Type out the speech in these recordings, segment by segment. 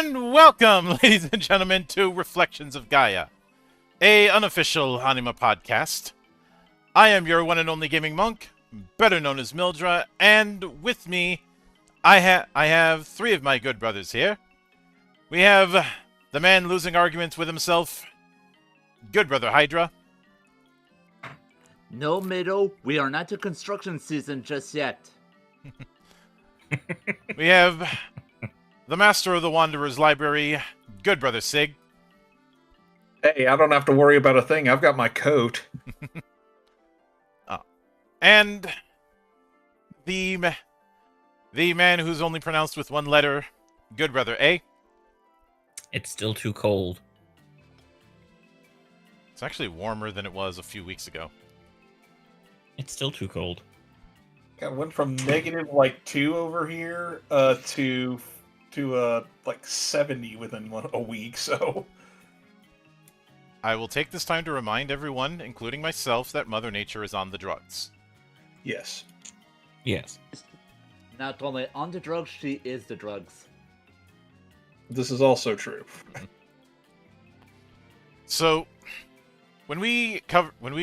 And welcome, ladies and gentlemen, to Reflections of Gaia, a unofficial anime podcast. I am your one and only gaming monk, better known as Mildra, and with me, I have three of my good brothers here. We have the man losing arguments with himself, good brother Hydra. No, Middle, we are not to construction season just yet. We have the master of the Wanderer's Library, good brother Sig. Hey, I don't have to worry about a thing. I've got my coat. And the man who's only pronounced with one letter, good brother A. It's still too cold. It's actually warmer than it was a few weeks ago. It's still too cold. I went from negative like 2 over here to like 70 within a week. So I will take this time to remind everyone, including myself, that Mother Nature is on the drugs. yes, Yes. Not only on the drugs, she is the drugs. this is also true. So, when we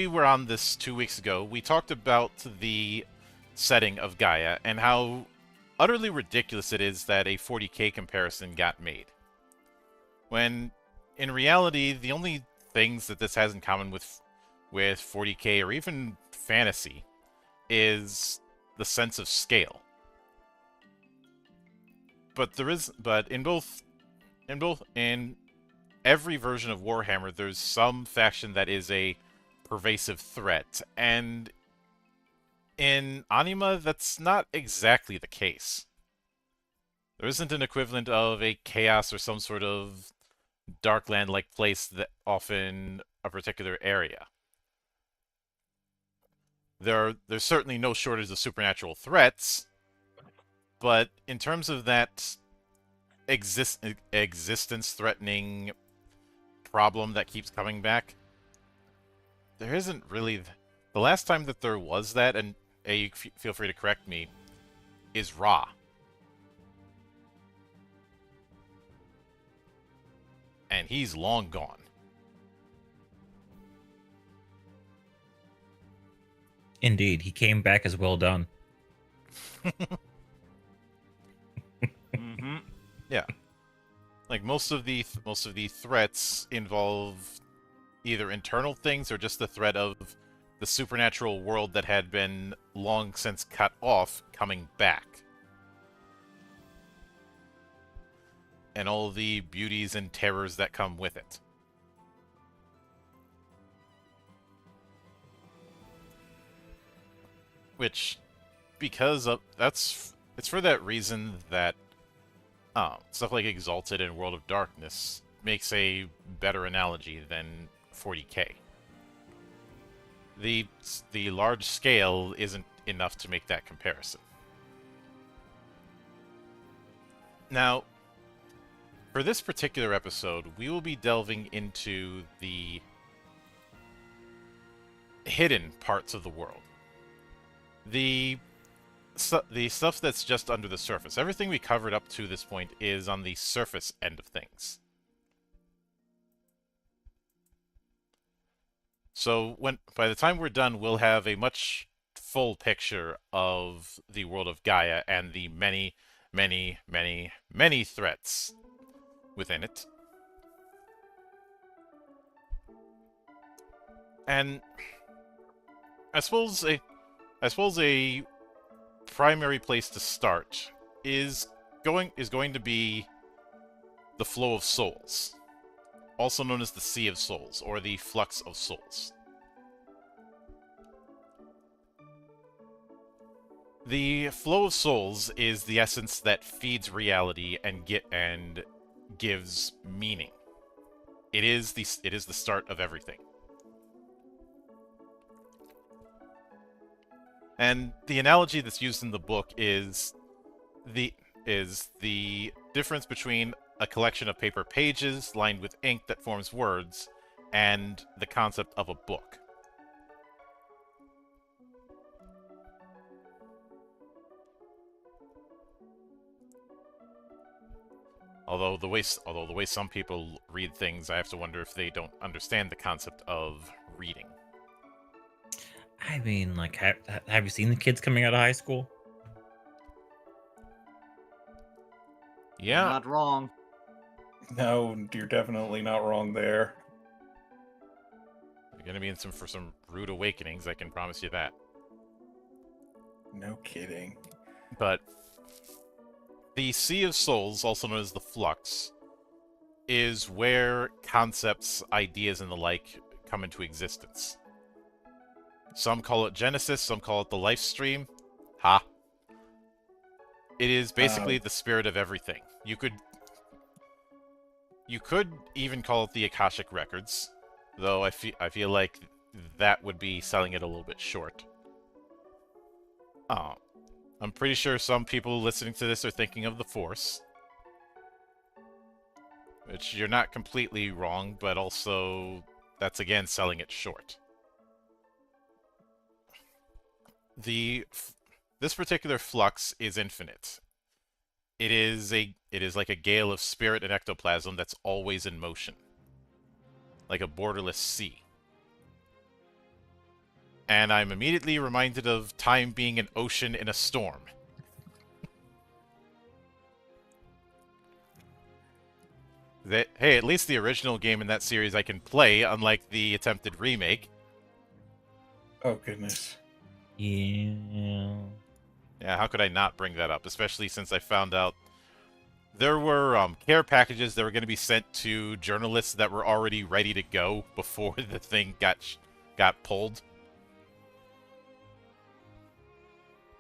were on this 2 weeks ago, we talked about the setting of Gaia and how utterly ridiculous it is that a 40k comparison got made. When, in reality, the only things that this has in common with 40k or even fantasy is the sense of scale. But in every version of Warhammer, there's some faction that is a pervasive threat, and in anime, that's not exactly the case. There isn't an equivalent of a chaos or some sort of Darkland-like place that often a particular area. There's certainly no shortage of supernatural threats, but in terms of that existence-threatening problem that keeps coming back, there isn't really. The last time that there was that, and you feel free to correct me, is Ra. And he's long gone. Indeed, he came back as well done. Mm-hmm. Yeah. Like most of the threats involve either internal things or just the threat of the supernatural world that had been long since cut off coming back. And all the beauties and terrors that come with it. Which, because of it's for that reason that stuff like Exalted and World of Darkness makes a better analogy than 40k. The large scale isn't enough to make that comparison. Now, for this particular episode, we will be delving into the hidden parts of the world. The stuff that's just under the surface. Everything we covered up to this point is on the surface end of things. So by the time we're done, we'll have a much full picture of the world of Gaia and the many, many, many, many threats within it. And I suppose a primary place to start is going to be the flow of souls, also known as the Sea of Souls or the Flux of Souls. The flow of souls is the essence that feeds reality and gives meaning. It is the start of everything. And the analogy that's used in the book is the difference between a collection of paper pages lined with ink that forms words and the concept of a book. Although the way some people read things, I have to wonder if they don't understand the concept of reading. I mean, like, have you seen the kids coming out of high school? You're Yeah, not wrong. No, you're definitely not wrong there. you're gonna be in for some rude awakenings. I can promise you that. No kidding. But the Sea of Souls, also known as the Flux, is where concepts, ideas, and the like come into existence. Some call it Genesis, some call it the life stream. Ha! It is basically the spirit of everything. You could even call it the Akashic Records, though I feel like that would be selling it a little bit short. I'm pretty sure some people listening to this are thinking of the Force, which you're not completely wrong, but also that's again selling it short. This particular flux is infinite. It is like a gale of spirit and ectoplasm that's always in motion, like a borderless sea. And I'm immediately reminded of time being an ocean in a storm. Hey, at least the original game in that series I can play, unlike the attempted remake. Oh, goodness. Yeah. Yeah, how could I not bring that up? Especially since I found out there were care packages that were going to be sent to journalists that were already ready to go before the thing got pulled.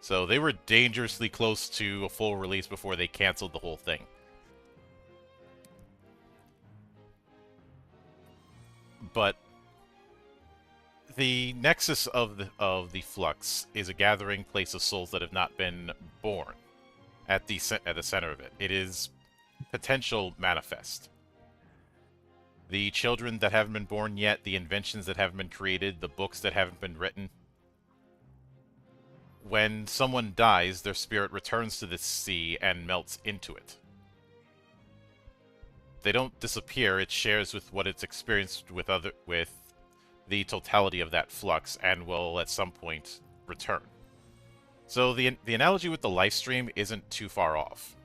So they were dangerously close to a full release before they canceled the whole thing. But the nexus of the flux is a gathering place of souls that have not been born. At the center of it, it is potential manifest. The children that haven't been born yet, the inventions that haven't been created, the books that haven't been written. When someone dies, their spirit returns to this sea and melts into it. They don't disappear, it shares with what it's experienced with the totality of that flux and will at some point return. So the analogy with the life stream isn't too far off.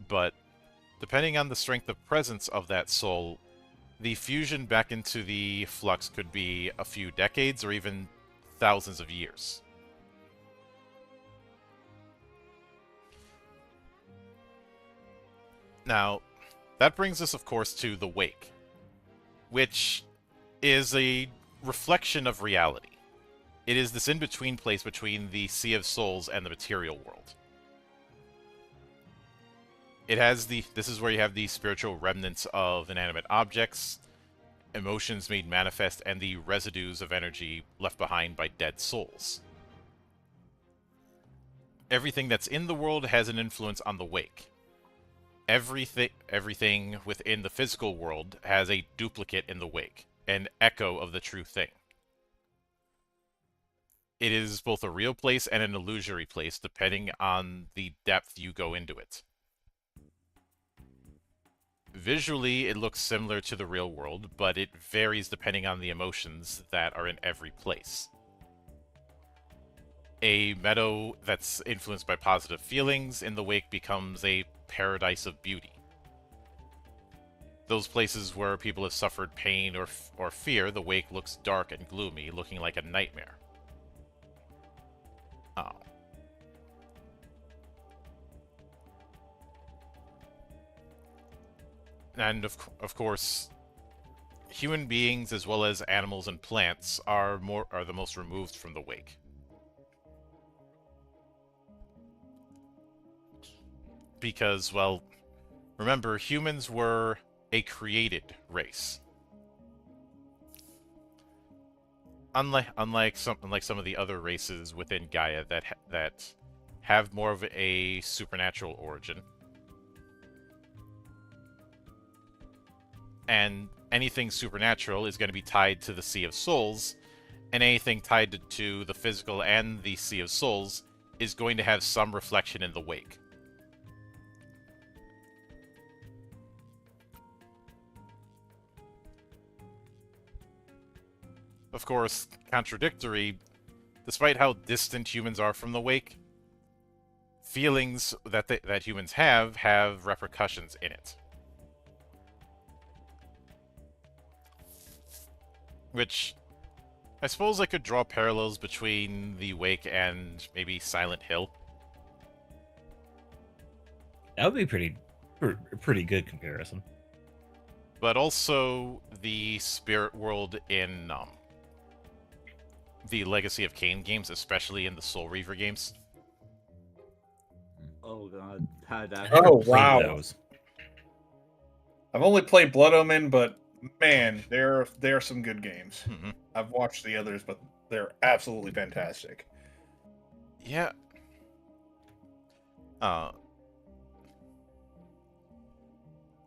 But depending on the strength of presence of that soul, the fusion back into the flux could be a few decades or even thousands of years. Now, that brings us, of course, to the Wake, which is a reflection of reality. It is this in-between place between the Sea of Souls and the material world. This is where you have the spiritual remnants of inanimate objects, emotions made manifest, and the residues of energy left behind by dead souls. Everything that's in the world has an influence on the Wake. Everything within the physical world has a duplicate in the Wake, an echo of the true thing. It is both a real place and an illusory place, depending on the depth you go into it. Visually, it looks similar to the real world, but it varies depending on the emotions that are in every place. A meadow that's influenced by positive feelings in the Wake becomes a paradise of beauty. Those places where people have suffered pain or fear, the Wake looks dark and gloomy, looking like a nightmare. Oh. And of course, human beings as well as animals and plants are the most removed from the Wake. Because, well, remember, humans were a created race. Unlike some of the other races within Gaia that have more of a supernatural origin. And anything supernatural is going to be tied to the Sea of Souls, and anything tied to the physical and the Sea of Souls is going to have some reflection in the wake. Of course, contradictory, despite how distant humans are from the wake, feelings that humans have repercussions in it. Which, I suppose I could draw parallels between the wake and maybe Silent Hill. That would be pretty good comparison. But also the spirit world in the Legacy of Kain games, especially in the Soul Reaver games. Oh god, that. Oh, Never played wow. Those. I've only played Blood Omen, but man, there are some good games. Mm-hmm. I've watched the others, but they're absolutely fantastic. Yeah.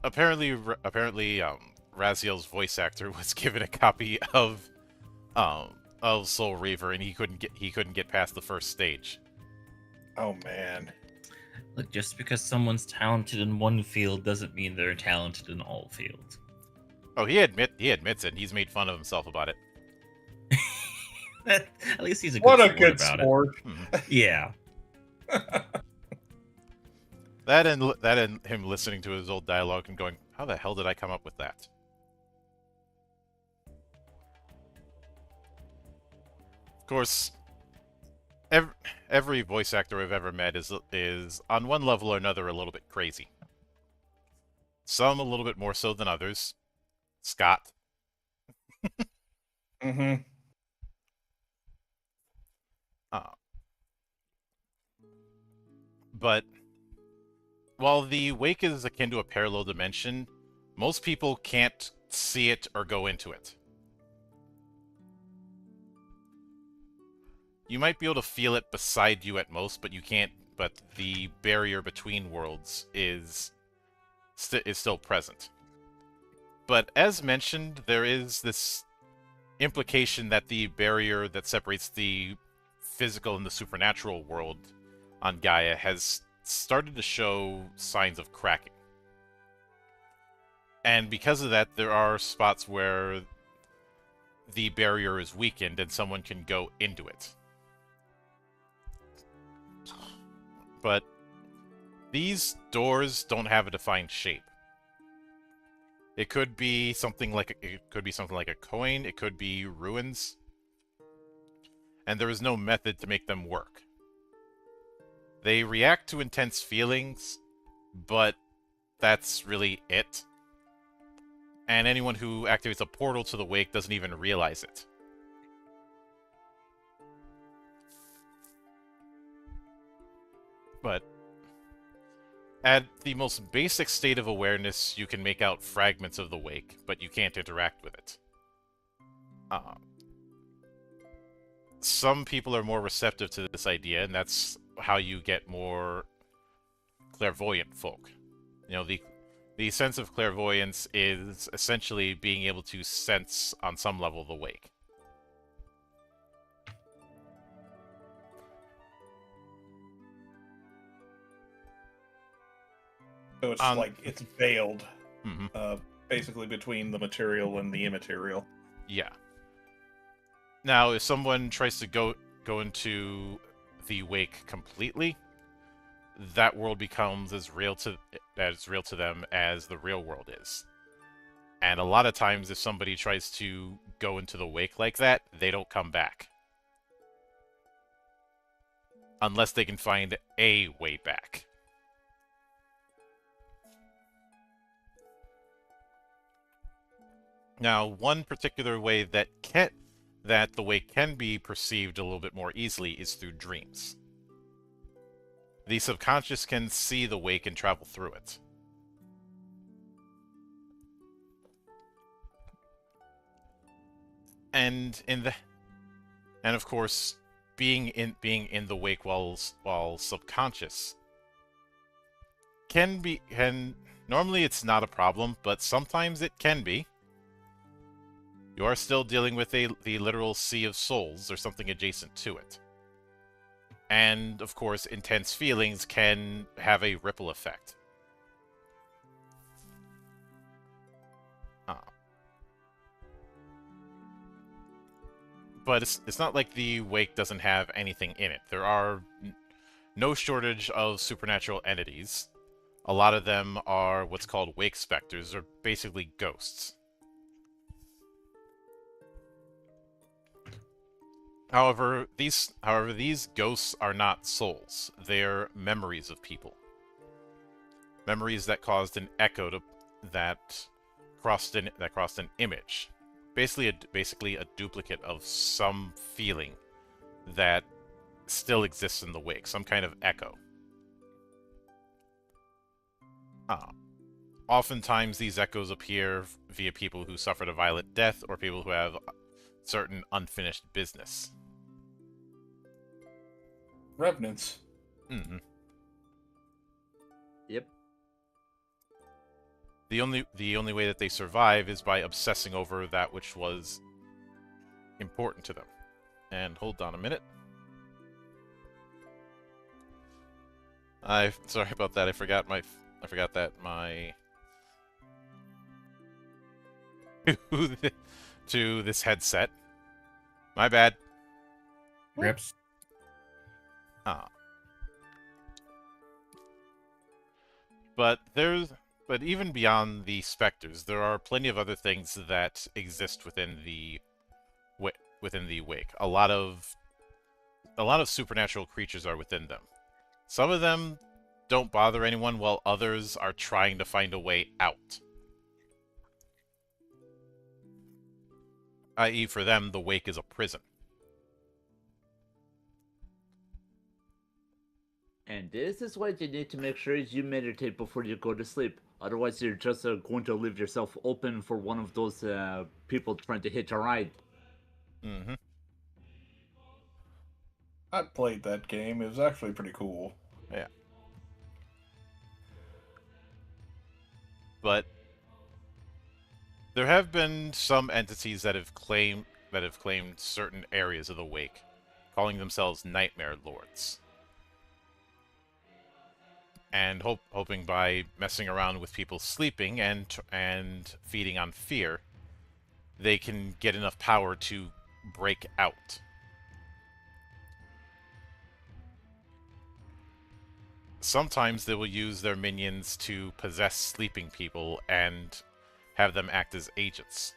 Apparently, Raziel's voice actor was given a copy of Soul Reaver, and he couldn't get past the first stage. Oh man. Look, just because someone's talented in one field doesn't mean they're talented in all fields. Oh, he admits it. He's made fun of himself about it. At least he's a good What a sport good about sport. it. Yeah. That and him listening to his old dialogue and going, "How the hell did I come up with that?" Of course, every voice actor I've ever met is on one level or another a little bit crazy. Some a little bit more so than others. Scott. Mm-hmm. But while the wake is akin to a parallel dimension, most people can't see it or go into it. You might be able to feel it beside you at most, but you can't. But the barrier between worlds is still present. But as mentioned, there is this implication that the barrier that separates the physical and the supernatural world on Gaia has started to show signs of cracking. And because of that, there are spots where the barrier is weakened and someone can go into it. But these doors don't have a defined shape. It could be something like a coin, it could be ruins, and there is no method to make them work. They react to intense feelings, but that's really it. And anyone who activates a portal to the wake doesn't even realize it. But at the most basic state of awareness, you can make out fragments of the wake, but you can't interact with it. Some people are more receptive to this idea, and that's how you get more clairvoyant folk. You know, the sense of clairvoyance is essentially being able to sense on some level the wake. So it's like it's veiled, Mm-hmm. basically between the material and the immaterial. Yeah. Now, if someone tries to go into the wake completely, that world becomes as real to them as the real world is. And a lot of times, if somebody tries to go into the wake like that, they don't come back. Unless they can find a way back. Now, one particular way that the wake can be perceived a little bit more easily is through dreams. The subconscious can see the wake and travel through it. And of course, being in the wake while subconscious can normally it's not a problem, but sometimes it can be. You are still dealing with the literal sea of souls or something adjacent to it. And, of course, intense feelings can have a ripple effect. But it's not like the wake doesn't have anything in it. There are no shortage of supernatural entities. A lot of them are what's called wake specters, or basically ghosts. However, these ghosts are not souls. They're memories of people. Memories that caused an echo that crossed an image. Basically a duplicate of some feeling that still exists in the wake, some kind of echo. Oftentimes these echoes appear via people who suffered a violent death or people who have certain unfinished business. Revenants. Mm-hmm. Yep. The only way that they survive is by obsessing over that which was important to them. And hold on a minute. Sorry about that. I forgot that my to this headset. My bad. Rips. But even beyond the specters, there are plenty of other things that exist within the wake. A lot of supernatural creatures are within them. Some of them don't bother anyone, while others are trying to find a way out. I.e., for them, the wake is a prison. And this is why you need to make sure you meditate before you go to sleep. Otherwise, you're just going to leave yourself open for one of those people trying to hitch a ride. Mm-hmm. I played that game. It was actually pretty cool. Yeah. But there have been some entities that have claimed certain areas of the wake, calling themselves Nightmare Lords. And hoping by messing around with people sleeping and feeding on fear, they can get enough power to break out. Sometimes they will use their minions to possess sleeping people and have them act as agents.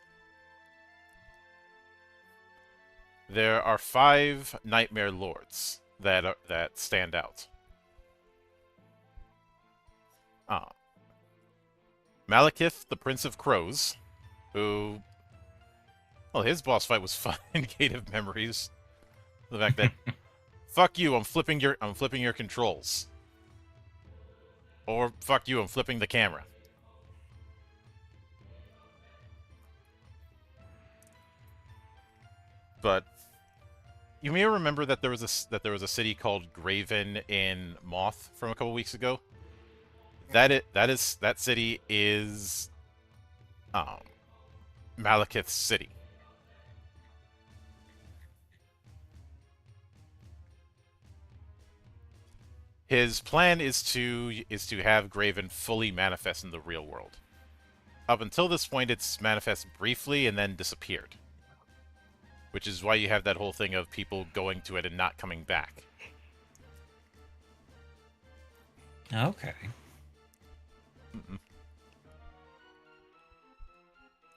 There are 5 Nightmare Lords that stand out. Malekith, the Prince of Crows, who, well, his boss fight was fun in Gate of Memories. The fact that, fuck you, I'm flipping your controls. Or, fuck you, I'm flipping the camera. But you may remember that there was a city called Graven in Moth from a couple weeks ago. That city is Malekith's city. His plan is to have Graven fully manifest in the real world. Up until this point, it's manifest briefly and then disappeared. Which is why you have that whole thing of people going to it and not coming back. Okay.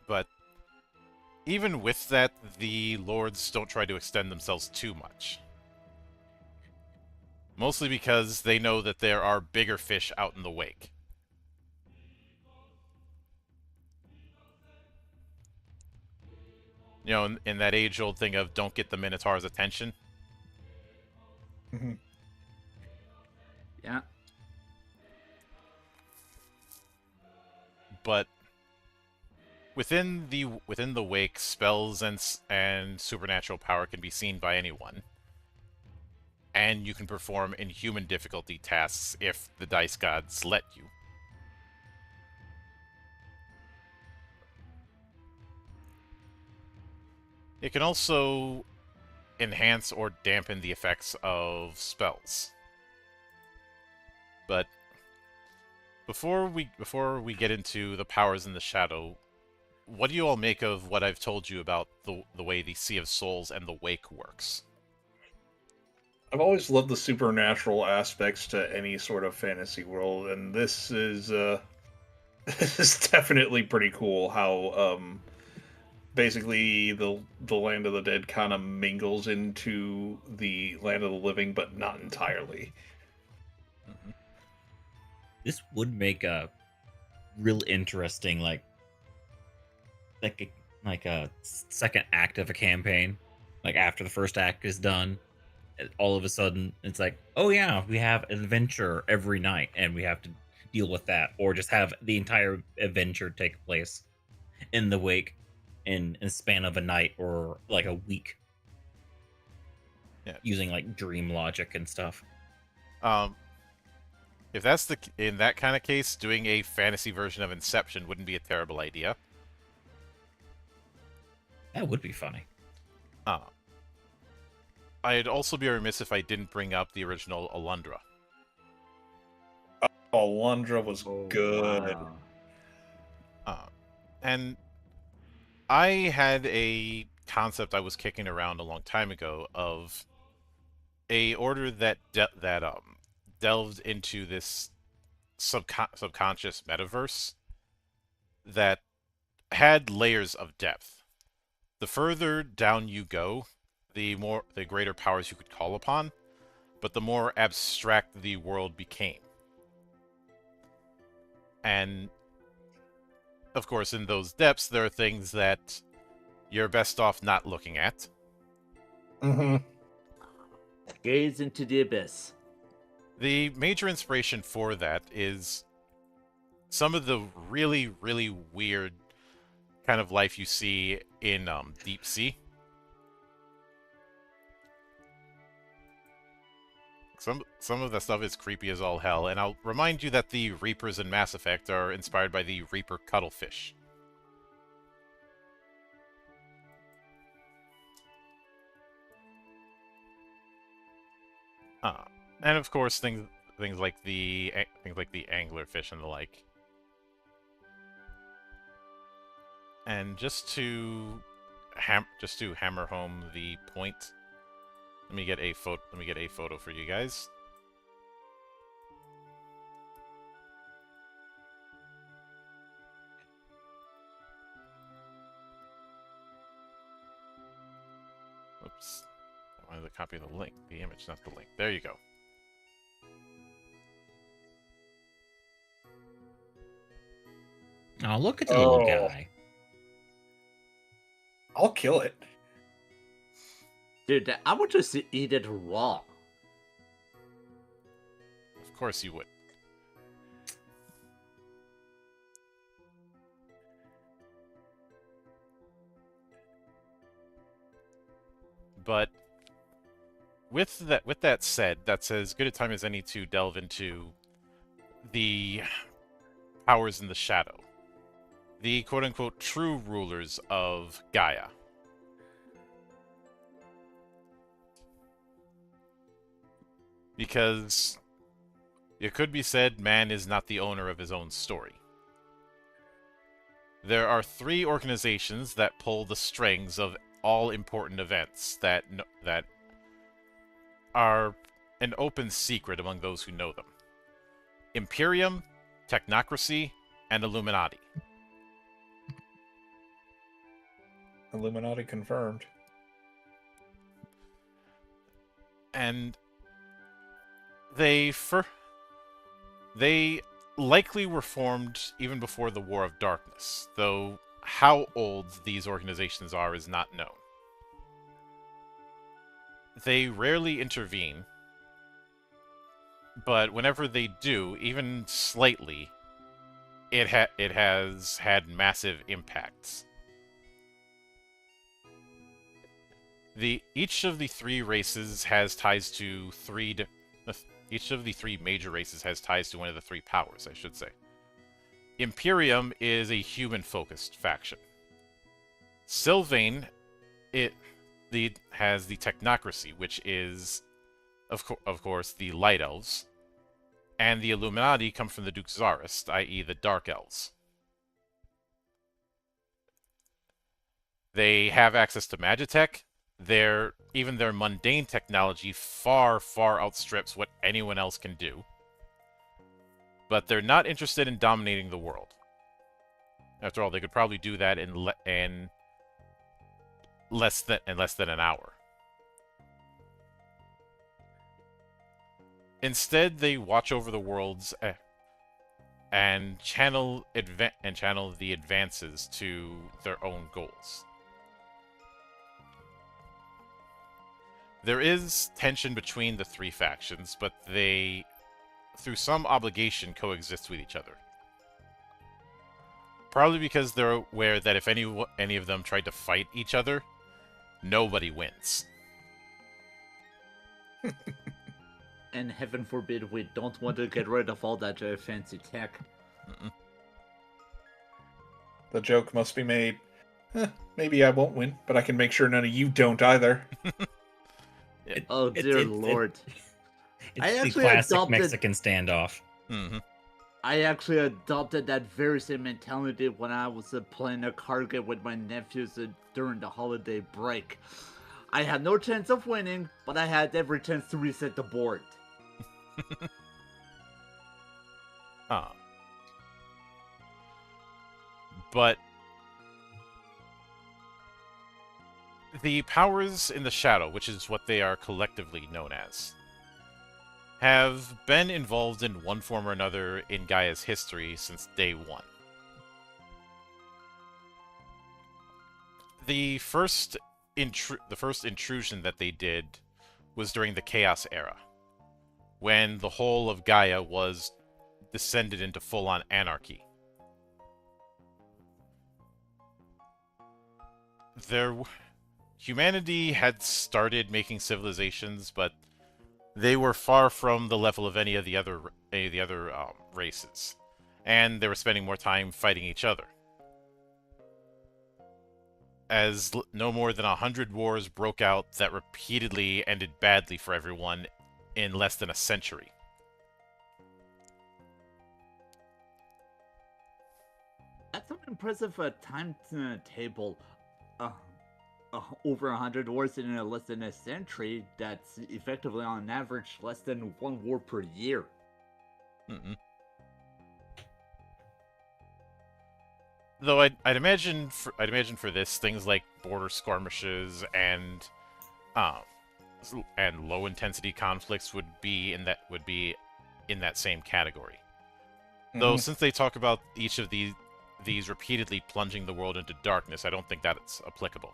But even with that, the lords don't try to extend themselves too much. Mostly because they know that there are bigger fish out in the wake. You know, in that age-old thing of don't get the Minotaur's attention. Mm-hmm. Yeah. But within the wake, spells and supernatural power can be seen by anyone, and you can perform inhuman difficulty tasks if the dice gods let you. It can also enhance or dampen the effects of spells. But before we get into the powers in the shadow, what do you all make of what I've told you about the way the Sea of Souls and the Wake works? I've always loved the supernatural aspects to any sort of fantasy world, and this is this is definitely pretty cool. How basically the land of the dead kind of mingles into the land of the living, but not entirely. This would make a real interesting like a second act of a campaign. Like after the first act is done, all of a sudden it's like, oh yeah, we have an adventure every night and we have to deal with that, or just have the entire adventure take place in the wake in a span of a night or like a week. Yeah. Using like dream logic and stuff. If that's in that kind of case, doing a fantasy version of Inception wouldn't be a terrible idea. That would be funny. I'd also be remiss if I didn't bring up the original Alundra. Alundra was good. Wow. And I had a concept I was kicking around a long time ago of a order that delved into this subconscious metaverse that had layers of depth. The further down you go, the greater powers you could call upon, but the more abstract the world became. And of course, in those depths, there are things that you're best off not looking at. Mm-hmm. Gaze into the abyss. The major inspiration for that is some of the really, really weird kind of life you see in Deep Sea. Some of that stuff is creepy as all hell, and I'll remind you that the Reapers in Mass Effect are inspired by the Reaper cuttlefish. And of course things like the anglerfish and the like. And just to hammer home the point, let me get a photo for you guys. Oops. I wanted to copy the link, the image, not the link. There you go. Oh, look at the little Oh. guy. I'll kill it. Dude, I would just eat it raw. Of course you would. But with that said, that's as good a time as any to delve into the powers in the shadow. The quote-unquote true rulers of Gaia. Because it could be said man is not the owner of his own story. There are 3 organizations that pull the strings of all important events that are an open secret among those who know them. Imperium, Technocracy, and Illuminati. Illuminati confirmed. And they likely were formed even before the War of Darkness, though how old these organizations are is not known. They rarely intervene, but whenever they do, even slightly, it has had massive impacts. Each of the 3 races has ties to each of the 3 major races has ties to one of the 3 powers, I should say. Imperium is a human-focused faction. Sylvain, the has the technocracy, which is, of course, the Light Elves, and the Illuminati come from the Duke Czarist, i.e., the Dark Elves. They have access to Magitech. Even their mundane technology far, far outstrips what anyone else can do. But they're not interested in dominating the world. After all, they could probably do that in less than an hour. Instead, they watch over the worlds and channel the advances to their own goals. There is tension between the three factions, but they, through some obligation, coexist with each other. Probably because they're aware that if any of them tried to fight each other, nobody wins. And heaven forbid we don't want to get rid of all that fancy tech. The joke must be made. Maybe I won't win, but I can make sure none of you don't either. Oh dear lord. It's I the actually classic adopted- Mexican standoff. I actually adopted that very same mentality when I was playing a card game with my nephews during the holiday break. I had no chance of winning, but I had every chance to reset the board. But the powers in the shadow, which is what they are collectively known as, have been involved in one form or another in Gaia's history since day one. The first intrusion that they did was during the Chaos Era, when the whole of Gaia was descended into full-on anarchy. Humanity had started making civilizations, but they were far from the level of any of the other races, and they were spending more time fighting each other. As no more than 100 wars broke out that repeatedly ended badly for everyone in less than a century. That's an impressive timetable. Over 100 wars in less than a century. That's effectively, on average, less than one war per year. Though I'd imagine for this, things like border skirmishes and low intensity conflicts would be in that same category. Though since they talk about each of these repeatedly plunging the world into darkness, I don't think that's applicable.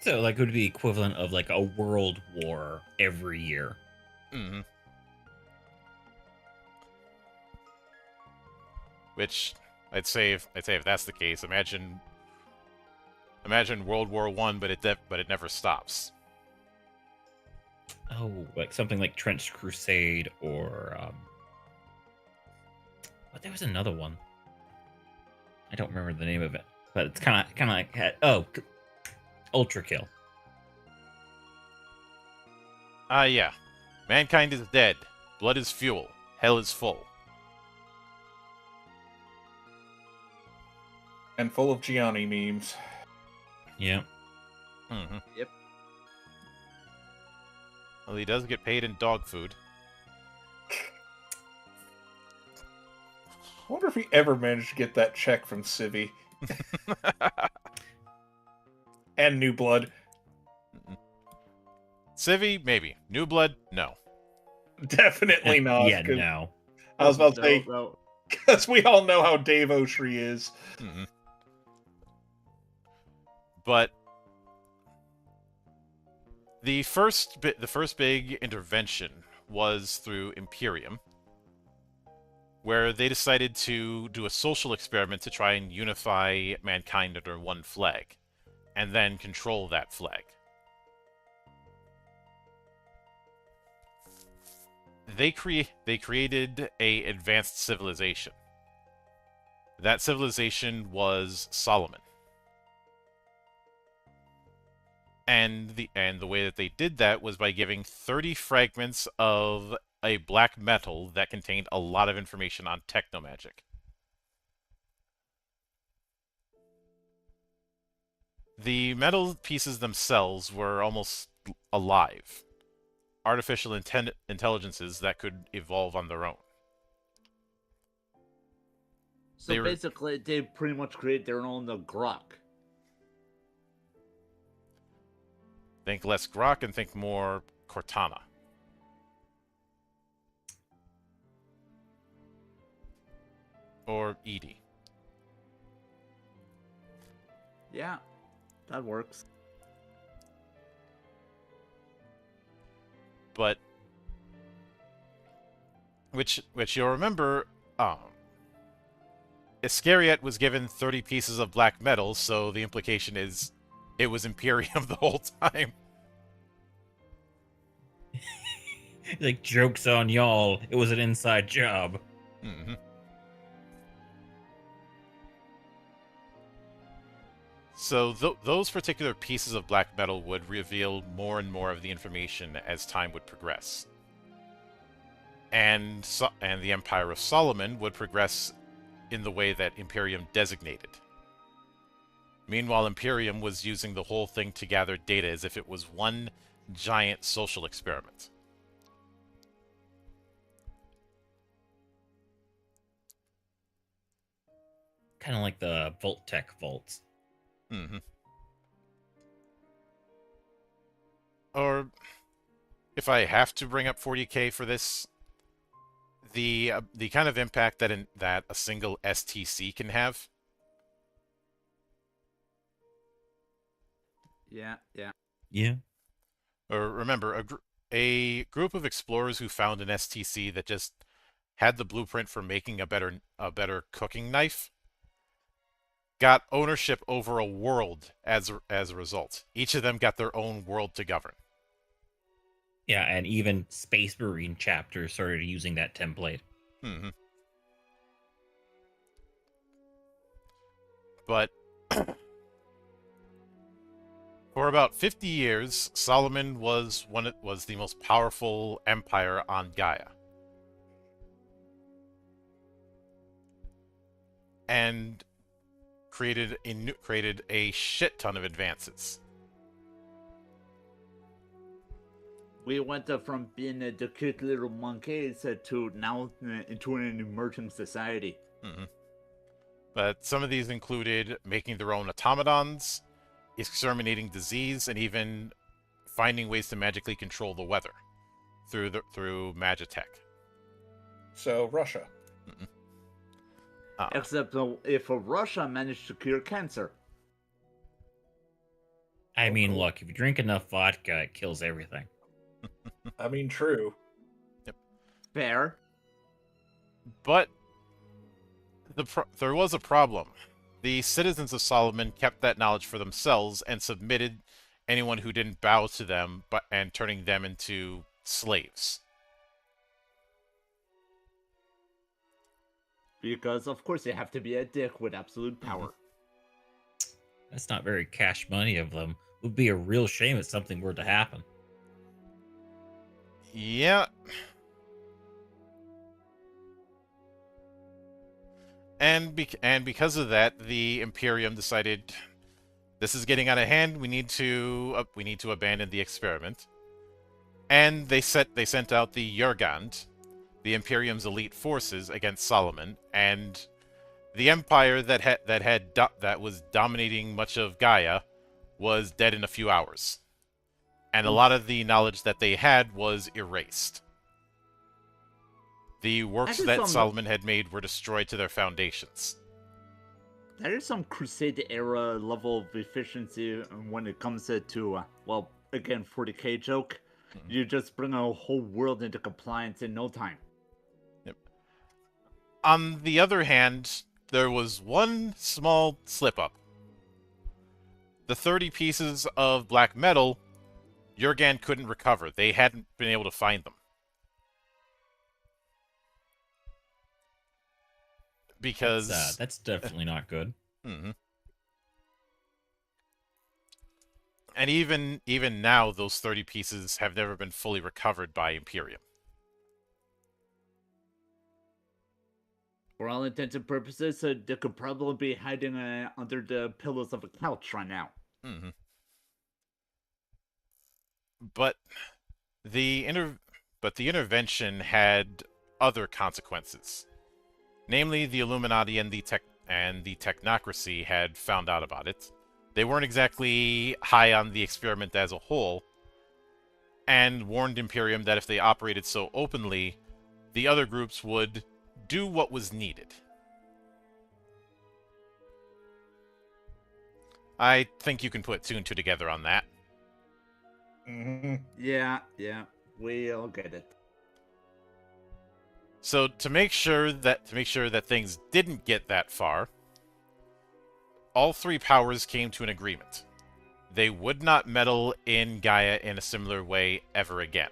So, like, it would be equivalent of like a world war every year. Which I'd say if that's the case, imagine World War I, but it never stops. Oh, like something like Trench Crusade or but there was another one. I don't remember the name of it, but it's kind of like Ultra Kill. Yeah. Mankind is dead. Blood is fuel. Hell is full. And full of Gianni memes. Yeah. Yep. Well, he does get paid in dog food. I wonder if he ever managed to get that check from Civi. And New Blood. Civi, maybe. New Blood, no. Definitely not. Yeah, no. I was about to say, No. because we all know how Dave Oshry is. But the first big intervention was through Imperium, where they decided to do a social experiment to try and unify mankind under one flag, and then control that flag. They created a advanced civilization. That civilization was Solomon. And the way that they did that was by giving 30 fragments of a black metal that contained a lot of information on technomagic. The metal pieces themselves were almost alive, artificial intelligences that could evolve on their own. So basically, they pretty much create their own grok. Think less grok and think more Cortana. Or Edie. Yeah, that works. But which you'll remember, Iscariot was given 30 pieces of black metal, so the implication is it was Imperium the whole time. Like, joke's on y'all. It was an inside job. Mm-hmm. So those particular pieces of black metal would reveal more and more of the information as time would progress. And the Empire of Solomon would progress in the way that Imperium designated. Meanwhile, Imperium was using the whole thing to gather data as if it was one giant social experiment. Kind of like the Vault-Tec vaults. Mm-hmm. Or, if I have to bring up 40K for this, the kind of impact that a single STC can have. Yeah. Yeah. Or remember, a group of explorers who found an STC that just had the blueprint for making a better cooking knife got ownership over a world as a result. Each of them got their own world to govern. Yeah, and even Space Marine chapters started using that template. Mm-hmm. But for about 50 years, Solomon was the most powerful empire on Gaia. And created a shit ton of advances. We went from being the cute little monkeys to now into an emerging society. Mm-hmm. But some of these included making their own automatons, exterminating disease, and even finding ways to magically control the weather through Magitech. So Russia. Mm-hmm. Except if Russia managed to cure cancer. I mean, look, if you drink enough vodka, it kills everything. I mean, true. Yep. Fair. But there was a problem. The citizens of Solomon kept that knowledge for themselves and submitted anyone who didn't bow to them, and turning them into slaves. Because, of course, you have to be a dick with absolute power. That's not very cash money of them. It would be a real shame if something were to happen. Yeah. And because of that, the Imperium decided this is getting out of hand. We need to abandon the experiment. And they sent out the Jurgand, the Imperium's elite forces, against Solomon, and the empire that was dominating much of Gaia was dead in a few hours. And a lot of the knowledge that they had was erased. The works that Solomon had made were destroyed to their foundations. There is some Crusade era level of efficiency when it comes to well, again, 40K joke. Mm-hmm. You just bring a whole world into compliance in no time. Yep. On the other hand, there was one small slip-up. The 30 pieces of black metal, Jurgand couldn't recover. They hadn't been able to find them. Because... That's definitely not good. Mm-hmm. And even now, those 30 pieces have never been fully recovered by Imperium. For all intents and purposes, they could probably be hiding under the pillows of a couch right now. Mm-hmm. But the intervention had other consequences. Namely, the Illuminati and the technocracy had found out about it. They weren't exactly high on the experiment as a whole, and warned Imperium that if they operated so openly, the other groups would do what was needed. I think you can put two and two together on that. Mm-hmm. Yeah, we all get it. So to make sure that things didn't get that far, all three powers came to an agreement. They would not meddle in Gaia in a similar way ever again.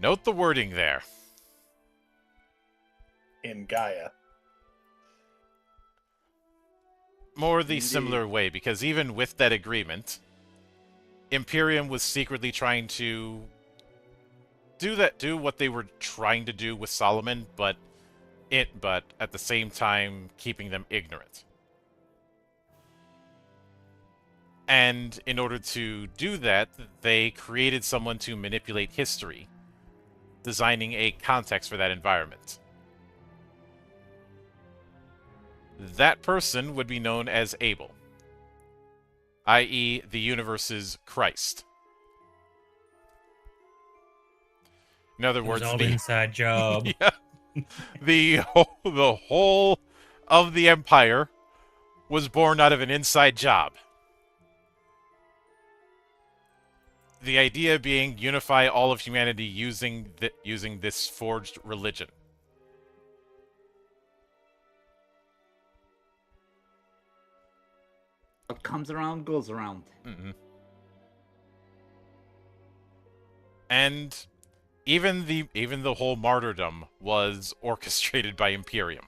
Note the wording there. In Gaia. More the Indeed. similar way, because even with that agreement, Imperium was secretly trying to do what they were trying to do with Solomon, but at the same time keeping them ignorant. And in order to do that, they created someone to manipulate history, designing a context for that environment. That person would be known as Abel, i.e. the universe's Christ. In other It was words, all an inside job. yeah, the whole of the Empire was born out of an inside job. The idea being unify all of humanity using this forged religion. What comes around goes around. Mm-hmm. And even the whole martyrdom was orchestrated by Imperium.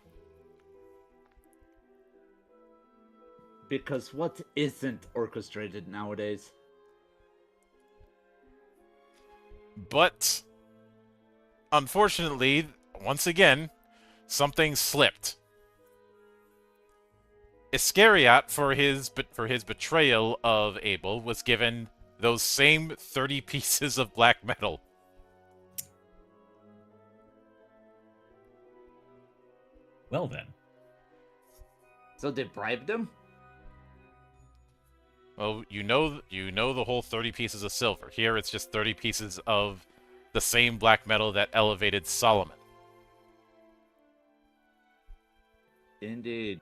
Because what isn't orchestrated nowadays? But unfortunately, once again, something slipped. Iscariot, for his betrayal of Abel, was given those same 30 pieces of black metal. Well then. So they bribed him? Well, you know the whole 30 pieces of silver. Here it's just 30 pieces of the same black metal that elevated Solomon. Indeed.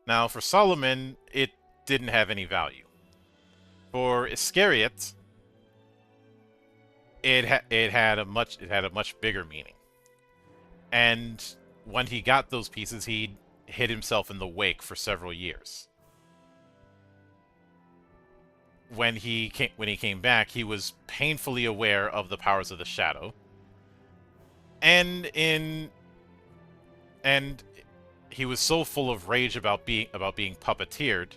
Now, for Solomon, it didn't have any value. For Iscariot, it had a much bigger meaning. And when he got those pieces, he hid himself in the wake for several years. When he came back, he was painfully aware of the powers of the shadow, and he was so full of rage about being puppeteered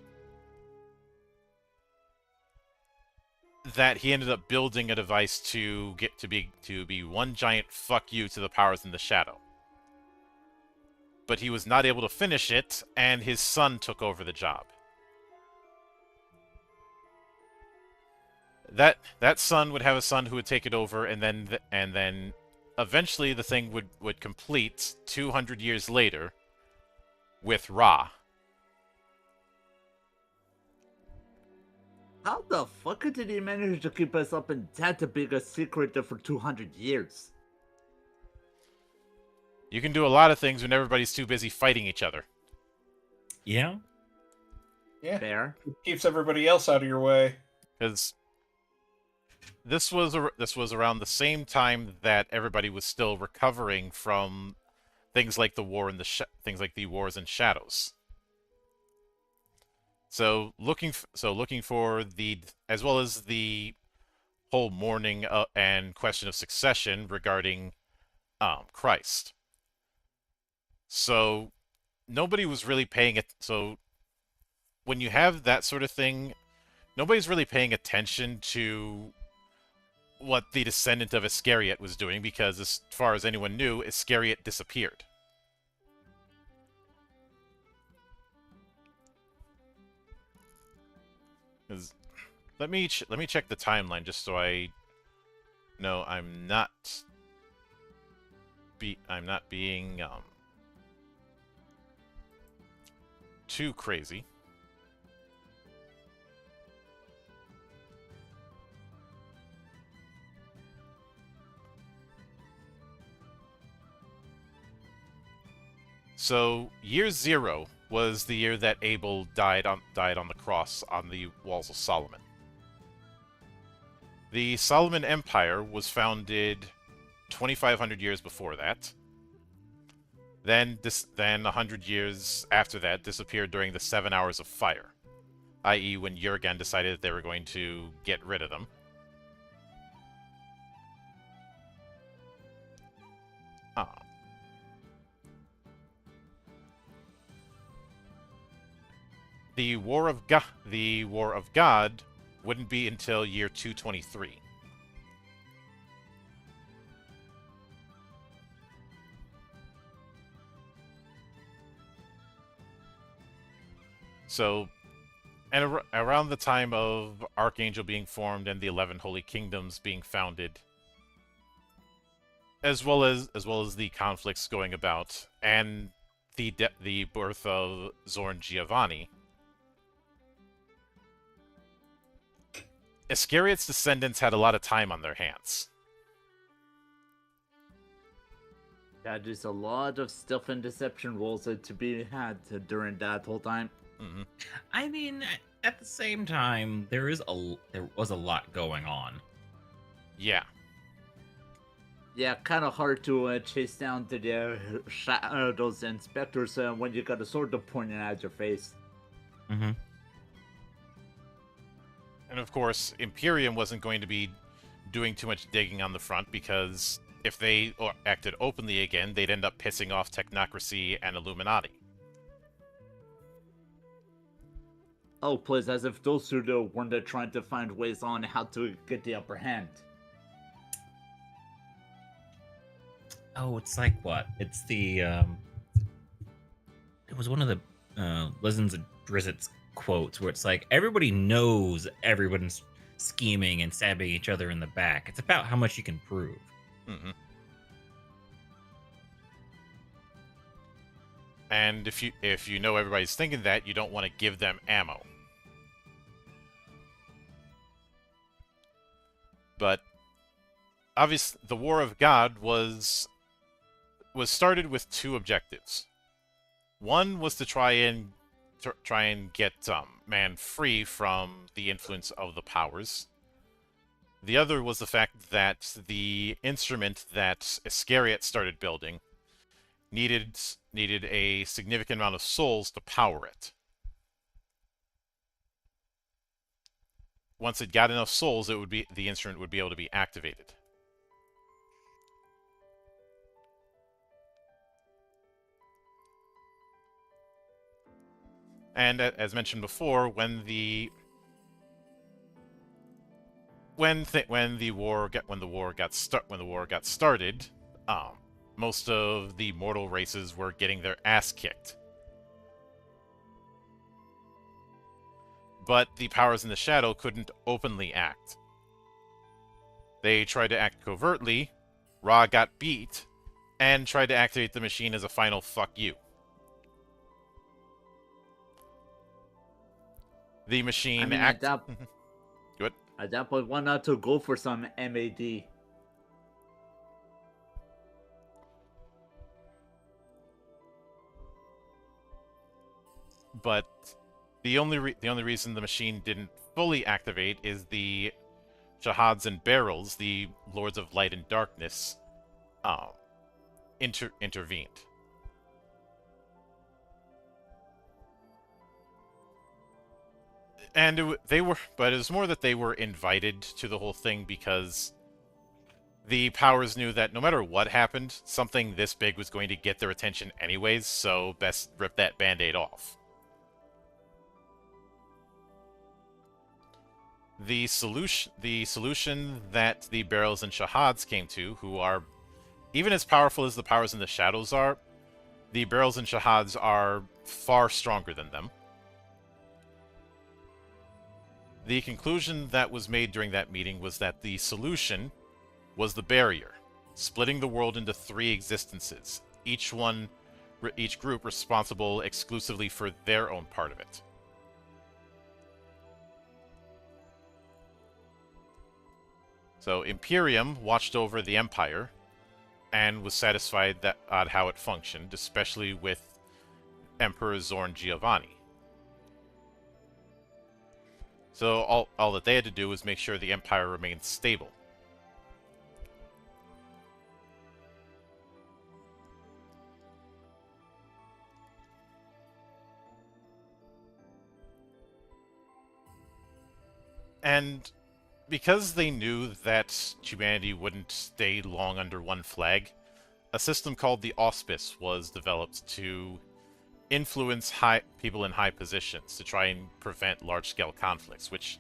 that he ended up building a device to get to be one giant fuck you to the powers in the shadow. But he was not able to finish it, and his son took over the job. That son would have a son who would take it over, and then eventually the thing would complete 200 years later with Ra. How the fuck did he manage to keep us up in that big a secret for 200 years? You can do a lot of things when everybody's too busy fighting each other. Yeah. Yeah. Fair. Keeps everybody else out of your way. Because this was around the same time that everybody was still recovering from things like the wars and shadows. So looking for the, as well as the whole mourning and question of succession regarding Christ. So nobody was really paying it. So when you have that sort of thing, nobody's really paying attention to what the descendant of Iscariot was doing, because as far as anyone knew, Iscariot disappeared. Let me check the timeline just so I know I'm not being too crazy. So year 0 was the year that Abel died on the cross on the walls of Solomon. The Solomon Empire was founded 2,500 years before that. Then 100 years after that disappeared during the 7 Hours of Fire, i.e. when Jurgen decided that they were going to get rid of them. The War of God wouldn't be until year 223. So, and around the time of Archangel being formed and the 11 Holy Kingdoms being founded, as well as the conflicts going about and the birth of Zorn Giovanni, Iscariot's descendants had a lot of time on their hands. Yeah, there's a lot of stuff and deception roles to be had during that whole time. Mm-hmm. I mean, at the same time, there was a lot going on. Yeah. Yeah, kind of hard to chase down those inspectors when you got a sword pointing at your face. Mm-hmm. And of course, Imperium wasn't going to be doing too much digging on the front, because if they acted openly again, they'd end up pissing off Technocracy and Illuminati. Oh, please, as if those two weren't trying to find ways on how to get the upper hand. Oh, it's like what? It's the it was one of the Legends of Drizzt's quotes where it's like, everybody knows everyone's scheming and stabbing each other in the back. It's about how much you can prove. Mm-hmm. And if you know everybody's thinking that, you don't want to give them ammo. But obviously, the War of God was started with 2 objectives. One was to try and get man free from the influence of the powers. The other was the fact that the instrument that Iscariot started building needed a significant amount of souls to power it. Once it got enough souls, the instrument would be able to be activated. And as mentioned before, when the war got started, most of the mortal races were getting their ass kicked. But the powers in the shadow couldn't openly act. They tried to act covertly. Ra got beat and tried to activate the machine as a final fuck you. The machine at that Good. At that point, why not to go for some MAD? But the only reason the machine didn't fully activate is the Shahads and Barrels, the Lords of Light and Darkness, intervened. And but it was more that they were invited to the whole thing because the powers knew that no matter what happened, something this big was going to get their attention anyways, so best rip that band-aid off. The solution that the Barrels and Shahads came to, who are even as powerful as the powers in the shadows are, the Barrels and Shahads are far stronger than them. The conclusion that was made during that meeting was that the solution was the barrier, splitting the world into 3 existences, each group responsible exclusively for their own part of it. So Imperium watched over the Empire and was satisfied at how it functioned, especially with Emperor Zorn Giovanni. So all that they had to do was make sure the Empire remained stable. And because they knew that humanity wouldn't stay long under one flag, a system called the Auspice was developed to influence people in high positions to try and prevent large-scale conflicts, which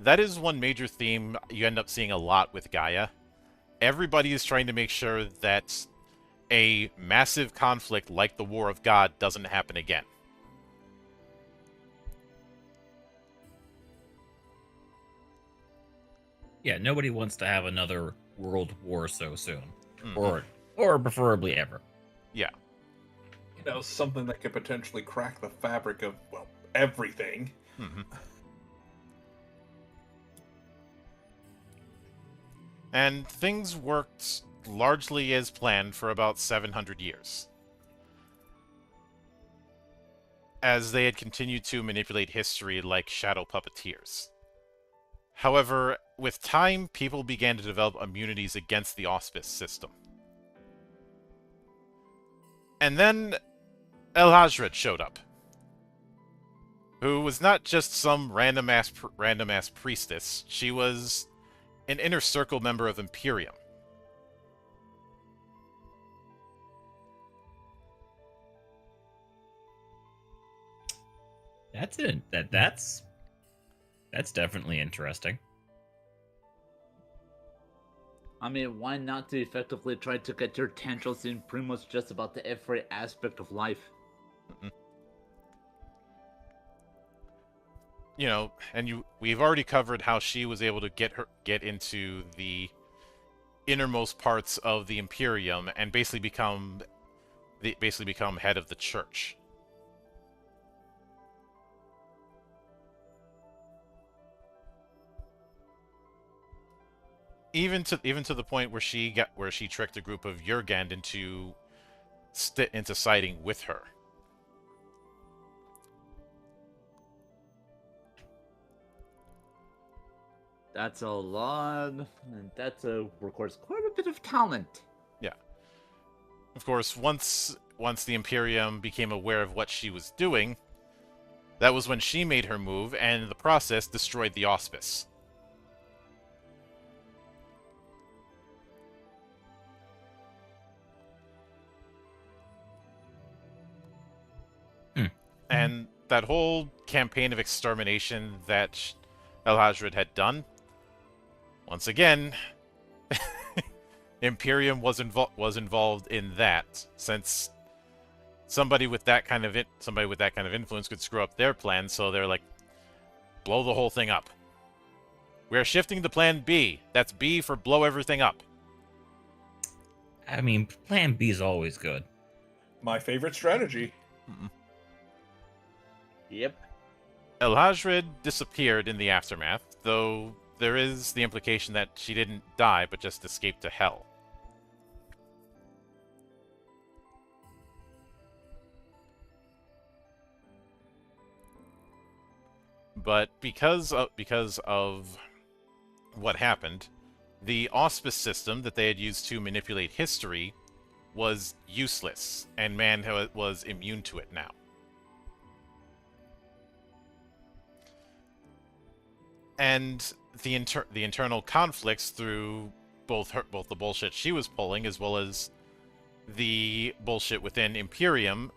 that is one major theme you end up seeing a lot with Gaia. Everybody is trying to make sure that a massive conflict like the War of God doesn't happen again. Yeah, nobody wants to have another world war so soon, Mm-hmm. or preferably ever. Yeah. You know, something that could potentially crack the fabric of, well, everything. Mm-hmm. And things worked largely as planned for about 700 years, as they had continued to manipulate history like shadow puppeteers. However, with time, people began to develop immunities against the Auspice system. And then El Hajred showed up, who was not just some random-ass priestess. She was an Inner Circle member of Imperium. That's definitely interesting. I mean, why not to effectively try to get your tendrils in pretty much just about every aspect of life? Mm-hmm. You know, and we've already covered how she was able to get into the innermost parts of the Imperium and basically become head of the church. Even to the point where she tricked a group of Jurgand into siding with her. That's a lot, and that requires quite a bit of talent. Yeah. Of course, once the Imperium became aware of what she was doing, that was when she made her move, and in the process destroyed the Auspice. And that whole campaign of extermination that El Hajred had done, once again, Imperium was involved in that, since somebody with that kind of influence could screw up their plan. So they're like, blow the whole thing up. We're shifting to Plan B. That's B for blow everything up. I mean, Plan B is always good. My favorite strategy. Yep. El Hajred disappeared in the aftermath, though there is the implication that she didn't die, but just escaped to hell. But because of what happened, the Auspice system that they had used to manipulate history was useless, and man was immune to it now. And the internal conflicts through both the bullshit she was pulling as well as the bullshit within Imperium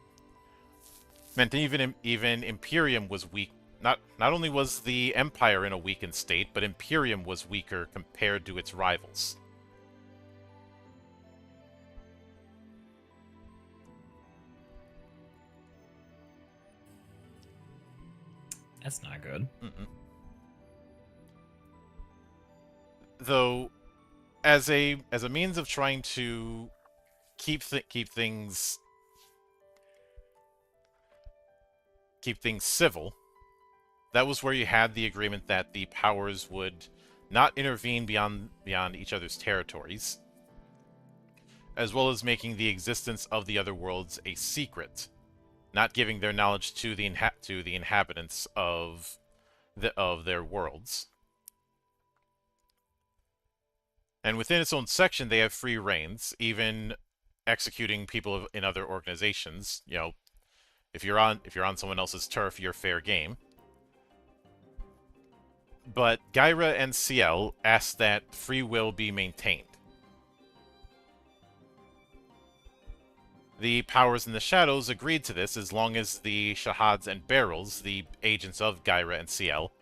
meant even Imperium was weak. Not only was the Empire in a weakened state, but Imperium was weaker compared to its rivals. That's not good. Mm-mm. Though, as a means of trying to keep things civil, that was where you had the agreement that the powers would not intervene beyond each other's territories, as well as making the existence of the other worlds a secret, not giving their knowledge to the inhabitants of their worlds. And within its own section, they have free reins, even executing people in other organizations. You know, if you're on someone else's turf, you're fair game. But Gaia and Ciel asked that free will be maintained. The powers in the shadows agreed to this as long as the Shahads and Barrels, the agents of Gaia and Ciel,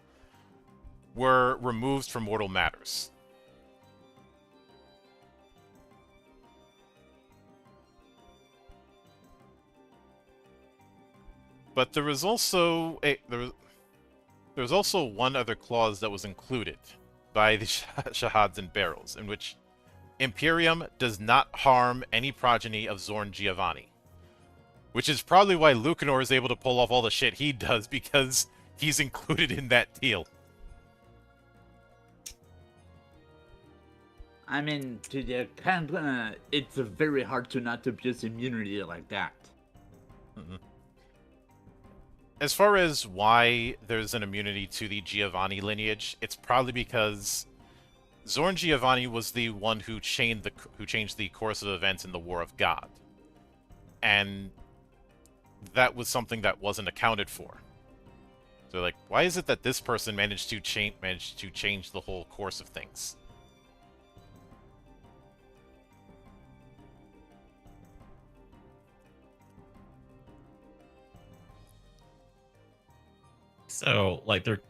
were removed from mortal matters. But there was also there was also one other clause that was included by the Shahads and Barrels, in which Imperium does not harm any progeny of Zorn Giovanni. Which is probably why Lucanor is able to pull off all the shit he does, because he's included in that deal. I mean, to the kind it's very hard to not abuse immunity like that. Mm-hmm. As far as why there's an immunity to the Giovanni lineage, it's probably because Zorn Giovanni was the one who changed the course of events in the War of God, and that was something that wasn't accounted for. So, like, why is it that this person managed to change the whole course of things? So, like, they're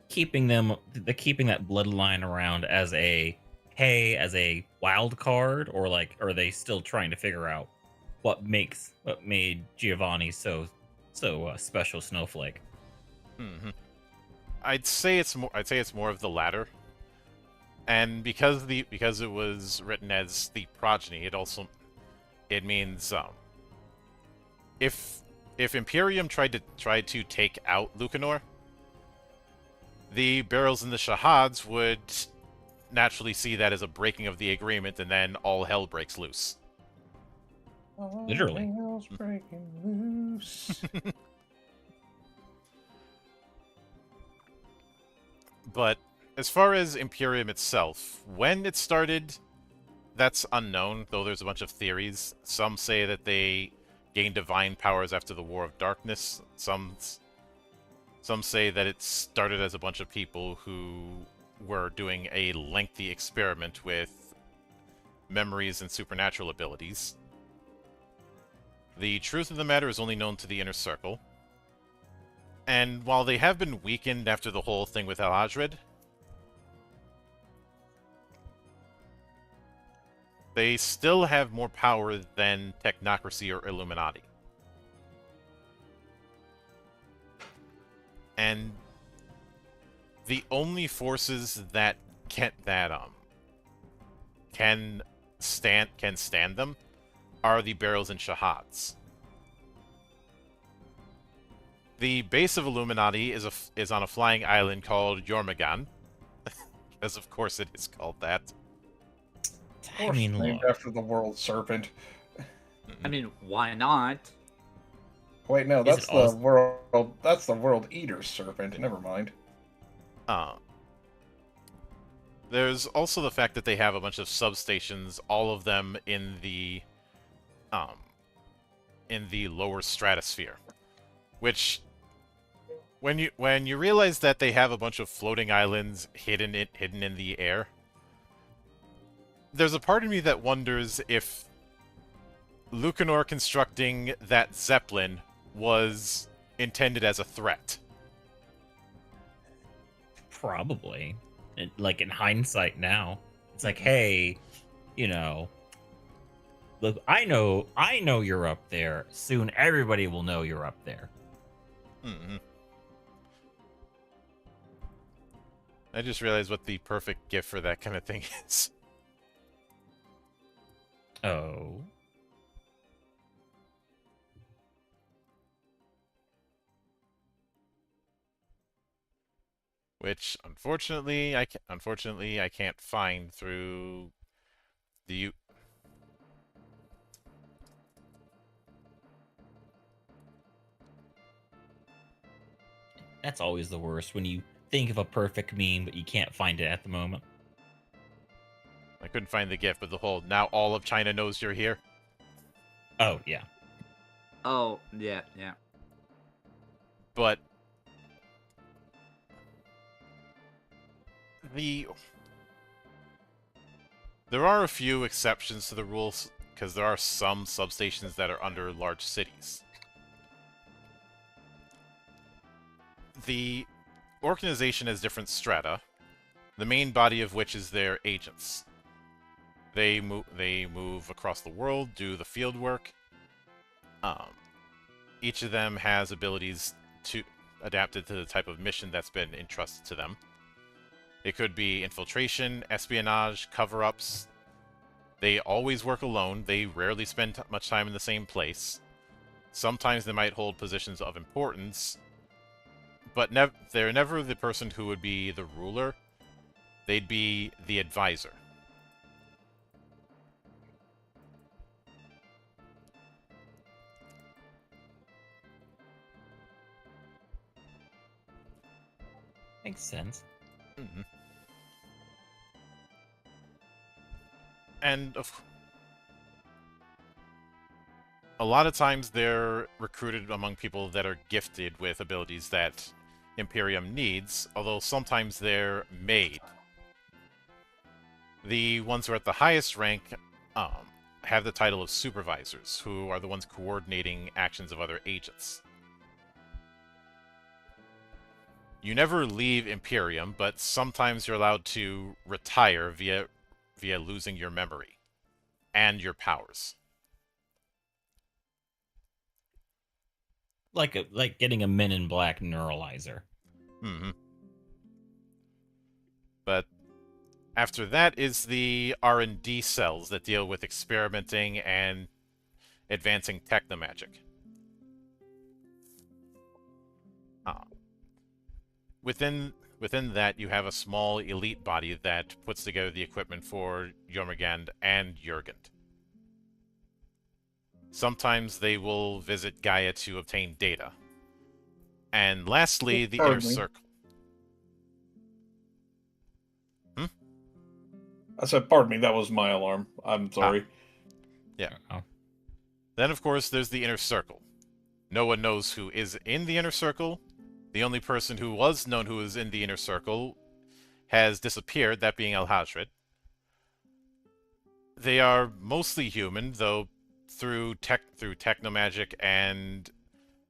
keeping that bloodline around as a wild card, or like, are they still trying to figure out what made Giovanni so special snowflake? Mm-hmm. I'd say it's more of the latter. And because it was written as the progeny, it means if Imperium tried to take out Lucanor, the Barrels and the Shahads would naturally see that as a breaking of the agreement, and then all hell breaks loose. Literally. All hell's breaking loose. But as far as Imperium itself, when it started, that's unknown, though there's a bunch of theories. Some say that they gained divine powers after the War of Darkness. Some say that it started as a bunch of people who were doing a lengthy experiment with memories and supernatural abilities. The truth of the matter is only known to the Inner Circle. And while they have been weakened after the whole thing with Al-Ajred, they still have more power than Technocracy or Illuminati. And the only forces that can stand them are the Barrels and Shahads. The base of Illuminati is on a flying island called Yormagan, as of course it is called that. I mean, named look, after the world serpent. I mean, why not? Wait, no, Is that's it the also- world. That's the world eater serpent. Never mind. There's also the fact that they have a bunch of substations, all of them in the lower stratosphere, which when you realize that they have a bunch of floating islands hidden in the air, there's a part of me that wonders if Lucanor constructing that Zeppelin was intended as a threat. Probably. Like in hindsight now, it's like, hey, you know, look, I know you're up there. Soon everybody will know you're up there. Mm-hmm. I just realized what the perfect gift for that kind of thing is. Oh. Which, unfortunately, I can't find through the... That's always the worst when you think of a perfect meme, but you can't find it at the moment. I couldn't find the gift, but the whole, now all of China knows you're here. Oh, yeah. Oh, yeah, yeah. But the... There are a few exceptions to the rules, because there are some substations that are under large cities. The organization has different strata, the main body of which is their agents. They move across the world, do the field work. Each of them has abilities adapted to the type of mission that's been entrusted to them. It could be infiltration, espionage, cover-ups. They always work alone. They rarely spend much time in the same place. Sometimes they might hold positions of importance, but they're never the person who would be the ruler. They'd be the advisor. Makes sense. Mm-hmm. And a lot of times they're recruited among people that are gifted with abilities that Imperium needs, although sometimes they're made. The ones who are at the highest rank have the title of supervisors, who are the ones coordinating actions of other agents. You never leave Imperium, but sometimes you're allowed to retire via losing your memory and your powers. Like getting a Men in Black neuralizer. Mm-hmm. But after that is the R&D cells that deal with experimenting and advancing technomagic. Within that, you have a small elite body that puts together the equipment for Jormungand and Jurgend. Sometimes they will visit Gaia to obtain data. And lastly, the Inner Circle. I said, pardon me, that was my alarm. I'm sorry. Yeah. Then, of course, there's the Inner Circle. No one knows who is in the Inner Circle. The only person who was known who is in the Inner Circle has disappeared, that being El Hajred. They are mostly human, though through technomagic and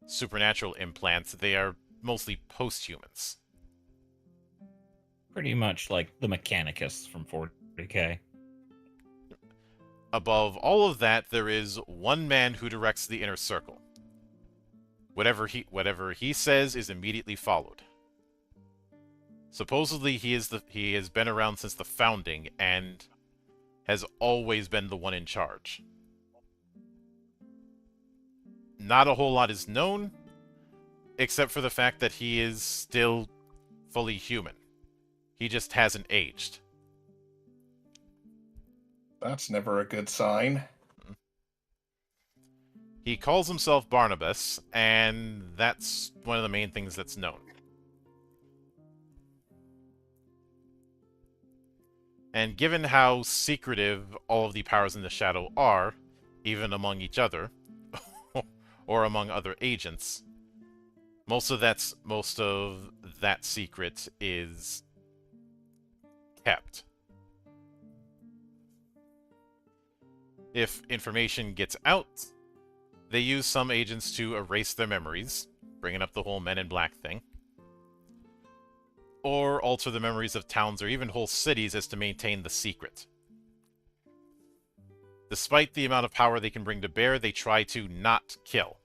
supernatural implants, they are mostly post-humans. Pretty much like the Mechanicus from 40K. Above all of that, there is one man who directs the Inner Circle. Whatever he says is immediately followed. Supposedly, he has been around since the founding and has always been the one in charge. Not a whole lot is known, except for the fact that he is still fully human. He just hasn't aged. That's never a good sign. He calls himself Barnabas, and that's one of the main things that's known. And given how secretive all of the powers in the shadow are, even among each other, or among other agents, most of that secret is kept. If information gets out, they use some agents to erase their memories, bringing up the whole Men in Black thing, or alter the memories of towns or even whole cities as to maintain the secret. Despite the amount of power they can bring to bear, they try to not kill.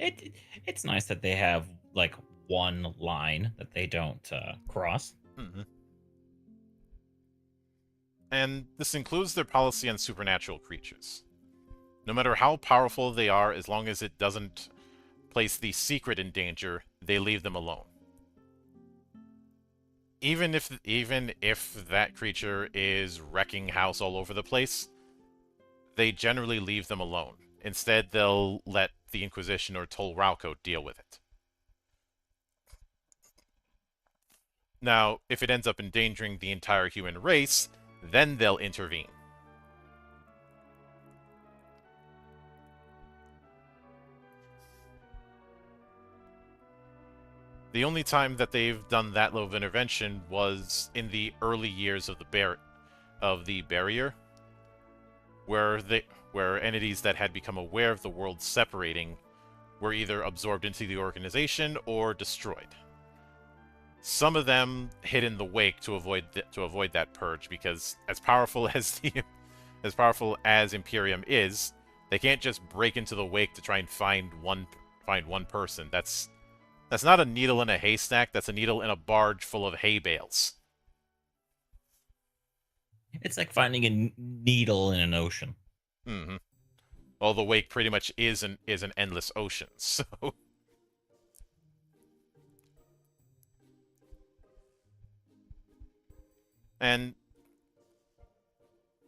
It's nice that they have like one line that they don't cross. Mm-hmm. And this includes their policy on supernatural creatures. No matter how powerful they are, as long as it doesn't place the secret in danger, they leave them alone. Even if that creature is wrecking house all over the place, they generally leave them alone. Instead, they'll let the Inquisition or Tolrauco deal with it. Now, if it ends up endangering the entire human race, then they'll intervene. The only time that they've done that level of intervention was in the early years of the barrier, where entities that had become aware of the world separating were either absorbed into the organization or destroyed. Some of them hid in the wake to avoid that purge, because as powerful as Imperium is, they can't just break into the wake to try and find one person. That's not a needle in a haystack. That's a needle in a barge full of hay bales. It's like finding a needle in an ocean. Mm-hmm. Well, the wake pretty much is an endless ocean. So, and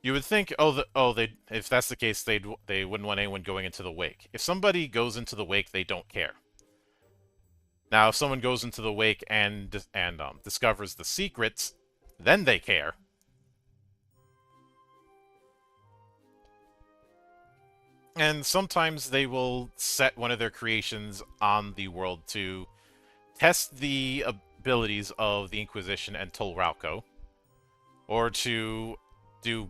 you would think, if that's the case, they wouldn't want anyone going into the wake. If somebody goes into the wake, they don't care. Now, if someone goes into the wake and discovers the secrets, then they care. And sometimes they will set one of their creations on the world to test the abilities of the Inquisition and Tolrauco, or to do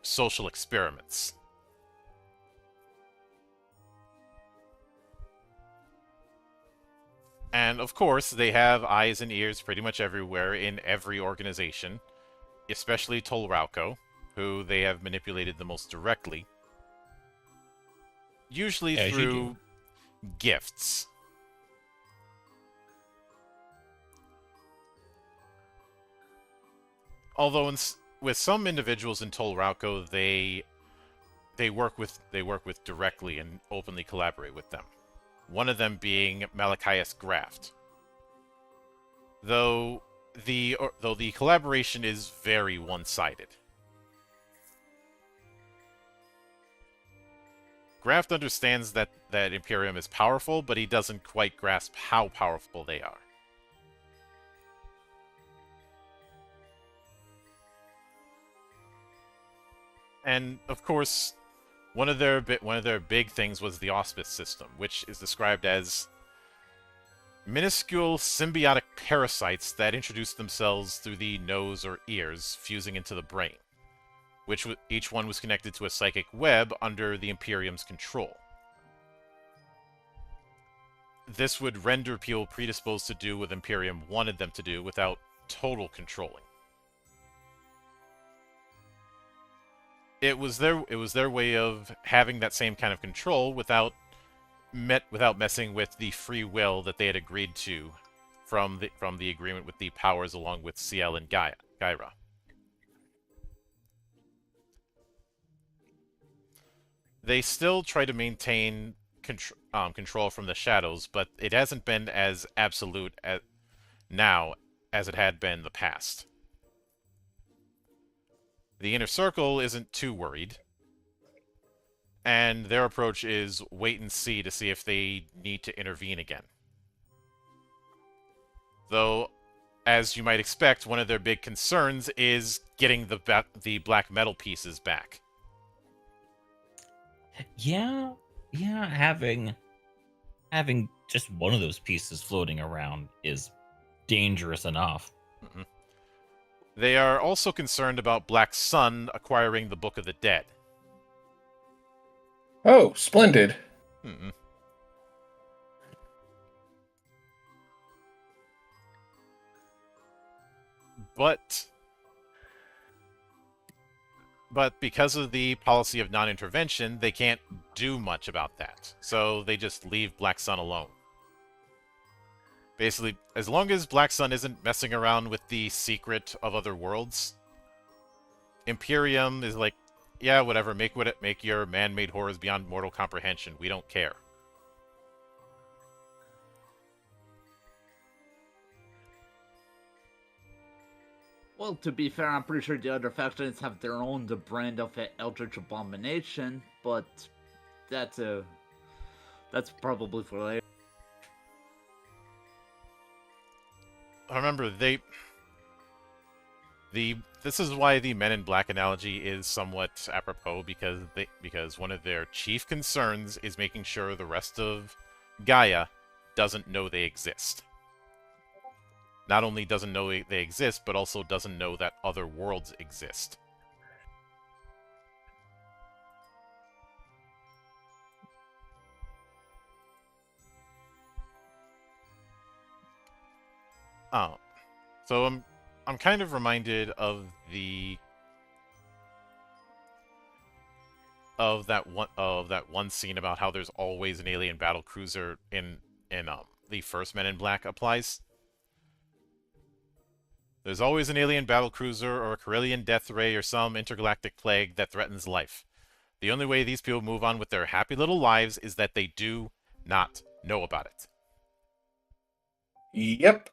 social experiments. And of course, they have eyes and ears pretty much everywhere in every organization, especially Tolrauco, who they have manipulated the most directly. Usually through gifts. Although with some individuals in Tolrauco, they work with directly and openly collaborate with them. One of them being Malachias Graft. Though the collaboration is very one-sided. Graft understands that Imperium is powerful, but he doesn't quite grasp how powerful they are. And of course, one of their big things was the auspice system, which is described as minuscule symbiotic parasites that introduce themselves through the nose or ears, fusing into the brain, which each one was connected to a psychic web under the Imperium's control. This would render people predisposed to do what Imperium wanted them to do without total controlling. It was their way of having that same kind of control without messing with the free will that they had agreed to from the agreement with the powers along with Ciel and Gaia. They still try to maintain control from the shadows, but it hasn't been as absolute now as it had been in the past. The Inner Circle isn't too worried, and their approach is wait and see to see if they need to intervene again. Though, as you might expect, one of their big concerns is getting the black metal pieces back. Yeah, having just one of those pieces floating around is dangerous enough. Mm-hmm. They are also concerned about Black Sun acquiring the Book of the Dead. Oh, splendid. Hmm. But because of the policy of non-intervention, they can't do much about that. So they just leave Black Sun alone. Basically, as long as Black Sun isn't messing around with the secret of other worlds, Imperium is like, yeah, whatever, make your man-made horrors beyond mortal comprehension. We don't care. Well, to be fair, I'm pretty sure the other factions have their own brand of an Eldritch Abomination, but that's probably for later. Remember, this is why the Men in Black analogy is somewhat apropos, because one of their chief concerns is making sure the rest of Gaia doesn't know they exist. Not only doesn't know they exist, but also doesn't know that other worlds exist. Oh, so I'm kind of reminded of that one scene about how there's always an alien battle cruiser in the first Men in Black applies. There's always an alien battlecruiser or a Corellian death ray or some intergalactic plague that threatens life. The only way these people move on with their happy little lives is that they do not know about it. Yep.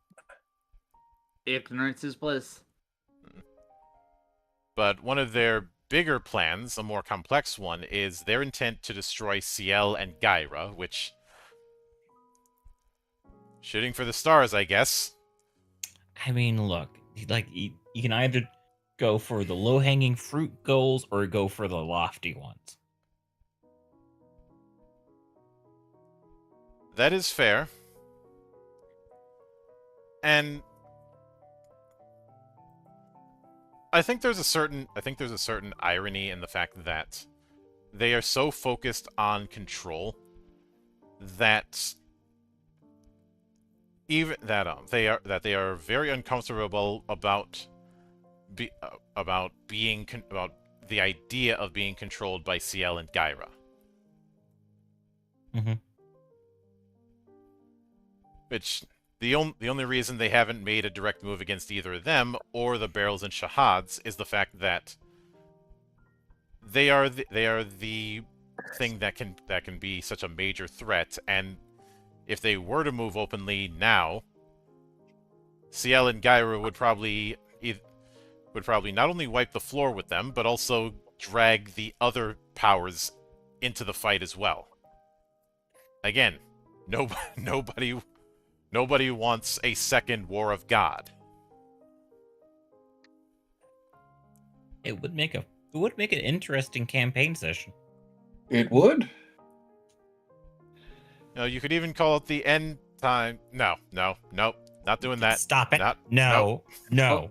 Ignorance is bliss. But one of their bigger plans, a more complex one, is their intent to destroy Ciel and Gaia, which... shooting for the stars, I guess. I mean, look, like you can either go for the low-hanging fruit goals or go for the lofty ones. That is fair. And I think there's a certain irony in the fact that they are so focused on control that they are very uncomfortable about the idea of being controlled by Ciel and Gaia. Mm-hmm. Which the only reason they haven't made a direct move against either them or the Barrels and Shahads is the fact that they are the thing that can be such a major threat, and if they were to move openly now, Ciel and Gaia would probably not only wipe the floor with them, but also drag the other powers into the fight as well. Again, nobody wants a second War of God. It would make an interesting campaign session. It would. No, you could even call it the end time. No, not doing that. Stop it! Not, No. No.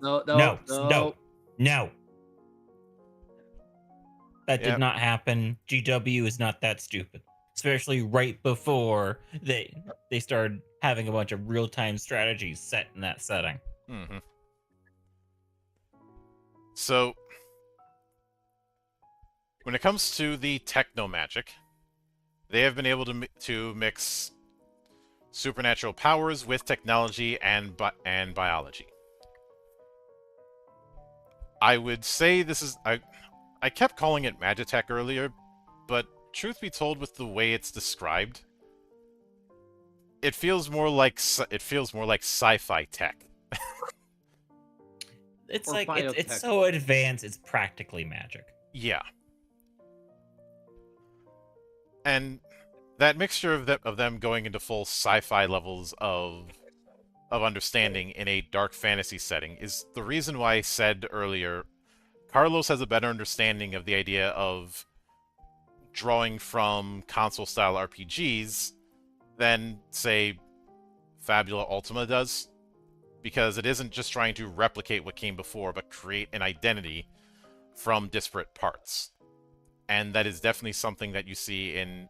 That Yep. did not happen. GW is not that stupid. Especially right before they started having a bunch of real-time strategies set in that setting. Mm-hmm. So, when it comes to the techno magic, they have been able to mix supernatural powers with technology and biology. I would say this is... I kept calling it Magitech earlier, but truth be told, with the way it's described, it feels more like sci-fi tech. It's Or like it's biotech. so advanced, it's practically magic. Yeah. And that mixture of them going into full sci-fi levels of understanding in a dark fantasy setting is the reason why I said earlier Carlos has a better understanding of the idea of drawing from console-style RPGs than, say, Fabula Ultima does. because it isn't just trying to replicate what came before, but create an identity from disparate parts. And that is definitely something that you see in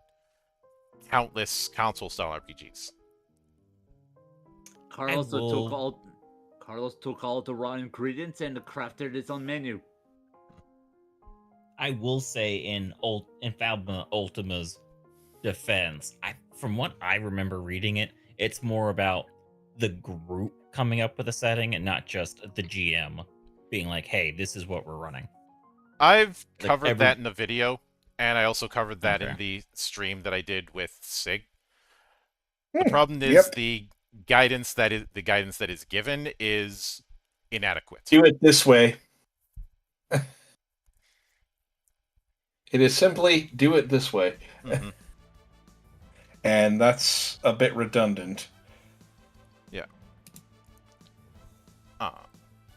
countless console-style RPGs. Carlos took all the raw ingredients and crafted his own menu. I will say in Falma Ultima's defense, from what I remember reading it, it's more about the group coming up with a setting and not just the GM being like, "Hey, this is what we're running." I've Like covered that in the video, and I also covered that in Okay. the stream that I did with Sig. Hmm, The problem is yep. the guidance that is given is inadequate. Do it this way. It is simply do it this way. Mm-hmm. And that's a bit redundant. Yeah.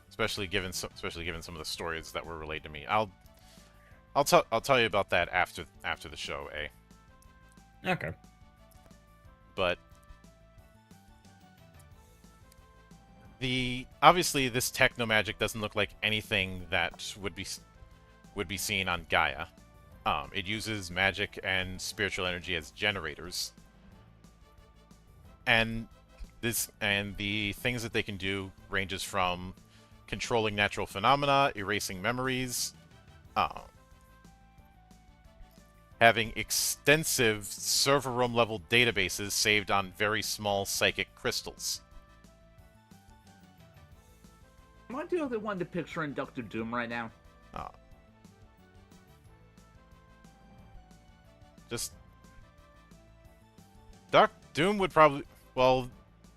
Especially given some of the stories that were relayed to me. I'll tell you about that after the show, eh? Okay. But obviously this techno magic doesn't look like anything that would be seen on Gaia. It uses magic and spiritual energy as generators, and the things that they can do ranges from controlling natural phenomena, erasing memories, having extensive server room level databases saved on very small psychic crystals. Am I the only one to picture in Doctor Doom right now? Just Dark Doom would probably, well,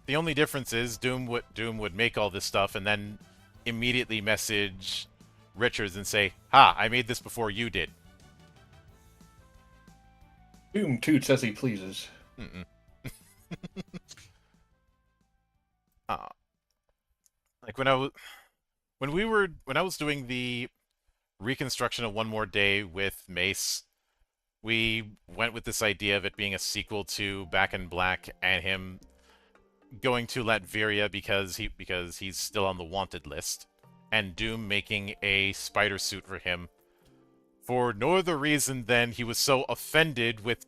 the only difference is Doom would make all this stuff and then immediately message Richards and say, "Ha, I made this before you did." Doom toots as he pleases. Mm-mm. Like when I was doing the reconstruction of One More Day with Mace, we went with this idea of it being a sequel to Back in Black and him going to Latveria because he's still on the wanted list, and Doom making a spider suit for him for no other reason than he was so offended with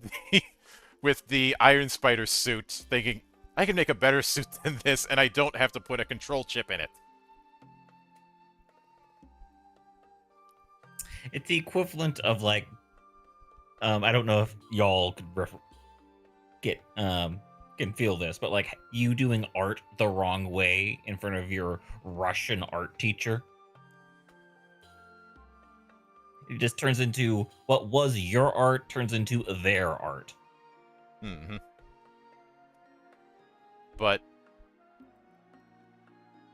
the Iron Spider suit, thinking, I can make a better suit than this and I don't have to put a control chip in it. It's the equivalent of like, I don't know if y'all could can feel this, but like you doing art the wrong way in front of your Russian art teacher. It just turns into what was your art turns into their art. Mm-hmm. But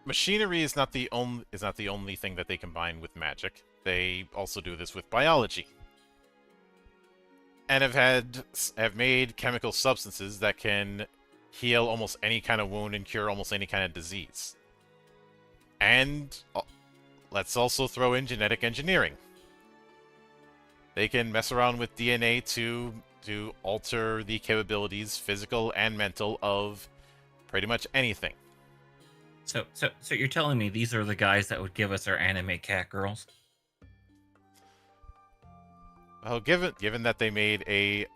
machinery is not the only thing that they combine with magic. They also do this with biology, and have made chemical substances that can heal almost any kind of wound and cure almost any kind of disease. And let's also throw in genetic engineering. They can mess around with DNA to alter the capabilities, physical and mental, of pretty much anything. So you're telling me these are the guys that would give us our anime cat girls? Well, given that they made a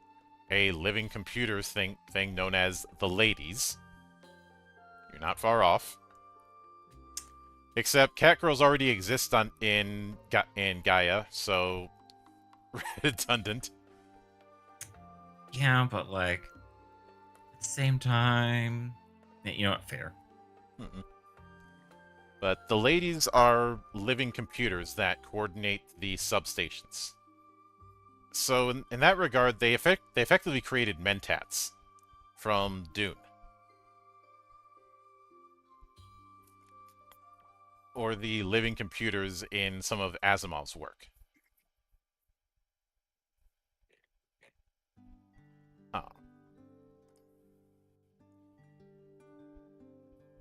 living computers thing known as the Ladies, you're not far off. Except Catgirls already exist in Gaia, so redundant. Yeah, but like at the same time, you know what? Fair. Mm-mm. But the Ladies are living computers that coordinate the substations. So in that regard, they effectively created Mentats from Dune. Or the living computers in some of Asimov's work.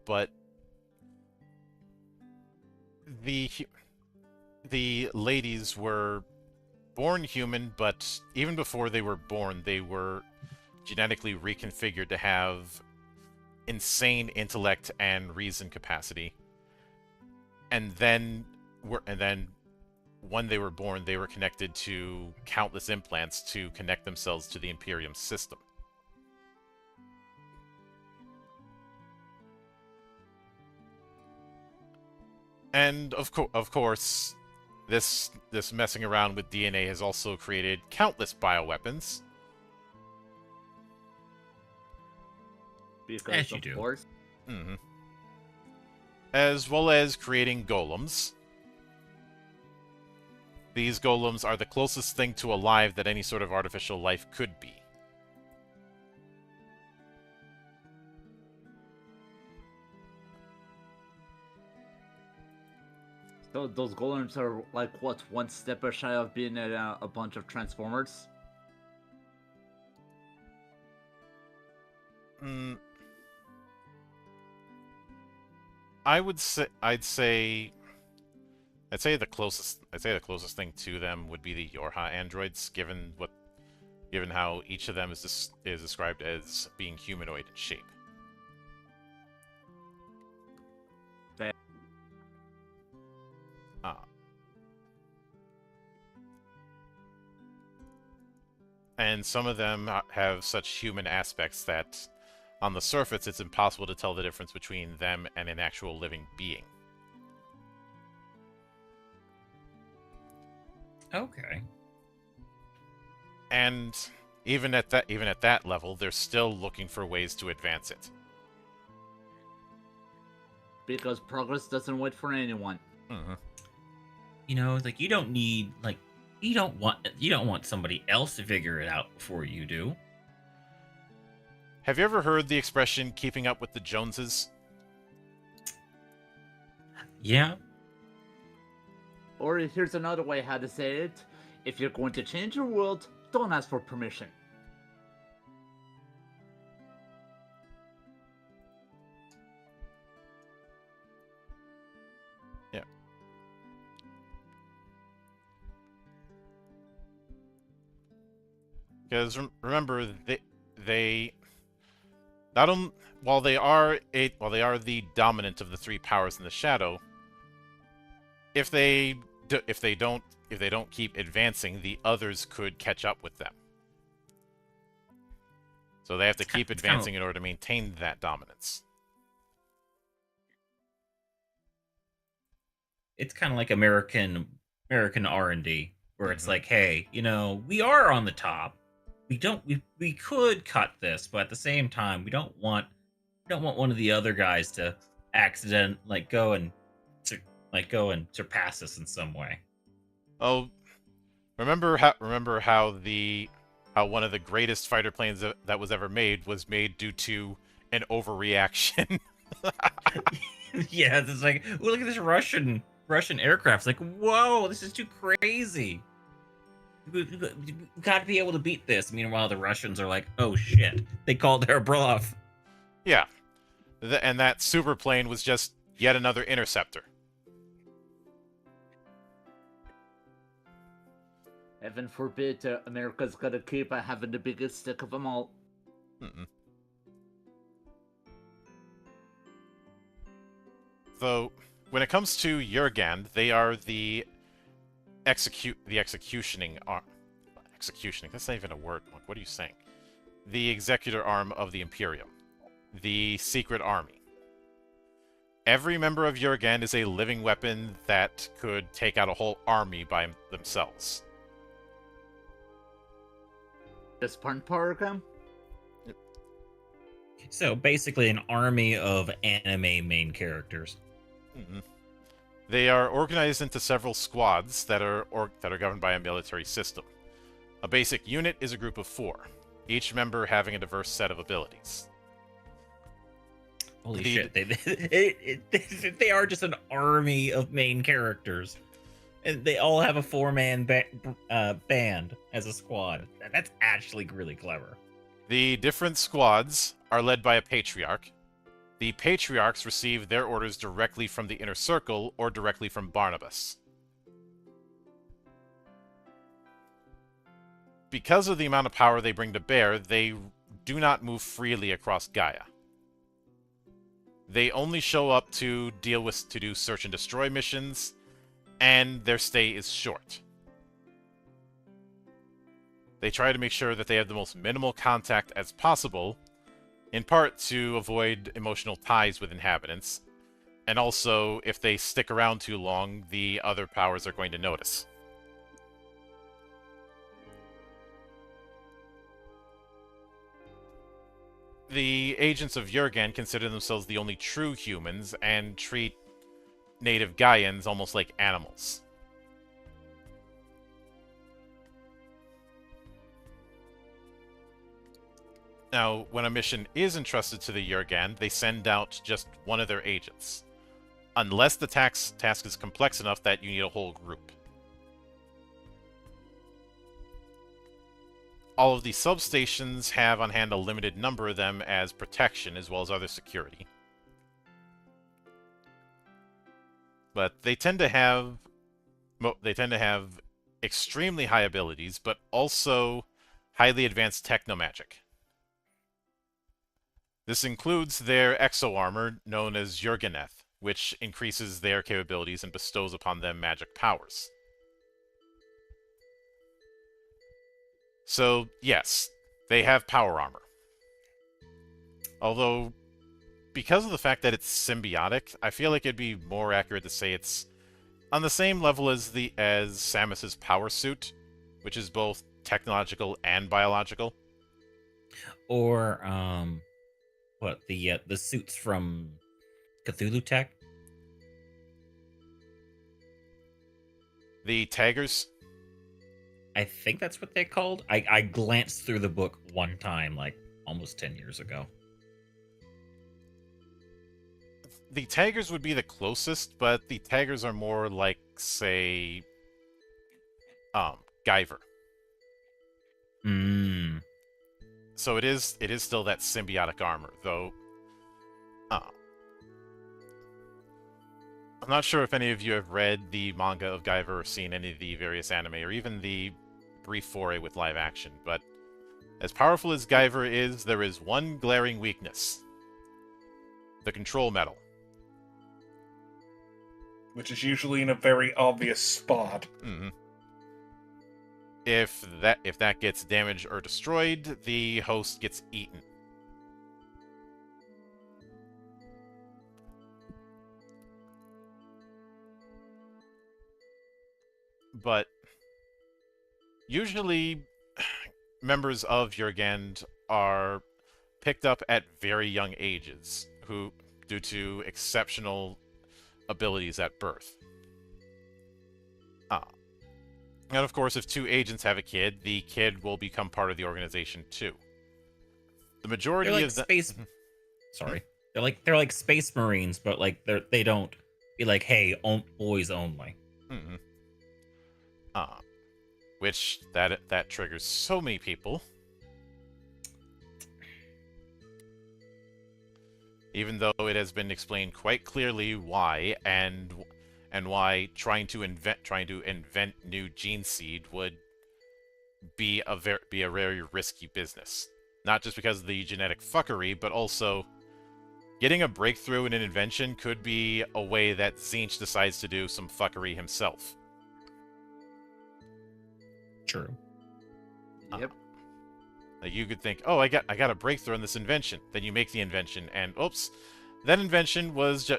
But the Ladies were born human, but even before they were born, they were genetically reconfigured to have insane intellect and reason capacity. And then when they were born, they were connected to countless implants to connect themselves to the Imperium system. And of course, this messing around with DNA has also created countless bioweapons. Because As you of do. course. Mm-hmm. As well as creating golems. These golems are the closest thing to alive that any sort of artificial life could be. So those golems are like what, one step shy of being a bunch of transformers? Mm, I'd say the closest thing to them would be the Yorha androids, given how each of them is described as being humanoid in shape. Fair. And some of them have such human aspects that on the surface it's impossible to tell the difference between them and an actual living being. Okay. And even at that level, they're still looking for ways to advance it. Because progress doesn't wait for anyone. Mm-hmm. You know, like you don't want somebody else to figure it out before you do. Have you ever heard the expression "keeping up with the Joneses"? Yeah. Or here's another way how to say it. If you're going to change your world, don't ask for permission. Yeah. Because remember, they not only while they are the dominant of the three powers in the shadow, if they don't keep advancing, the others could catch up with them. So they have to keep advancing in order to maintain that dominance. It's kind of like American R&D, where it's like, hey, you know, we are on the top. We could cut this, but at the same time, we don't want one of the other guys to go and surpass us in some way. Oh, remember how one of the greatest fighter planes that was ever made was made due to an overreaction. Yeah, it's like, well, look at this Russian aircraft. It's like, whoa, this is too crazy. We got to be able to beat this. Meanwhile, the Russians are like, oh shit, they called their bluff. Yeah, and that super plane was just yet another interceptor. Heaven forbid America's gonna keep having the biggest stick of them all. Mm-mm. Though, when it comes to Jurgand, they are the executioning arm. Executioning? That's not even a word. What are you saying? The executor arm of the Imperium. The secret army. Every member of Jurgand is a living weapon that could take out a whole army by themselves. The Spartan program? So basically, an army of anime main characters. Mm-hmm. They are organized into several squads that are governed by a military system. A basic unit is a group of 4, each member having a diverse set of abilities. Holy shit! They are just an army of main characters, and they all have a 4-man band as a squad. That's actually really clever. The different squads are led by a patriarch. The patriarchs receive their orders directly from the Inner Circle or directly from Barnabas. Because of the amount of power they bring to bear, they do not move freely across Gaia. They only show up to do search and destroy missions, and their stay is short. They try to make sure that they have the most minimal contact as possible, in part to avoid emotional ties with inhabitants, and also, if they stick around too long, the other powers are going to notice. The agents of Jurgen consider themselves the only true humans and treat native Gaians almost like animals. Now, when a mission is entrusted to the Jurgen, they send out just one of their agents, unless the task is complex enough that you need a whole group. All of the substations have on hand a limited number of them as protection as well as other security. But they tend to have extremely high abilities, but also highly advanced technomagic. This includes their exo armor, known as Jurgeneth, which increases their capabilities and bestows upon them magic powers. So, yes, they have power armor. Although, because of the fact that it's symbiotic, I feel like it'd be more accurate to say it's on the same level as Samus's power suit, which is both technological and biological. Or what the suits from Cthulhu Tech? The Taggers? I think that's what they called. I glanced through the book one time, like almost 10 years ago. The Taggers would be the closest, but the Taggers are more like, say, Guyver. So it is still that symbiotic armor, though. I'm not sure if any of you have read the manga of Guyver or seen any of the various anime, or even the brief foray with live action, but as powerful as Guyver is, there is one glaring weakness. The control metal. Which is usually in a very obvious spot. Mm-hmm. If that gets damaged or destroyed, the host gets eaten. But usually, members of Jurgend are picked up at very young ages, due to exceptional abilities at birth. And of course, if two agents have a kid, the kid will become part of the organization too. The majority They're like of the space. Sorry, they're like Space Marines, but like they don't be like, hey, boys only. Mm-hmm. Which that triggers so many people. Even though it has been explained quite clearly why, and why trying to invent new gene seed would be a very risky business. Not just because of the genetic fuckery, but also getting a breakthrough in an invention could be a way that Tzeentch decides to do some fuckery himself. True. Yep. Like you could think, oh, I got a breakthrough in this invention. Then you make the invention, and oops, that invention was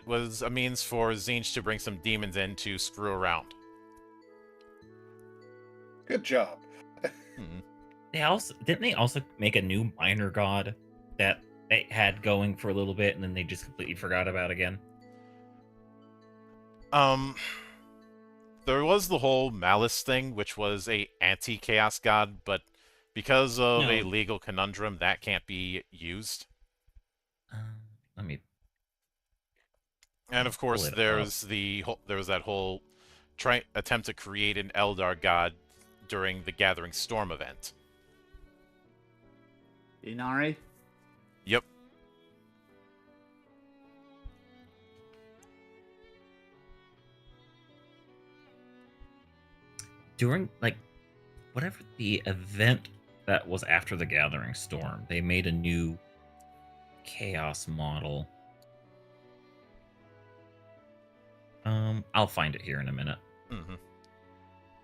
a means for Tzeentch to bring some demons in to screw around. Good job. They also make a new minor god that they had going for a little bit, and then they just completely forgot about again. There was the whole Malice thing, which was a anti-chaos god, but because of a legal conundrum, that can't be used. Let me. And of course, there was that whole attempt to create an Eldar god during the Gathering Storm event. Inari? Yep. During whatever the event that was after the Gathering Storm, they made a new chaos model. I'll find it here in a minute. Mm-hmm.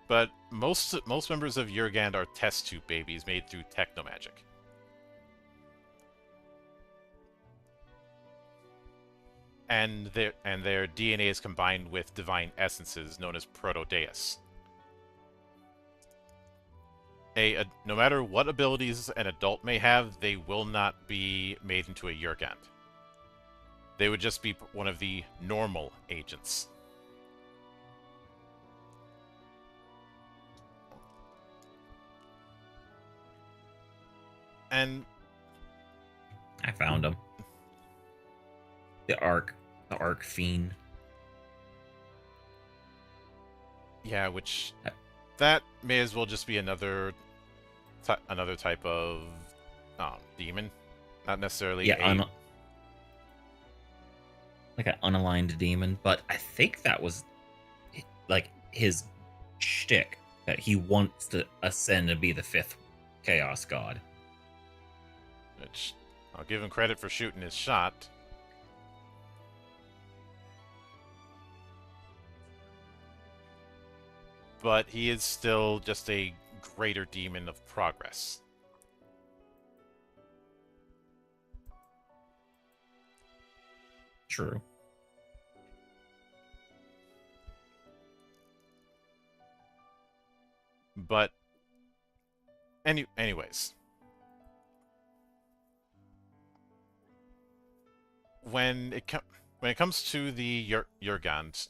But most members of Jurgand are test tube babies made through technomagic. And their DNA is combined with divine essences known as proto-deus. No matter what abilities an adult may have, they will not be made into a Jurgand. They would just be one of the normal agents. And I found him. The Arc Fiend. yeah, which that may as well just be another type of demon, not necessarily like an unaligned demon. But I think that was like his shtick, that he wants to ascend and be the 5th Chaos God. Which I'll give him credit for shooting his shot. But he is still just a greater demon of progress. True. But anyways, when it comes to the Jurgand,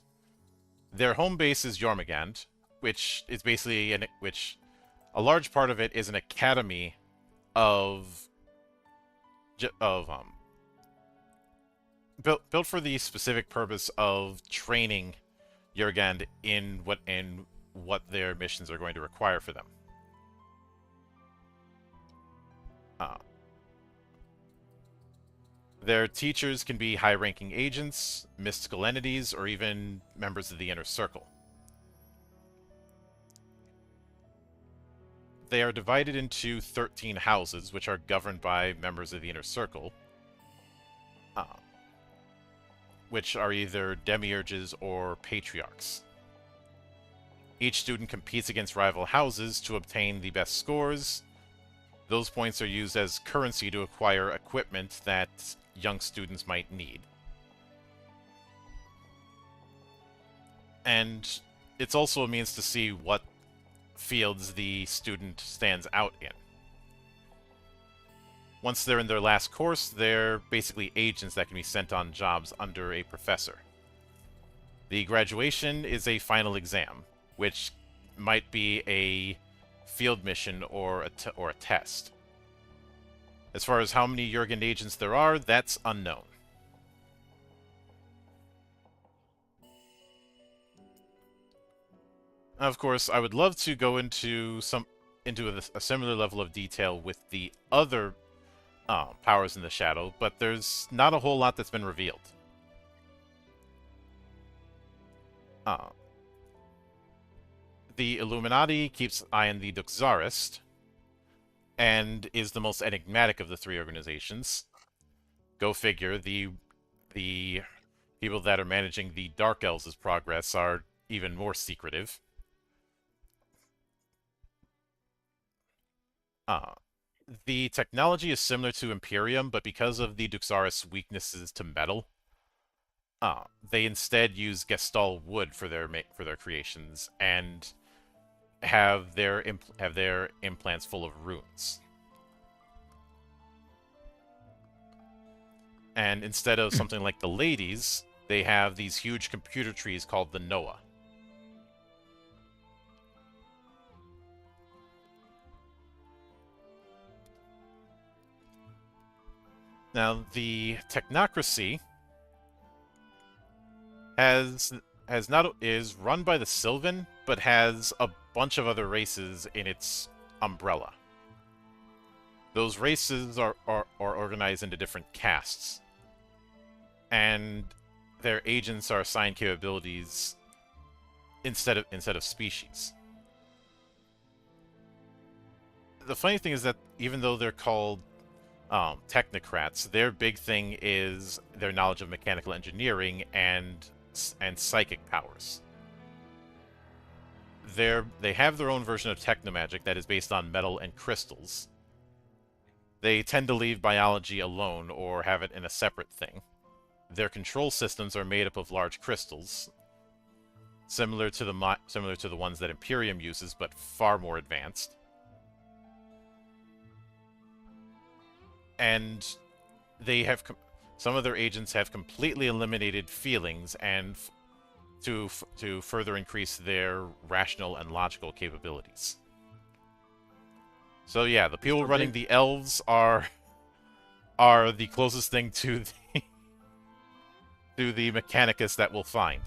their home base is Jormungand, which is basically a large part of it is an academy of built for the specific purpose of training Jurgand in what their missions are going to require for them. Their teachers can be high-ranking agents, mystical entities, or even members of the Inner Circle. They are divided into 13 houses, which are governed by members of the Inner Circle, which are either demiurges or patriarchs. Each student competes against rival houses to obtain the best scores. Those points are used as currency to acquire equipment that young students might need. And it's also a means to see what fields the student stands out in. Once they're in their last course, they're basically agents that can be sent on jobs under a professor. The graduation is a final exam, which might be a field mission or a test. As far as how many Jurgen agents there are, that's unknown. Of course, I would love to go into a similar level of detail with the other powers in the shadow, but there's not a whole lot that's been revealed. The Illuminati keeps eye on the Duxarist, and is the most enigmatic of the three organizations. Go figure, the people that are managing the Dark Elves' progress are even more secretive. The technology is similar to Imperium, but because of the Duxarist's weaknesses to metal, they instead use Gestalt wood for their creations, and have their implants full of runes. And instead of something like the ladies, they have these huge computer trees called the Noah. Now, the technocracy is run by the Sylvan, but has a bunch of other races in its umbrella. Those races are organized into different castes, and their agents are assigned capabilities instead of species. The funny thing is that even though they're called technocrats, their big thing is their knowledge of mechanical engineering and and psychic powers. They have their own version of technomagic that is based on metal and crystals. They tend to leave biology alone or have it in a separate thing. Their control systems are made up of large crystals, similar to the ones that Imperium uses, but far more advanced. And they have some of their agents have completely eliminated feelings and to further increase their rational and logical capabilities. So yeah, the people running the elves are the closest thing to the Mechanicus that we'll find.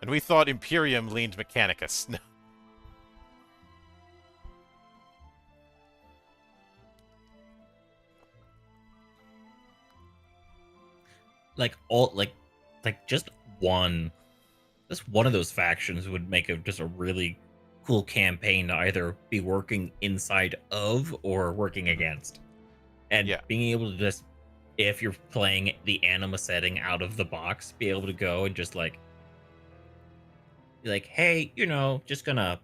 And we thought Imperium leaned Mechanicus. Just one of those factions would make just a really cool campaign to either be working inside of or working against. And yeah, being able to just, if you're playing the anima setting out of the box, be able to go and just like be like, hey, just gonna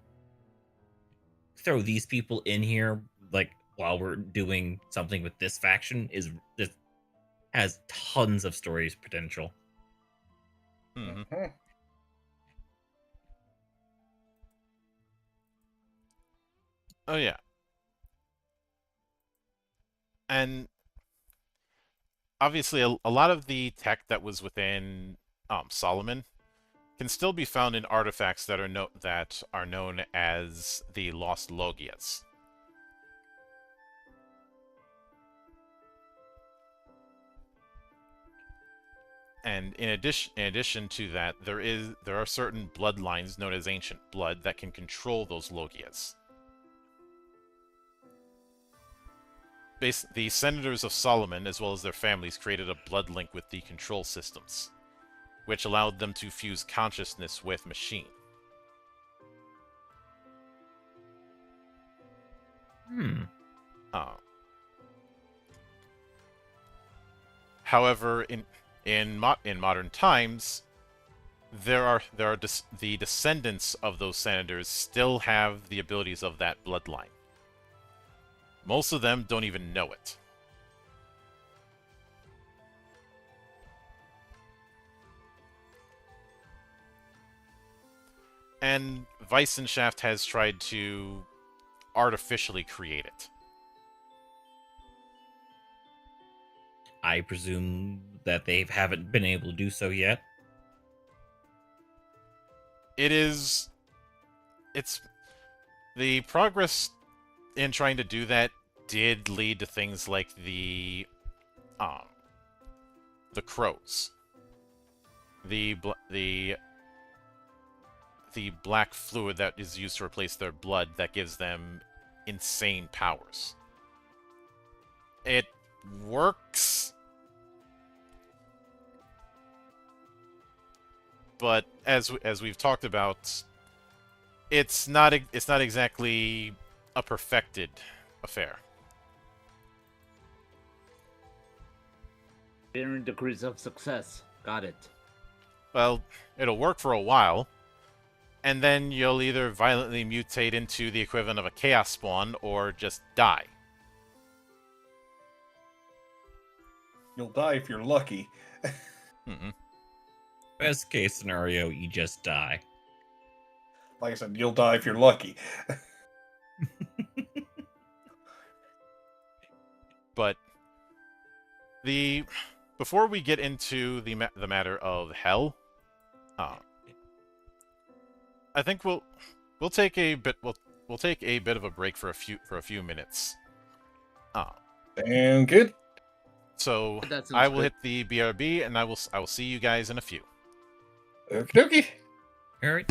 throw these people in here like while we're doing something with this faction has tons of stories potential. Mm-hmm. Oh yeah. And obviously a lot of the tech that was within Solomon can still be found in artifacts that are known as the Lost Logias. And in addition to that, there are certain bloodlines known as Ancient Blood that can control those Logias. The Senators of Solomon, as well as their families, created a blood link with the control systems, which allowed them to fuse consciousness with machine. However, in modern times, the descendants of those senators still have the abilities of that bloodline. Most of them don't even know it. And Weissenschaft has tried to artificially create it. I presume that they haven't been able to do so yet. It's the progress in trying to do that did lead to things like the crows, the black fluid that is used to replace their blood that gives them insane powers. It works, but as we've talked about, it's not exactly a perfected affair. Varying degrees of success. Got it. Well, it'll work for a while, and then you'll either violently mutate into the equivalent of a chaos spawn or just die. You'll die if you're lucky. Best case scenario, you just die. Like I said, you'll die if you're lucky. But before we get into the matter of hell, I think we'll take a bit of a break for a few minutes. Damn good. So I will hit the BRB, and I will see you guys in a few. Okie dokie. All right.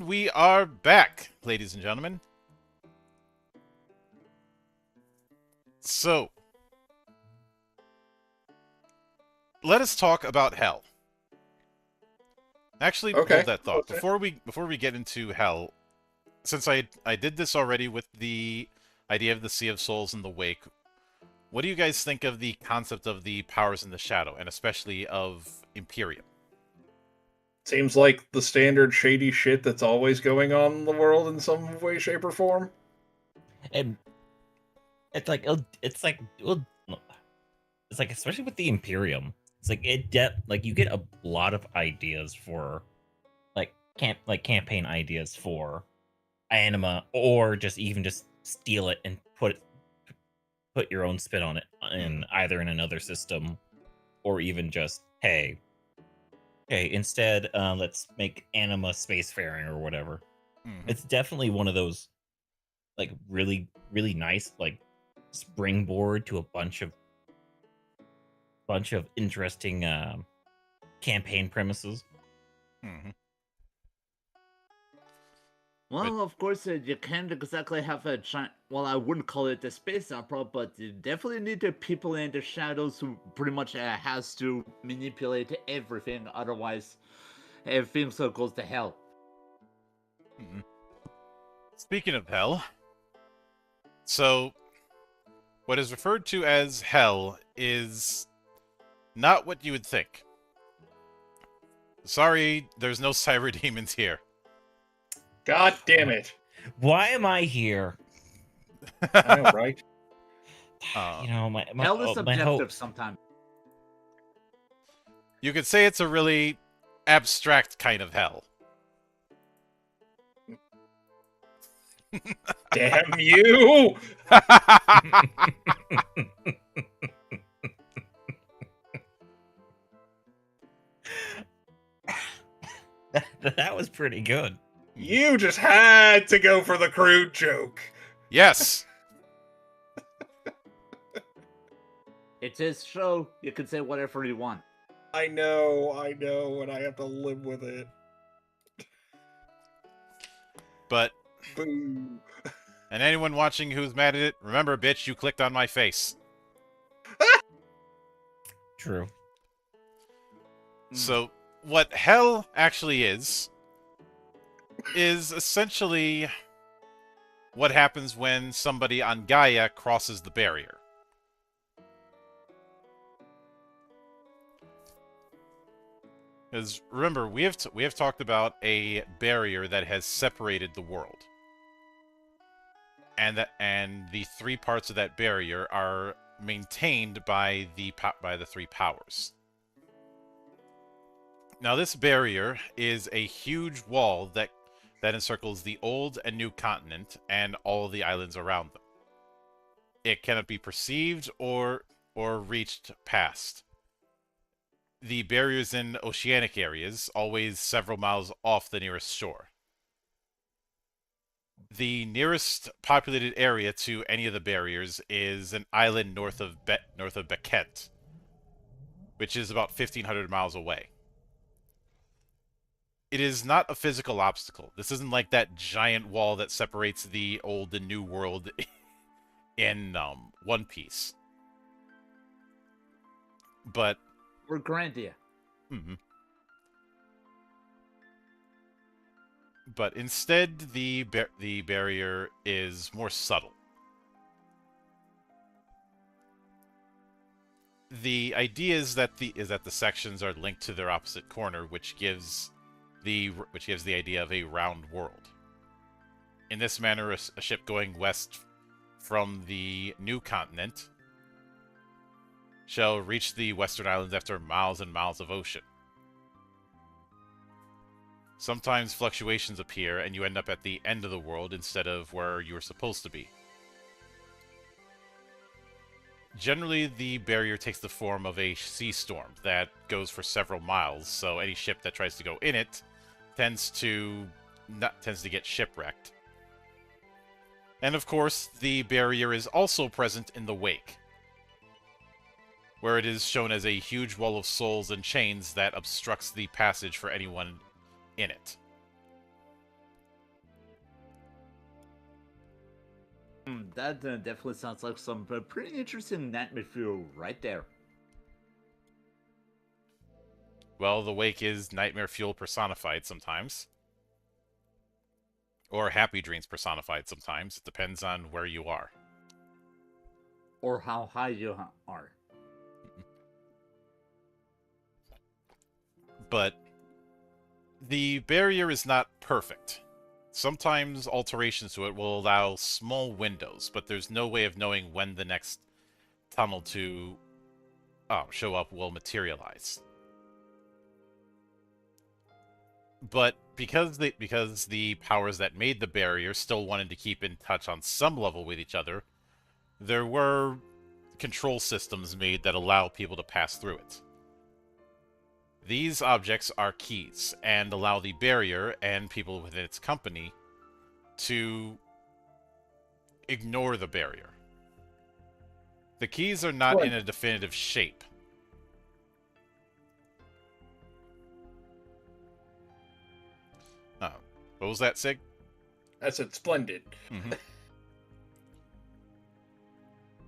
We are back, ladies and gentlemen. So, let us talk about hell. Actually, Okay. hold that thought. Okay. Before we get into hell, since I did this already with the idea of the Sea of Souls and the Wake, what do you guys think of the concept of the powers in the shadow, and especially of Imperium? Seems like the standard shady shit that's always going on in the world in some way, shape, or form. And it's like especially with the Imperium, it's like like you get a lot of ideas for campaign ideas for anima, or just steal it and put your own spin on it in either in another system, or even just hey, instead let's make anima spacefaring or whatever. It's definitely one of those like really nice like springboard to a bunch of interesting campaign premises. Well, of course, you can't exactly have a giant. Well, I wouldn't call it a space opera, but you definitely need the people in the shadows who pretty much has to manipulate everything. Otherwise, everything so goes to hell. Speaking of hell, so what is referred to as hell is not what you would think. Sorry, there's no cyber demons here. God damn it! Why am I here? I know, right? You know, Hell is my subjective hope. sometimes. You could say it's a really abstract kind of hell. Damn you! That was pretty good. You just had to go for the crude joke. Yes! It's his show. You can say whatever you want. I know, and I have to live with it. But, Boo. and anyone watching who's mad at it, remember, bitch, you clicked on my face. True. So, what hell actually is essentially what happens when somebody on Gaia crosses the barrier. Because remember, we have talked about a barrier that has separated the world, and the three parts of that barrier are maintained by the three powers. Now, this barrier is a huge wall that encircles the old and new continent and all of the islands around them. It cannot be perceived or reached past. The barriers in oceanic areas, always several miles off the nearest shore. The nearest populated area to any of the barriers is an island north of Beckett, which is about 1,500 miles away. It is not a physical obstacle. This isn't like that giant wall that separates the old and new world in One Piece. But Or Grandia. But instead, the barrier is more subtle. The idea is that the sections are linked to their opposite corner, which gives the idea of a round world. In this manner, a ship going west from the new continent shall reach the western islands after miles and miles of ocean. Sometimes fluctuations appear and you end up at the end of the world instead of where you were supposed to be. Generally, the barrier takes the form of a sea storm that goes for several miles, so any ship that tries to go in it tends to get shipwrecked. And of course, the barrier is also present in the wake, where it is shown as a huge wall of souls and chains that obstructs the passage for anyone in it. That definitely sounds like some pretty interesting nightmare fuel right there. Well, the wake is nightmare fuel personified sometimes. Or happy dreams personified sometimes. It depends on where you are. Or how high you are. But the barrier is not perfect. Sometimes alterations to it will allow small windows, but there's no way of knowing when the next tunnel to show up will materialize. But because the powers that made the barrier still wanted to keep in touch on some level with each other, there were control systems made that allow people to pass through it. These objects are keys and allow the barrier and people within its company to ignore the barrier. The keys are not in a definitive shape. What was that, Sig? I said splendid.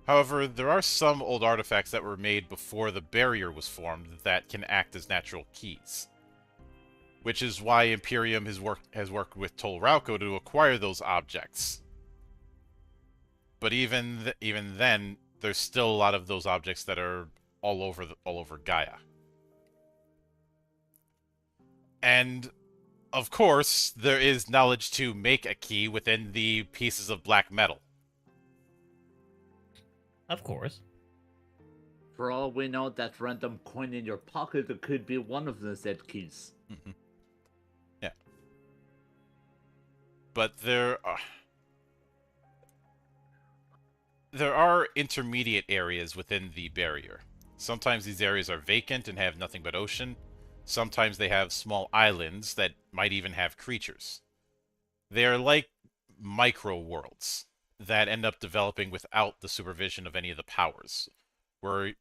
However, there are some old artifacts that were made before the barrier was formed that can act as natural keys. which is why Imperium has worked with Tolrauco to acquire those objects. But even then, there's still a lot of those objects that are all over Gaia. And of course, there is knowledge to make a key within the pieces of black metal. Of course. For all we know, that random coin in your pocket could be one of the said keys. Mm-hmm. Yeah. But there are intermediate areas within the barrier. Sometimes these areas are vacant and have nothing but ocean. Sometimes they have small islands that might even have creatures. They are like micro worlds that end up developing without the supervision of any of the powers, where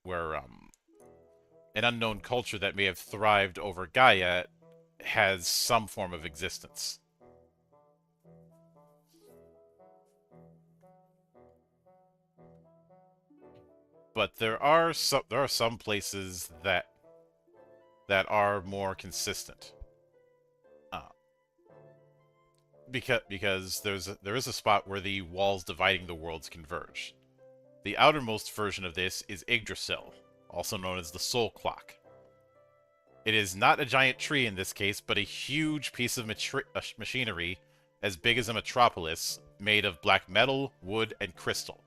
an unknown culture that may have thrived over Gaia has some form of existence. But there are some places that are more consistent. Because there is a spot where the walls dividing the worlds converge. The outermost version of this is Yggdrasil, also known as the Soul Clock. It is not a giant tree in this case, but a huge piece of machinery as big as a metropolis, made of black metal, wood, and crystal.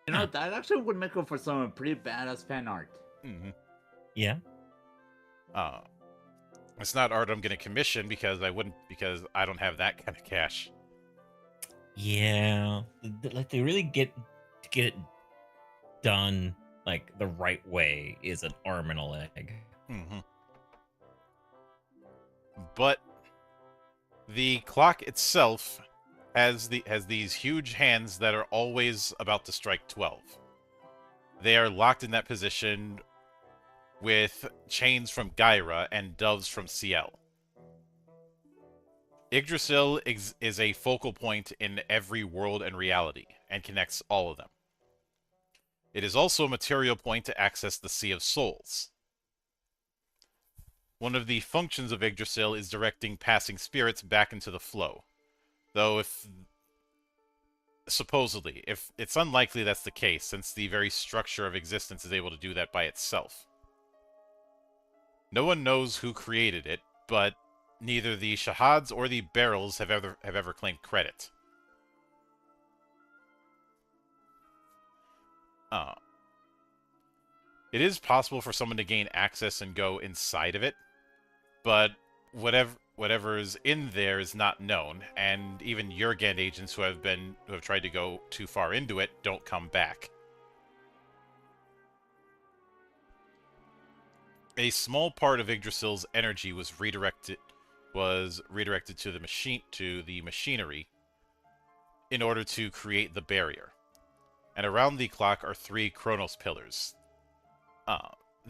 You know, that actually would make up for some pretty badass fan art. Mm-hmm. Yeah. It's not art I'm going to commission because I don't have that kind of cash. Yeah. Like, they really get it done like the right way is an arm and a leg. Mm-hmm. But the clock itself has these huge hands that are always about to strike 12. They are locked in that position with chains from Gaia and doves from Ciel. Yggdrasil is a focal point in every world and reality, and connects all of them. It is also a material point to access the Sea of Souls. One of the functions of Yggdrasil is directing passing spirits back into the flow. Though supposedly, it's unlikely that's the case, since the very structure of existence is able to do that by itself. No one knows who created it, but neither the Shahads or the Barrels have ever claimed credit. It is possible for someone to gain access and go inside of it, but whatever is in there is not known, and even Jurgen agents who have tried to go too far into it don't come back. A small part of Yggdrasil's energy was redirected to the machinery in order to create the barrier. And around the clock are 3 Chronos pillars.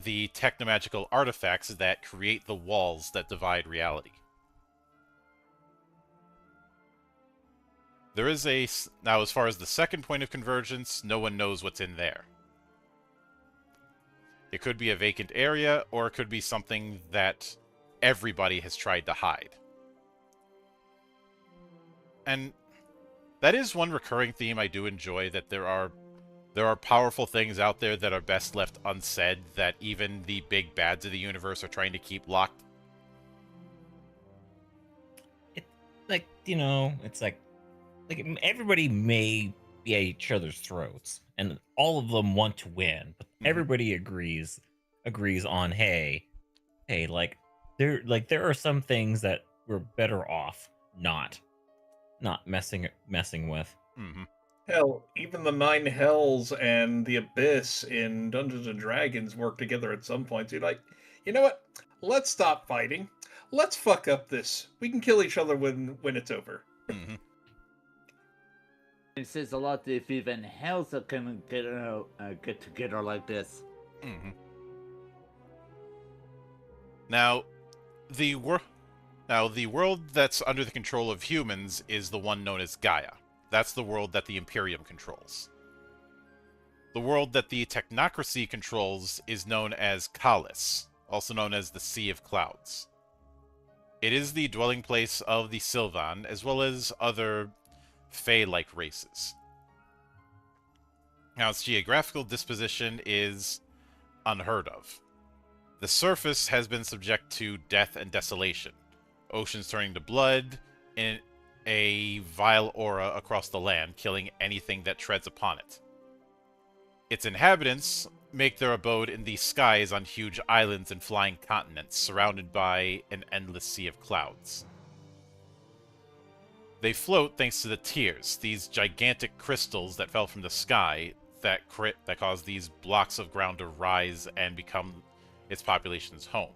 The technomagical artifacts that create the walls that divide reality. Now, as far as the second point of convergence, no one knows what's in there. It could be a vacant area, or it could be something that everybody has tried to hide. And that is one recurring theme I do enjoy, that there are powerful things out there that are best left unsaid, that even the big bads of the universe are trying to keep locked. It's like everybody may be at each other's throats, and all of them want to win, but everybody agrees on hey, there are some things that we're better off not messing with. Mm-hmm. Hell, even the 9 Hells and the Abyss in Dungeons and Dragons work together at some point. You're like, you know what? Let's stop fighting. Let's fuck up this. We can kill each other when it's over. Mm-hmm. It says a lot if even Hells can get together like this. Mm-hmm. Now, the world that's under the control of humans is the one known as Gaia. That's the world that the Imperium controls. The world that the technocracy controls is known as Kalis, also known as the Sea of Clouds. It is the dwelling place of the Sylvan, as well as other Fae-like races. Now, its geographical disposition is unheard of. The surface has been subject to death and desolation, oceans turning to blood, in a vile aura across the land, killing anything that treads upon it. Its inhabitants make their abode in the skies on huge islands and flying continents, surrounded by an endless sea of clouds. They float thanks to the tears, these gigantic crystals that fell from the sky that cause these blocks of ground to rise and become its population's home.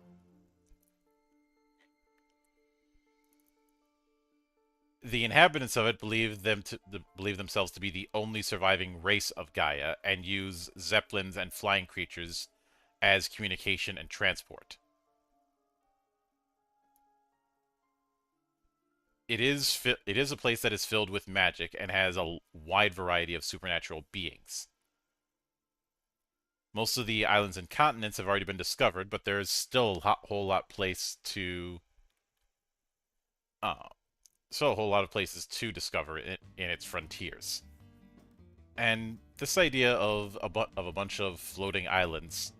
The inhabitants of it believe themselves to be the only surviving race of Gaia and use zeppelins and flying creatures as communication and transport. It is a place that is filled with magic and has a wide variety of supernatural beings. Most of the islands and continents have already been discovered, but there is still a whole lot of places to discover in its frontiers. And this idea of a bunch of floating islands,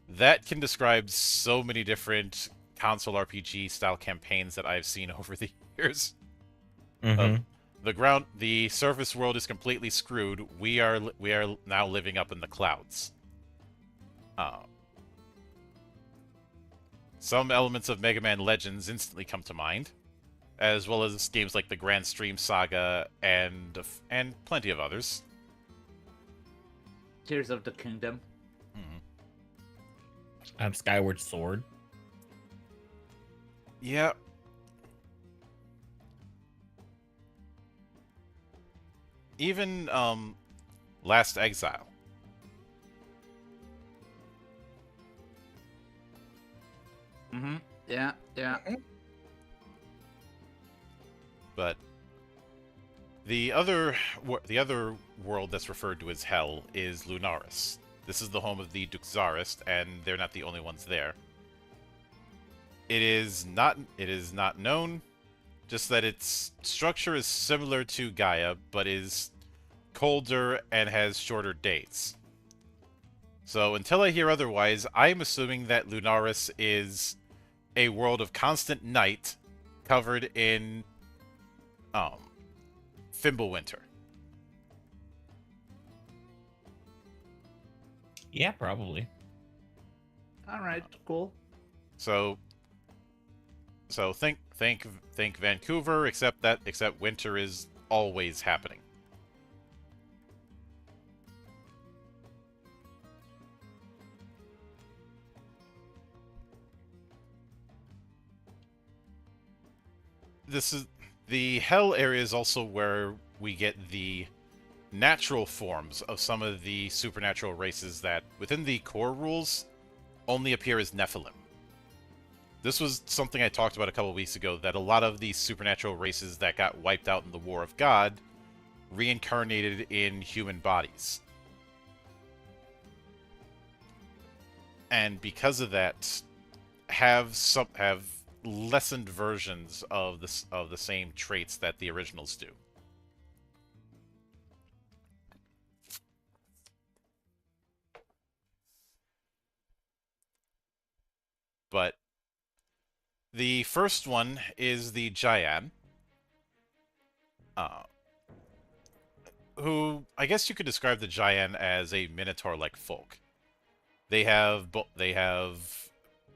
that can describe so many different console RPG style campaigns that I've seen over the years. Mm-hmm. The surface world is completely screwed. We are now living up in the clouds. Some elements of Mega Man Legends instantly come to mind, as well as games like the Grand Stream Saga and plenty of others. Tears of the Kingdom. Skyward Sword. Yeah. Even Last Exile. Mm-hmm. Yeah. But the other world that's referred to as Hell is Lunaris. This is the home of the Duxarist, and they're not the only ones there. It is not known, just that its structure is similar to Gaia, but is colder and has shorter days. So until I hear otherwise, I'm assuming that Lunaris is a world of constant night covered in Fimbulwinter. Yeah, probably. All right, cool. So think Vancouver, except winter is always happening. The Hell area is also where we get the natural forms of some of the supernatural races that, within the core rules, only appear as Nephilim. This was something I talked about a couple weeks ago, that a lot of these supernatural races that got wiped out in the War of God reincarnated in human bodies. And because of that, have lessened versions of the same traits that the originals do. But the first one is the Giant, who I guess you could describe the Giant as a minotaur-like folk. They have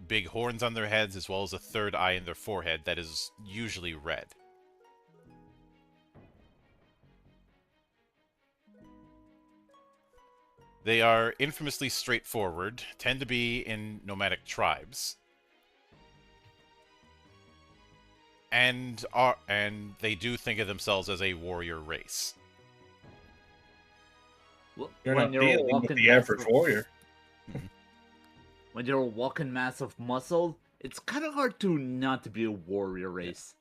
big horns on their heads, as well as a third eye in their forehead that is usually red. They are infamously straightforward, tend to be in nomadic tribes, and they do think of themselves as a warrior race. Well, You're when not you're a dealing with walking the average warrior. When you're a walking mass of muscle, it's kind of hard to not to be a warrior race.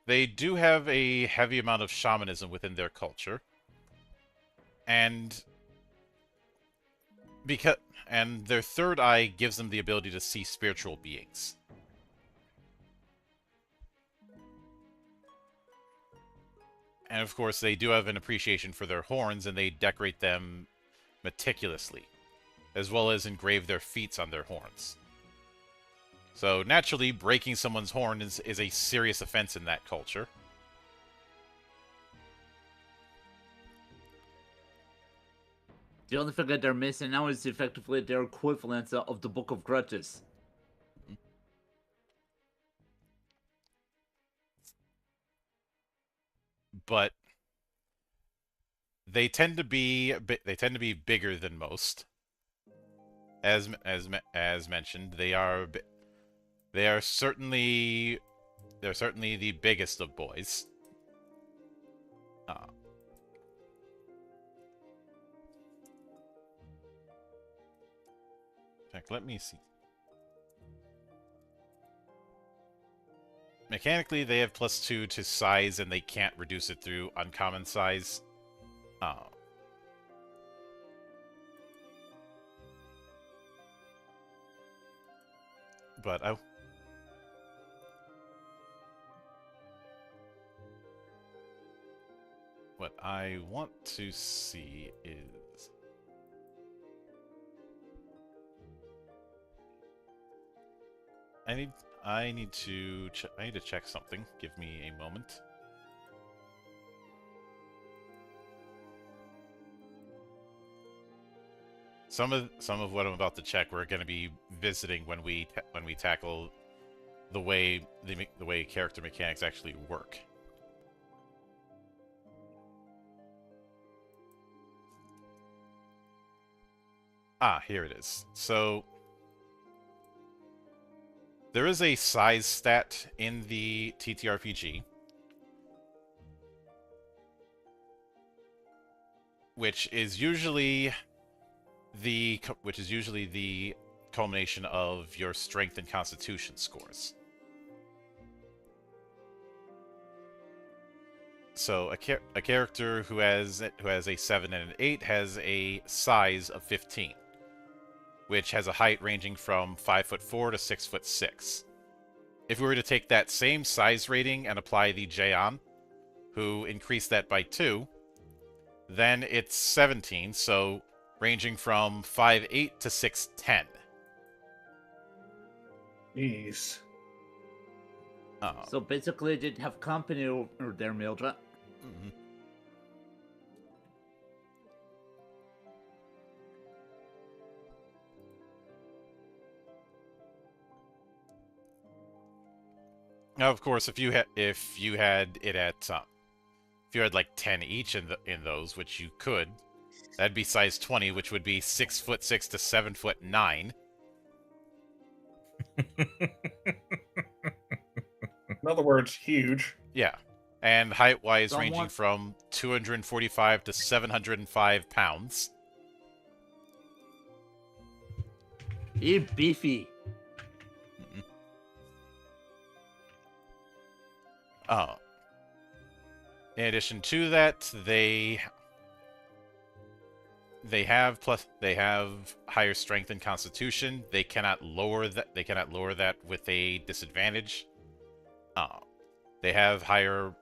They do have a heavy amount of shamanism within their culture. And because and their third eye gives them the ability to see spiritual beings. And of course, they do have an appreciation for their horns, and they decorate them meticulously, as well as engrave their feats on their horns. So naturally, breaking someone's horn is a serious offense in that culture. The only thing that they're missing now is effectively their equivalent of the Book of Grudges. But they tend to be bigger than most. As mentioned, they're certainly the biggest of boys. In fact, let me see. Mechanically, they have +2 to size, and they can't reduce it through uncommon size. But what I want to see is I need to check something. Give me a moment. Some of what I'm about to check, we're going to be visiting when we tackle the way character mechanics actually work. Ah, here it is. So there is a size stat in the TTRPG, which is usually the culmination of your strength and constitution scores. So a character who has a 7 and an 8 has a size of 15, which has a height ranging from 5'4" to 6'6". If we were to take that same size rating and apply the Jaeon, who increased that by 2, then it's 17, so ranging from 5'8" to 6'10". Jeez. So basically, they'd have company over there, Mildred. Mm-hmm. Now, of course, if you had like 10 each in those, which you could, that'd be size 20, which would be 6'6" to 7'9". In other words, huge. Yeah, and height-wise, ranging from 245 to 705 pounds. You're beefy. In addition to that, they have higher strength and constitution. They cannot lower that with a disadvantage. They have higher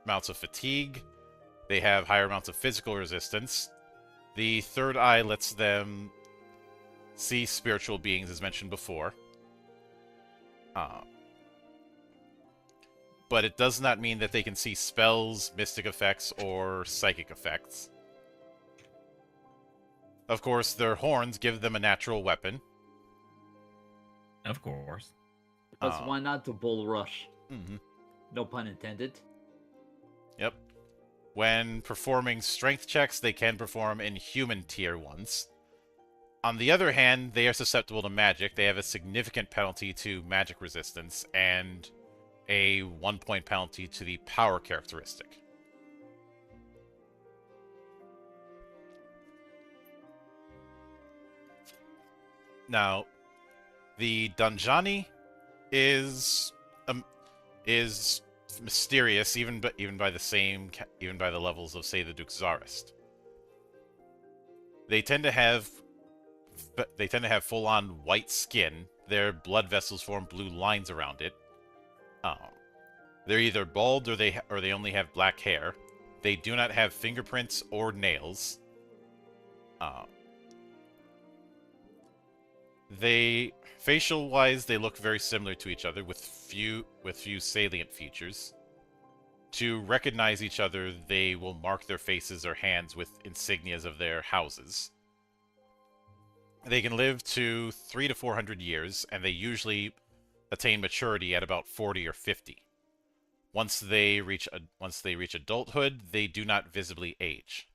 amounts of fatigue. They have higher amounts of physical resistance. The third eye lets them see spiritual beings, as mentioned before. But it does not mean that they can see spells, mystic effects, or psychic effects. Of course, their horns give them a natural weapon. Of course. Because why not the bull rush? Mm-hmm. No pun intended. Yep. When performing strength checks, they can perform in human tier 1s. On the other hand, they are susceptible to magic. They have a significant penalty to magic resistance, and a 1-point penalty to the power characteristic. Now, the Dunjani is mysterious, even by the levels of, say, the Duke Tsarist. They tend to have full-on white skin. Their blood vessels form blue lines around it. Um, they're either bald or they only have black hair. They do not have fingerprints or nails. They facial-wise, they look very similar to each other with few salient features. To recognize each other, they will mark their faces or hands with insignias of their houses. They can live to 300 to 400 years, and they usually attain maturity at about 40 or 50. Once they reach adulthood, they do not visibly age.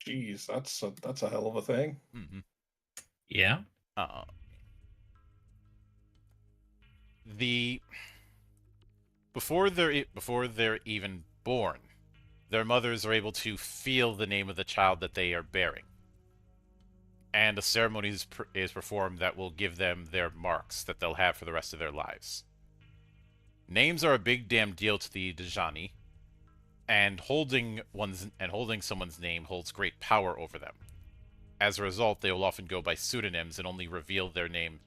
Jeez, that's a hell of a thing. Mm-hmm. Yeah. Before they're even born, their mothers are able to feel the name of the child that they are bearing, and a ceremony is performed that will give them their marks that they'll have for the rest of their lives. Names are a big damn deal to the Dajani, and holding someone's name holds great power over them. As a result, they will often go by pseudonyms and only reveal their name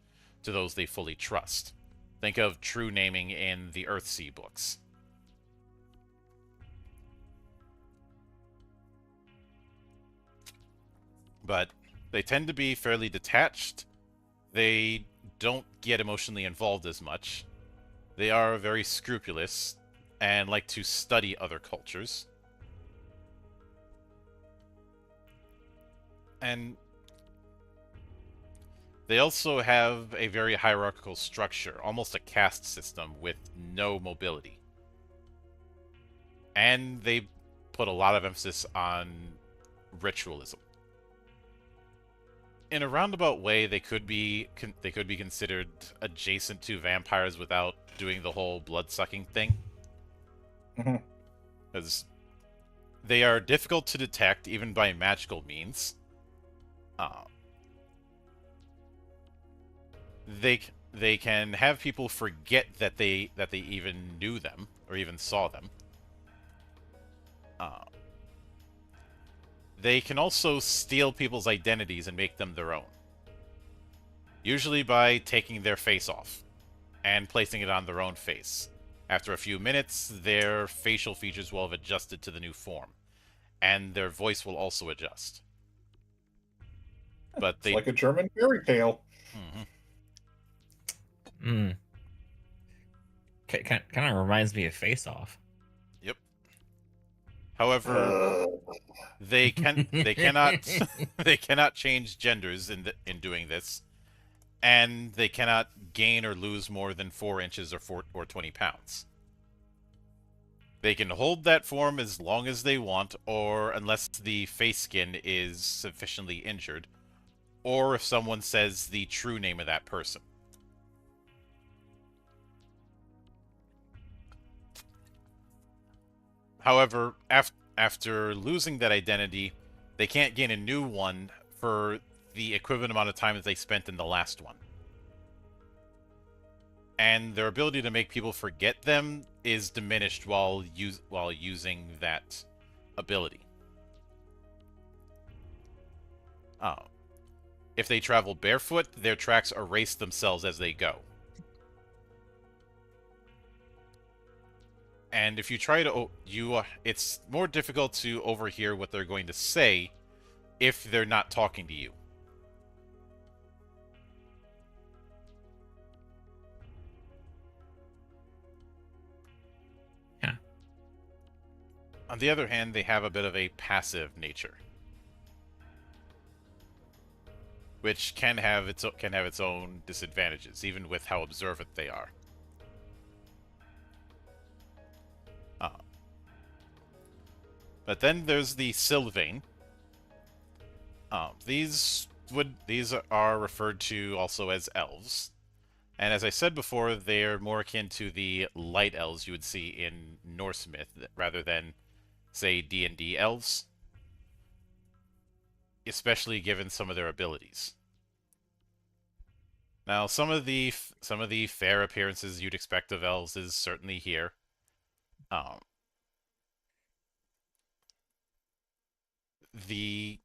to those they fully trust. Think of true naming in the Earthsea books. But they tend to be fairly detached. They don't get emotionally involved as much. They are very scrupulous and like to study other cultures. And they also have a very hierarchical structure, almost a caste system with no mobility. And they put a lot of emphasis on ritualism. In a roundabout way, they could be considered adjacent to vampires without doing the whole blood-sucking thing. Because they are difficult to detect even by magical means. They can have people forget that they even knew them or even saw them. They can also steal people's identities and make them their own. Usually by taking their face off and placing it on their own face. After a few minutes, their facial features will have adjusted to the new form, and their voice will also adjust. But it's like a German fairy tale. Kind of reminds me of Face Off. Yep. However, they cannot change genders in doing this, and they cannot gain or lose more than 4 inches or 20 pounds. They can hold that form as long as they want, or unless the face skin is sufficiently injured, or if someone says the true name of that person. However, after losing that identity, they can't gain a new one for the equivalent amount of time that they spent in the last one. And their ability to make people forget them is diminished while using that ability. If they travel barefoot, their tracks erase themselves as they go. And if you try to, it's more difficult to overhear what they're going to say if they're not talking to you. Yeah. On the other hand, they have a bit of a passive nature, which can have its own disadvantages, even with how observant they are. But then there's the Sylvain. These are referred to also as elves, and as I said before, they're more akin to the light elves you would see in Norse myth rather than, say, D&D elves, especially given some of their abilities. Now, some of the fair appearances you'd expect of elves is certainly here. Um, the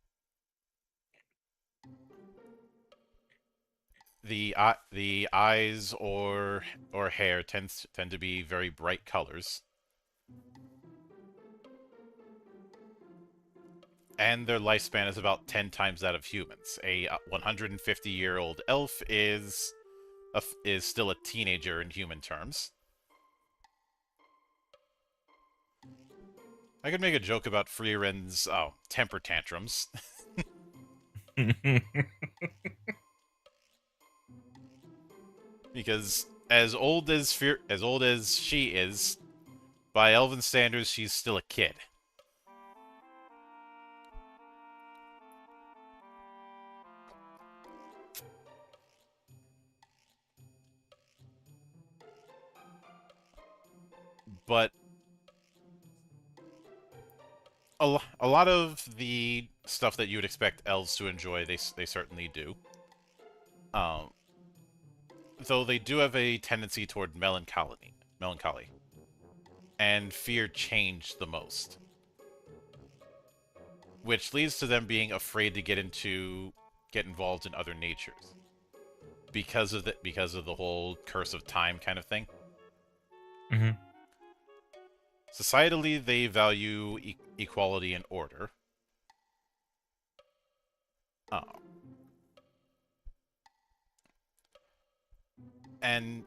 the eyes or hair tend to be very bright colors, and their lifespan is about 10 times that of humans. A 150-year-old elf is still a teenager in human terms. I could make a joke about Freeren's temper tantrums. Because as old as she is, by elven standards, she's still a kid. But a lot of the stuff that you would expect elves to enjoy, they certainly do. Um, though they do have a tendency toward melancholy, and fear change the most, which leads to them being afraid to get involved in other natures because of the whole curse of time kind of thing. Hmm. Societally, they value equality and order. Uh, and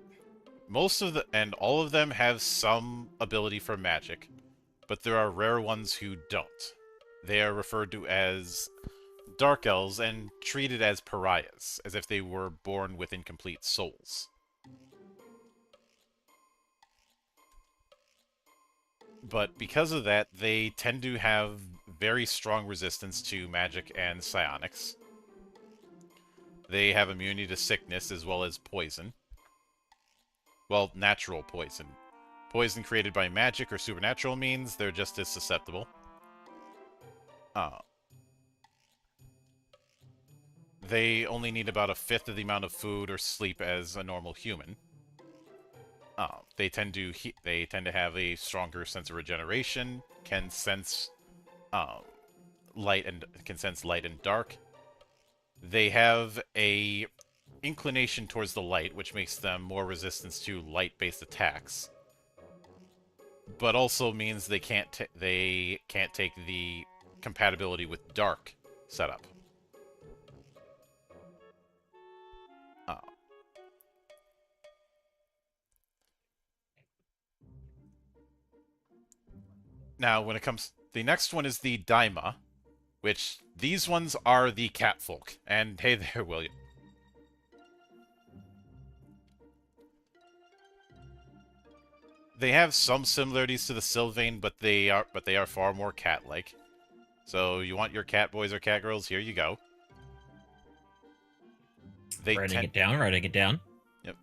all of them have some ability for magic, but there are rare ones who don't. They are referred to as dark elves and treated as pariahs, as if they were born with incomplete souls. But because of that, they tend to have very strong resistance to magic and psionics. They have immunity to sickness as well as poison. Well, natural poison. Poison created by magic or supernatural means, they're just as susceptible. They only need about a fifth of the amount of food or sleep as a normal human. They tend to have a stronger sense of regeneration, can sense light and dark. They have a inclination towards the light, which makes them more resistant to light-based attacks, but also means they can't take the compatibility with dark setup. Now, the next one is the Daima, which these ones are the catfolk. And hey there, William. They have some similarities to the Sylvain, but they are far more cat-like. So you want your cat boys or cat girls? Here you go. Writing it down. Yep.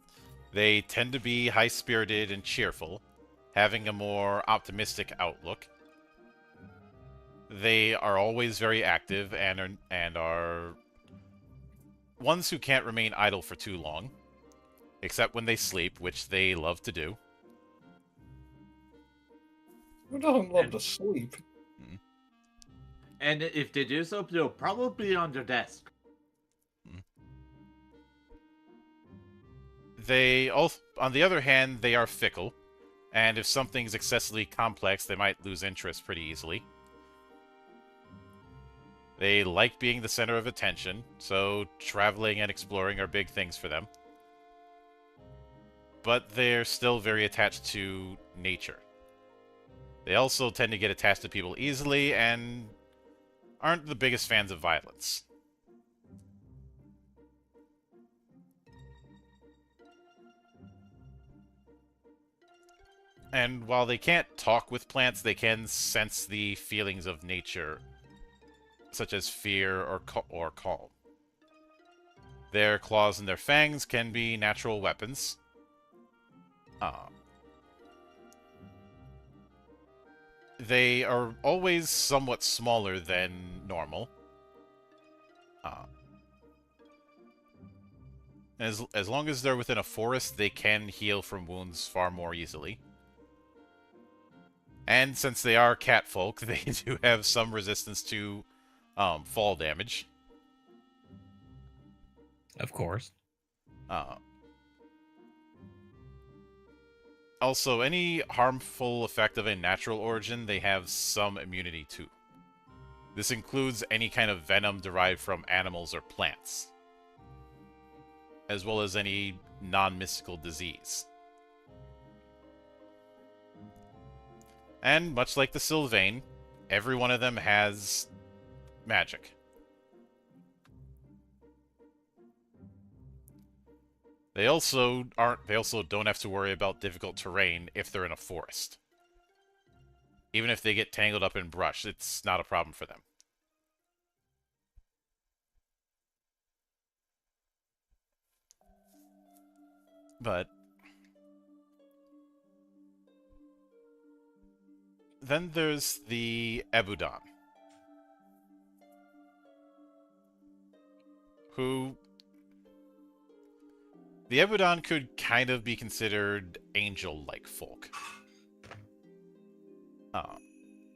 They tend to be high-spirited and cheerful, having a more optimistic outlook. They are always very active and are ones who can't remain idle for too long, except when they sleep, which they love to do. Who doesn't love to sleep? And if they do so, they'll probably be on their desk. On the other hand, they are fickle, and if something's excessively complex, they might lose interest pretty easily. They like being the center of attention, so traveling and exploring are big things for them. But they're still very attached to nature. They also tend to get attached to people easily and aren't the biggest fans of violence. And while they can't talk with plants, they can sense the feelings of nature, such as fear or calm. Their claws and their fangs can be natural weapons. They are always somewhat smaller than normal. As long as they're within a forest, they can heal from wounds far more easily. And since they are catfolk, they do have some resistance to fall damage. Of course. Uh, Also, any harmful effect of a natural origin, they have some immunity to. This includes any kind of venom derived from animals or plants, as well as any non-mystical disease. And much like the Sylvain, every one of them has magic. They also don't have to worry about difficult terrain if they're in a forest. Even if they get tangled up in brush, it's not a problem for them. But then there's the Ebudan, who... The Ebudan could kind of be considered angel-like folk.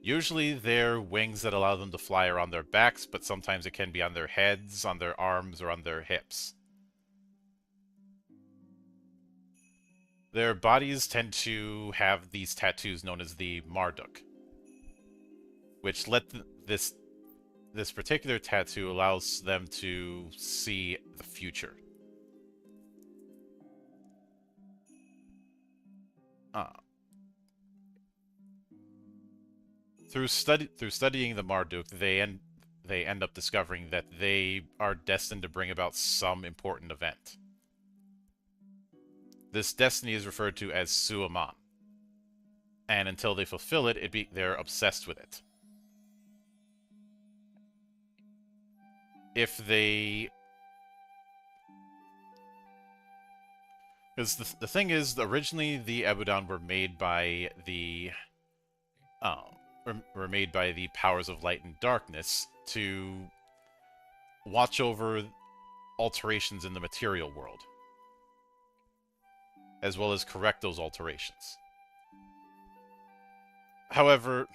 Usually they're wings that allow them to fly around their backs, but sometimes it can be on their heads, on their arms, or on their hips. Their bodies tend to have these tattoos known as the Marduk, which this particular tattoo allows them to see the future. Through studying the Marduk, they end up discovering that they are destined to bring about some important event. This destiny is referred to as Suaman, and until they fulfill it, they're obsessed with it. Because the thing is, originally the Ebudan were made by the powers of light and darkness to watch over alterations in the material world, as well as correct those alterations. However,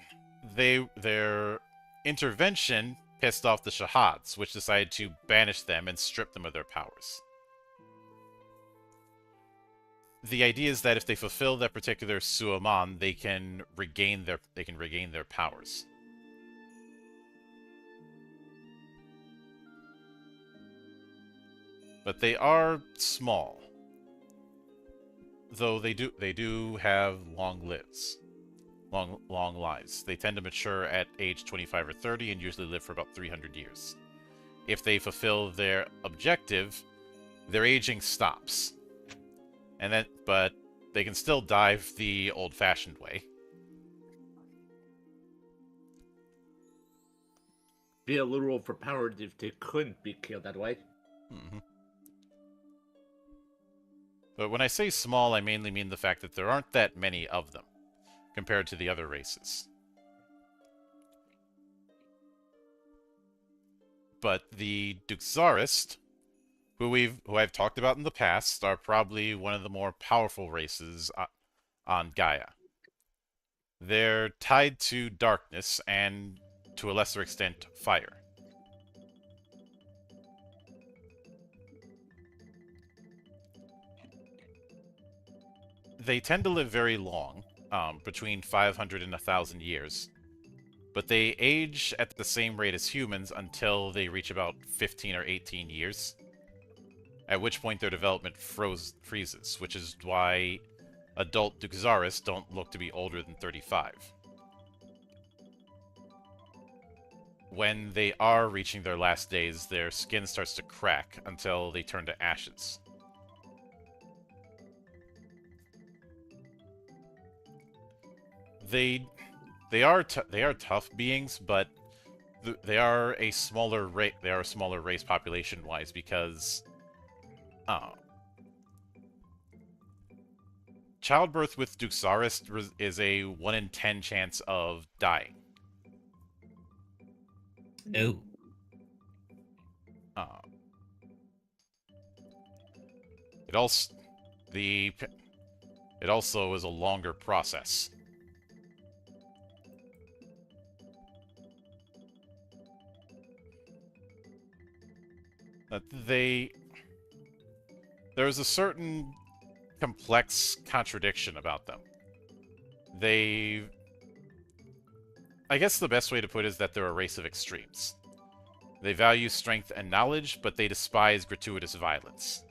their intervention pissed off the Shahads, which decided to banish them and strip them of their powers. The idea is that if they fulfill that particular Suaman, they can regain their powers. But they are small, though they do have long lives. They tend to mature at age 25 or 30 and usually live for about 300 years. If they fulfill their objective, their aging stops. But they can still die the old-fashioned way. Be a little overpowered if they couldn't be killed that way. Mm-hmm. But when I say small, I mainly mean the fact that there aren't that many of them, compared to the other races. But the Duxarist, who I've talked about in the past, are probably one of the more powerful races on Gaia. They're tied to darkness and, to a lesser extent, fire. They tend to live very long, between 500 and 1,000 years, but they age at the same rate as humans until they reach about 15 or 18 years. At which point their development freezes, which is why adult Duxaris don't look to be older than 35. When they are reaching their last days, their skin starts to crack until they turn to ashes. They are tough beings, but they are a smaller race population-wise because childbirth with Duxaris is a 1 in 10 chance of dying. No. also the it also is a longer process. There's a certain complex contradiction about them. I guess the best way to put it is that they're a race of extremes. They value strength and knowledge, but they despise gratuitous violence.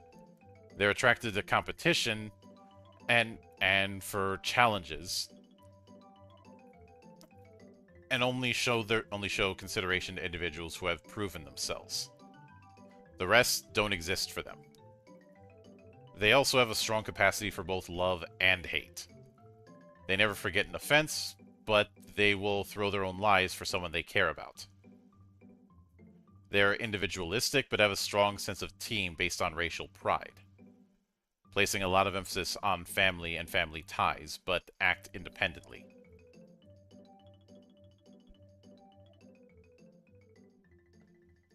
They're attracted to competition and for challenges, and only show consideration to individuals who have proven themselves. The rest don't exist for them. They also have a strong capacity for both love and hate. They never forget an offense, but they will throw their own lives for someone they care about. They're individualistic, but have a strong sense of team based on racial pride, placing a lot of emphasis on family and family ties, but act independently.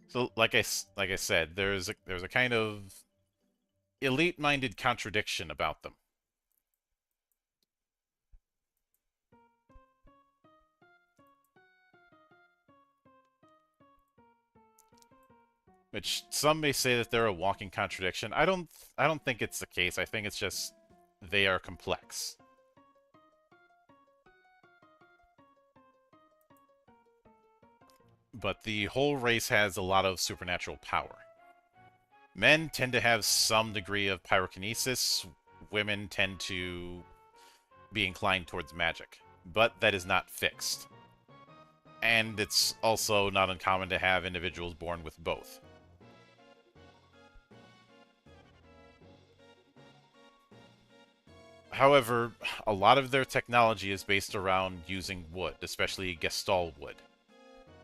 So, like I said, there's a kind of elite-minded contradiction about them. Which some may say that they're a walking contradiction. I don't think it's the case. I think it's just they are complex. But the whole race has a lot of supernatural power. Men tend to have some degree of pyrokinesis. Women tend to be inclined towards magic, but that is not fixed. And it's also not uncommon to have individuals born with both. However, a lot of their technology is based around using wood, especially Gestalt wood,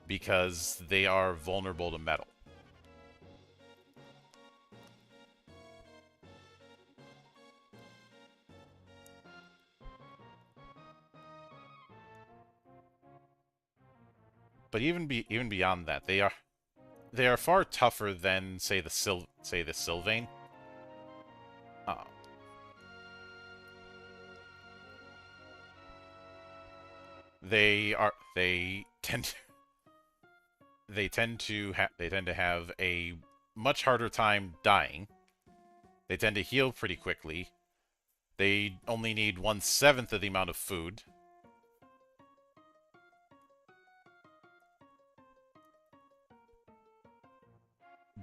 because they are vulnerable to metal. But even beyond that, they are far tougher than say the Sylvain. Uh, they tend to have a much harder time dying. They tend to heal pretty quickly. They only need 1/7 of the amount of food.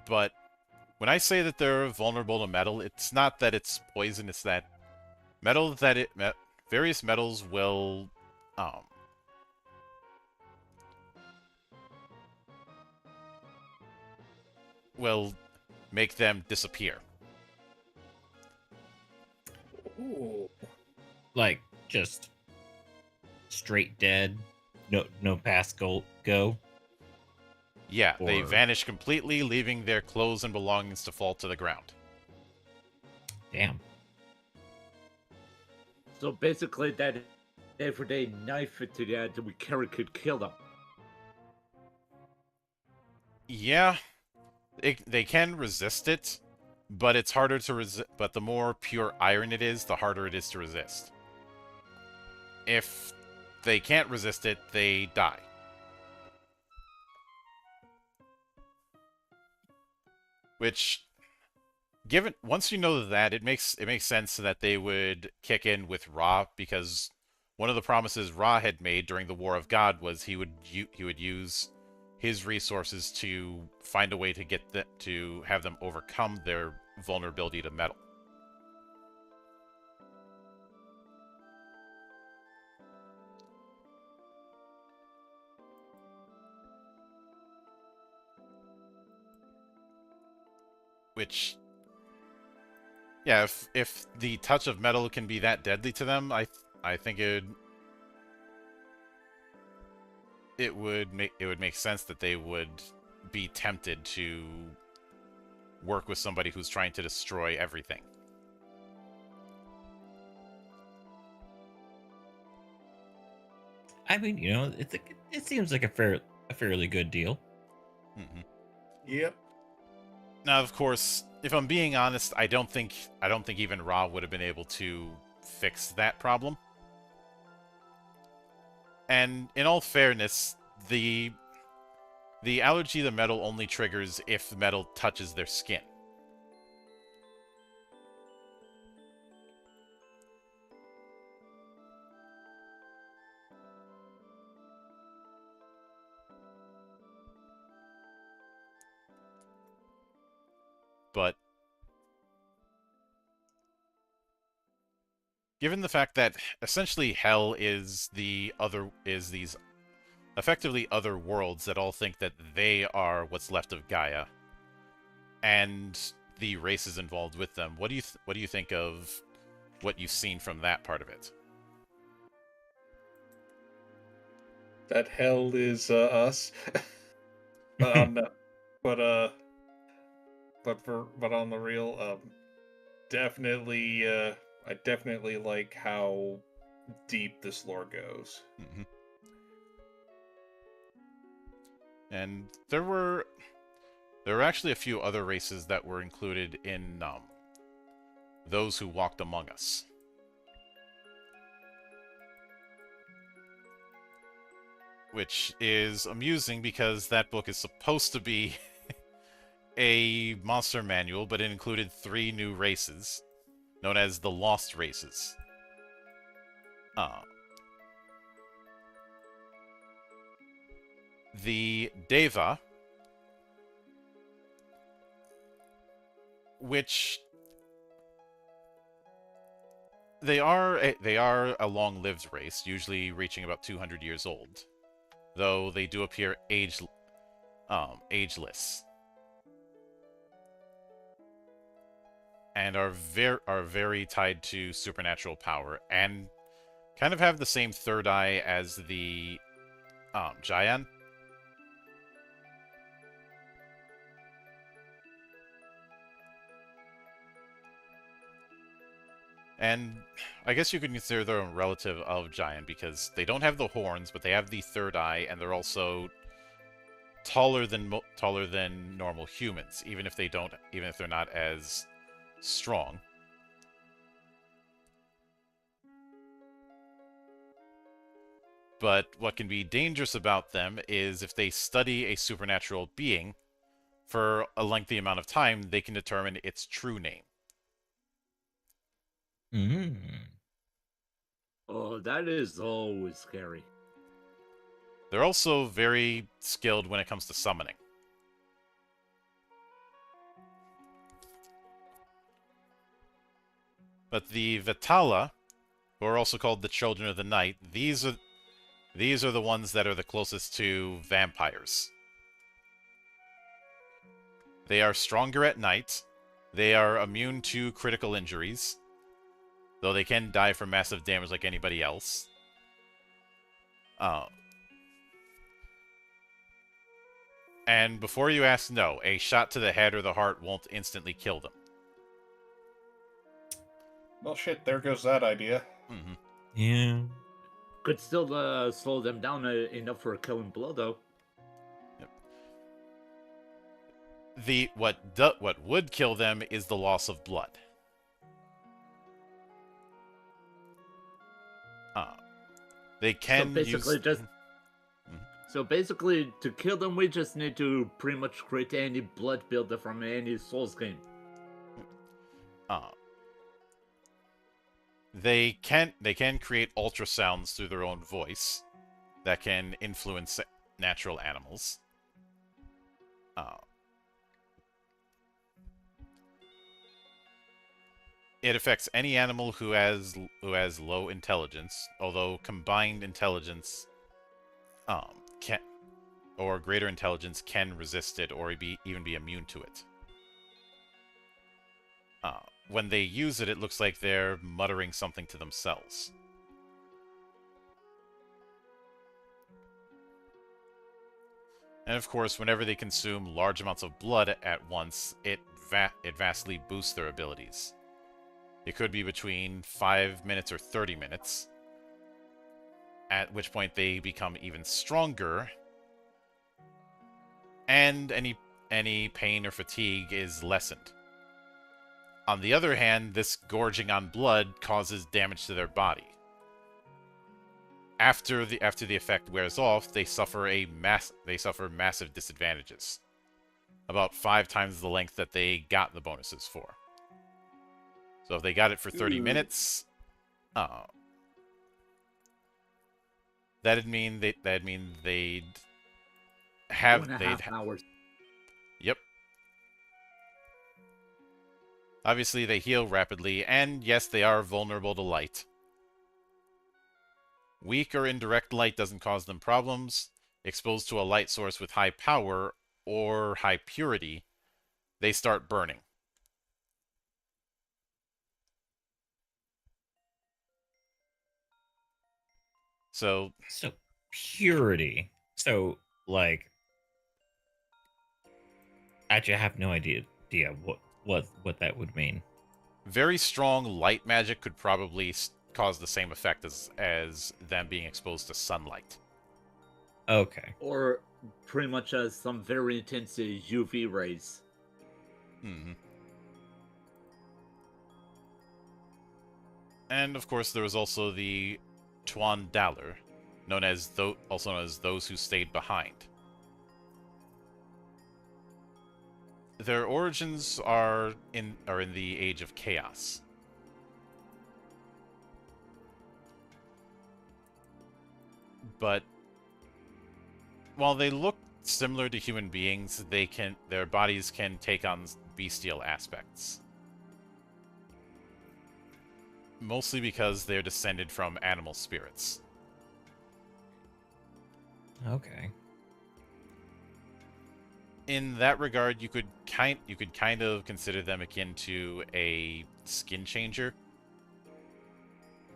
But when I say that they're vulnerable to metal, it's not that it's poison. It's that various metals will make them disappear. Ooh. Like just straight dead, no past go. Yeah, they Or- vanish completely, leaving their clothes and belongings to fall to the ground. Damn. So basically, that everyday knife that we carry could kill them. Yeah, they can resist it, but it's harder to resist. But the more pure iron it is, the harder it is to resist. If they can't resist it, they die. Which, once you know that, it makes sense that they would kick in with Ra, because one of the promises Ra had made during the War of God was he would use his resources to find a way to have them overcome their vulnerability to metal. Which, yeah, if the touch of metal can be that deadly to them, I think it would make sense that they would be tempted to work with somebody who's trying to destroy everything. I mean, it seems like a fairly good deal. Mm-hmm. Yep. Now, of course, if I'm being honest, I don't think even Ra would have been able to fix that problem. And in all fairness, the allergy to metal only triggers if the metal touches their skin. But given the fact that essentially hell is these effectively other worlds that all think that they are what's left of Gaia, and the races involved with them, what do you think of what you've seen from that part of it? That hell is us. But on the, but on the real, definitely, I definitely like how deep this lore goes. Mm-hmm. And there were actually a few other races that were included in those who walked among us. Which is amusing because that book is supposed to be a monster manual, but it included 3 new races, known as the Lost Races. The Deva, which they are a long-lived race, usually reaching about 200 years old, though they do appear ageless, and are very tied to supernatural power, and kind of have the same third eye as the Giant. And I guess you could consider them a relative of Giant because they don't have the horns, but they have the third eye, and they're also taller than normal humans, even if they're not as strong. But what can be dangerous about them is if they study a supernatural being for a lengthy amount of time, they can determine its true name. Mm. Oh, that is always scary. They're also very skilled when it comes to summoning. But the Vitala, who are also called the Children of the Night, these are the ones that are the closest to vampires. They are stronger at night. They are immune to critical injuries, though they can die from massive damage like anybody else. And before you ask, no, a shot to the head or the heart won't instantly kill them. Well, shit, there goes that idea. Mm-hmm. Yeah. Could still slow them down enough for a killing blow, though. Yep. What would kill them is the loss of blood. They can so basically use... just. So basically, to kill them, we just need to pretty much create any blood builder from any Souls game. They can create ultrasounds through their own voice that can influence natural animals. It affects any animal who has low intelligence, although combined intelligence can, or greater intelligence can resist it or even be immune to it. When they use it, it looks like they're muttering something to themselves. And of course, whenever they consume large amounts of blood at once, it vastly boosts their abilities. It could be between 5 minutes or 30 minutes, at which point they become even stronger, and any pain or fatigue is lessened. On the other hand, this gorging on blood causes damage to their body. After the effect wears off, they suffer massive disadvantages, about 5 times the length that they got the bonuses for. So if they got it for 30 minutes, that'd mean they'd have 2.5 hours. Yep. Obviously, they heal rapidly, and yes, they are vulnerable to light. Weak or indirect light doesn't cause them problems. Exposed to a light source with high power or high purity, they start burning. So purity. So like, actually, I have no idea what that would mean. Very strong light magic could probably cause the same effect as them being exposed to sunlight. Okay. Or pretty much some very intense UV rays. Mm-hmm. And of course, there was also the Tuan Dalar, also known as those who stayed behind. Their origins are in the Age of Chaos. But while they look similar to human beings, their bodies can take on bestial aspects. Mostly because they're descended from animal spirits. Okay. In that regard, you could kind of consider them akin to a skin changer,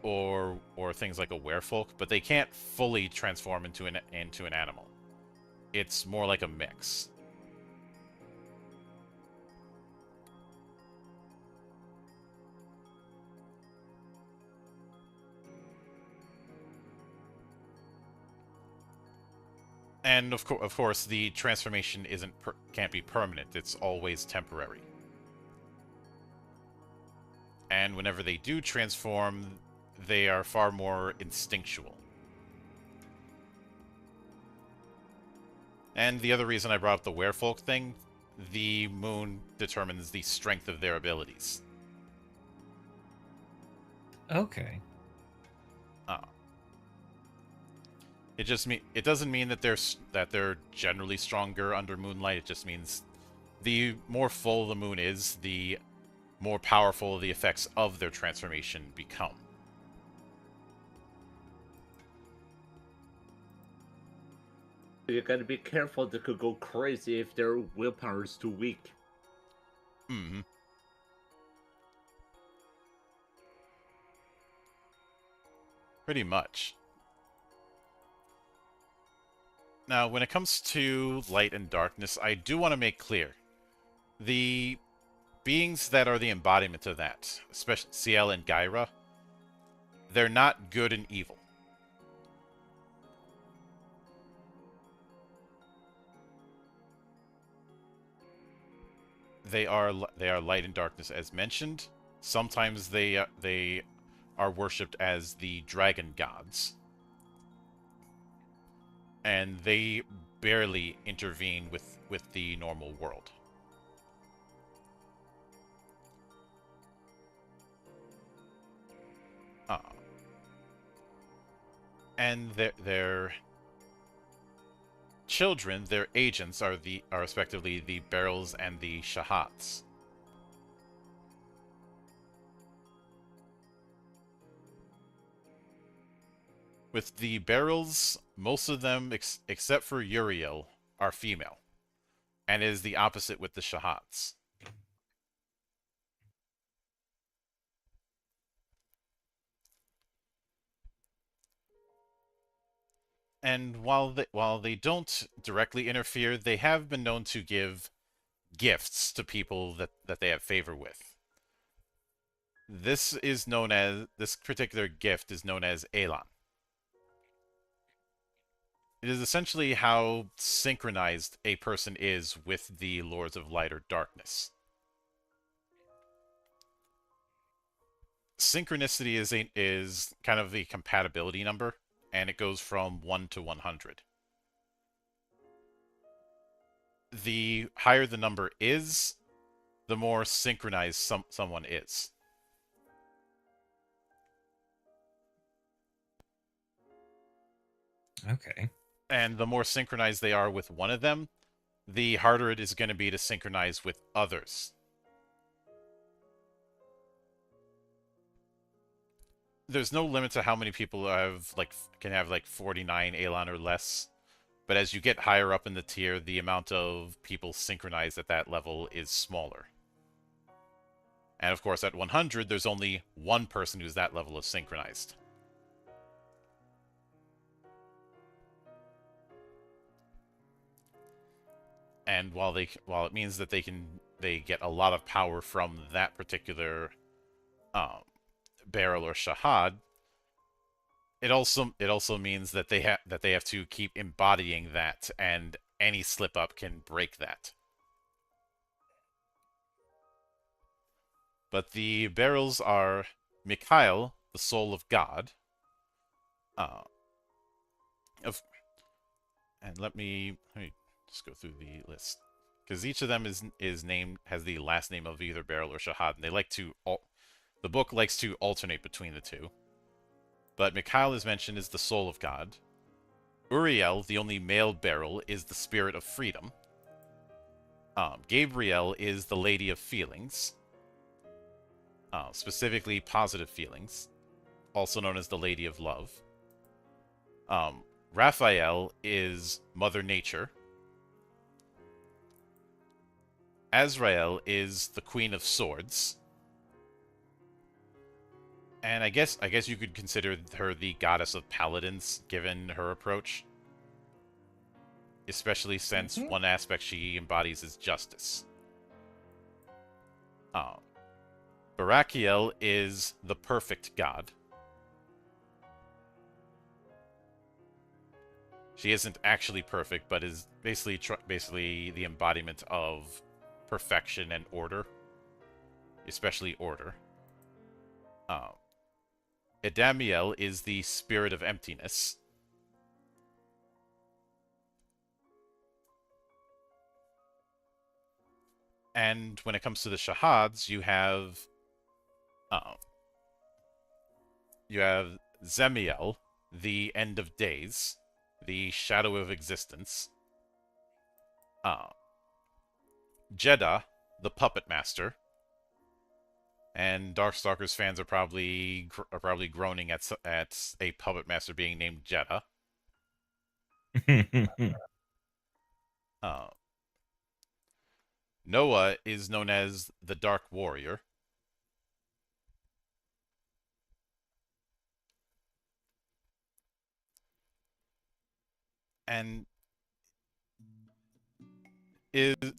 or things like a werefolk, but they can't fully transform into an animal. It's more like a mix. And of course, the transformation can't be permanent. It's always temporary. And whenever they do transform, they are far more instinctual. And the other reason I brought up the werefolk thing, the moon determines the strength of their abilities. Okay. It doesn't mean that they're generally stronger under moonlight. It just means the more full the moon is, the more powerful the effects of their transformation become. You gotta be careful, they could go crazy if their willpower is too weak. Mm-hmm. Pretty much. Now, when it comes to light and darkness, I do want to make clear. The beings that are the embodiment of that, especially Ciel and Gaia, they're not good and evil. They are light and darkness, as mentioned. Sometimes they are worshipped as the dragon gods, and they barely intervene with the normal world. And their children, their agents, are respectively the Beryls and the Shahats. With the Beryls, most of them, except for Uriel, are female, and is the opposite with the Shahats. And while they don't directly interfere, they have been known to give gifts to people that they have favor with. This particular gift is known as Elan. It is essentially how synchronized a person is with the Lords of Light or Darkness. Synchronicity is kind of a compatibility number, and it goes from 1 to 100. The higher the number is, the more synchronized someone is. Okay. And the more synchronized they are with one of them, the harder it is going to be to synchronize with others. There's no limit to how many people can have 49 Elan or less. But as you get higher up in the tier, the amount of people synchronized at that level is smaller. And of course, at 100, there's only one person who's that level of synchronized. And while it means that they get a lot of power from that particular barrel or shahad, it also means that they have to keep embodying that, and any slip up can break that. But the barrels are Mikhail, the soul of God. And let me just go through the list, because each of them has the last name of either barrel or shahad, and the book likes to alternate between the two. But Mikhail is mentioned as the soul of God. Uriel, the only male barrel, is the spirit of freedom. Gabriel is the lady of feelings, specifically positive feelings, also known as the lady of love. Raphael is Mother Nature. Azrael is the Queen of Swords. And I guess you could consider her the goddess of paladins, given her approach. Especially since one aspect she embodies is justice. Barakiel is the perfect god. She isn't actually perfect, but is basically the embodiment of perfection and order, especially order. Edamiel is the spirit of emptiness. And when it comes to the shahads, you have Zemiel, the end of days, the shadow of existence. Jeddah, the puppet master. And Darkstalkers fans are probably groaning at a puppet master being named Jeddah. Noah is known as the Dark Warrior. And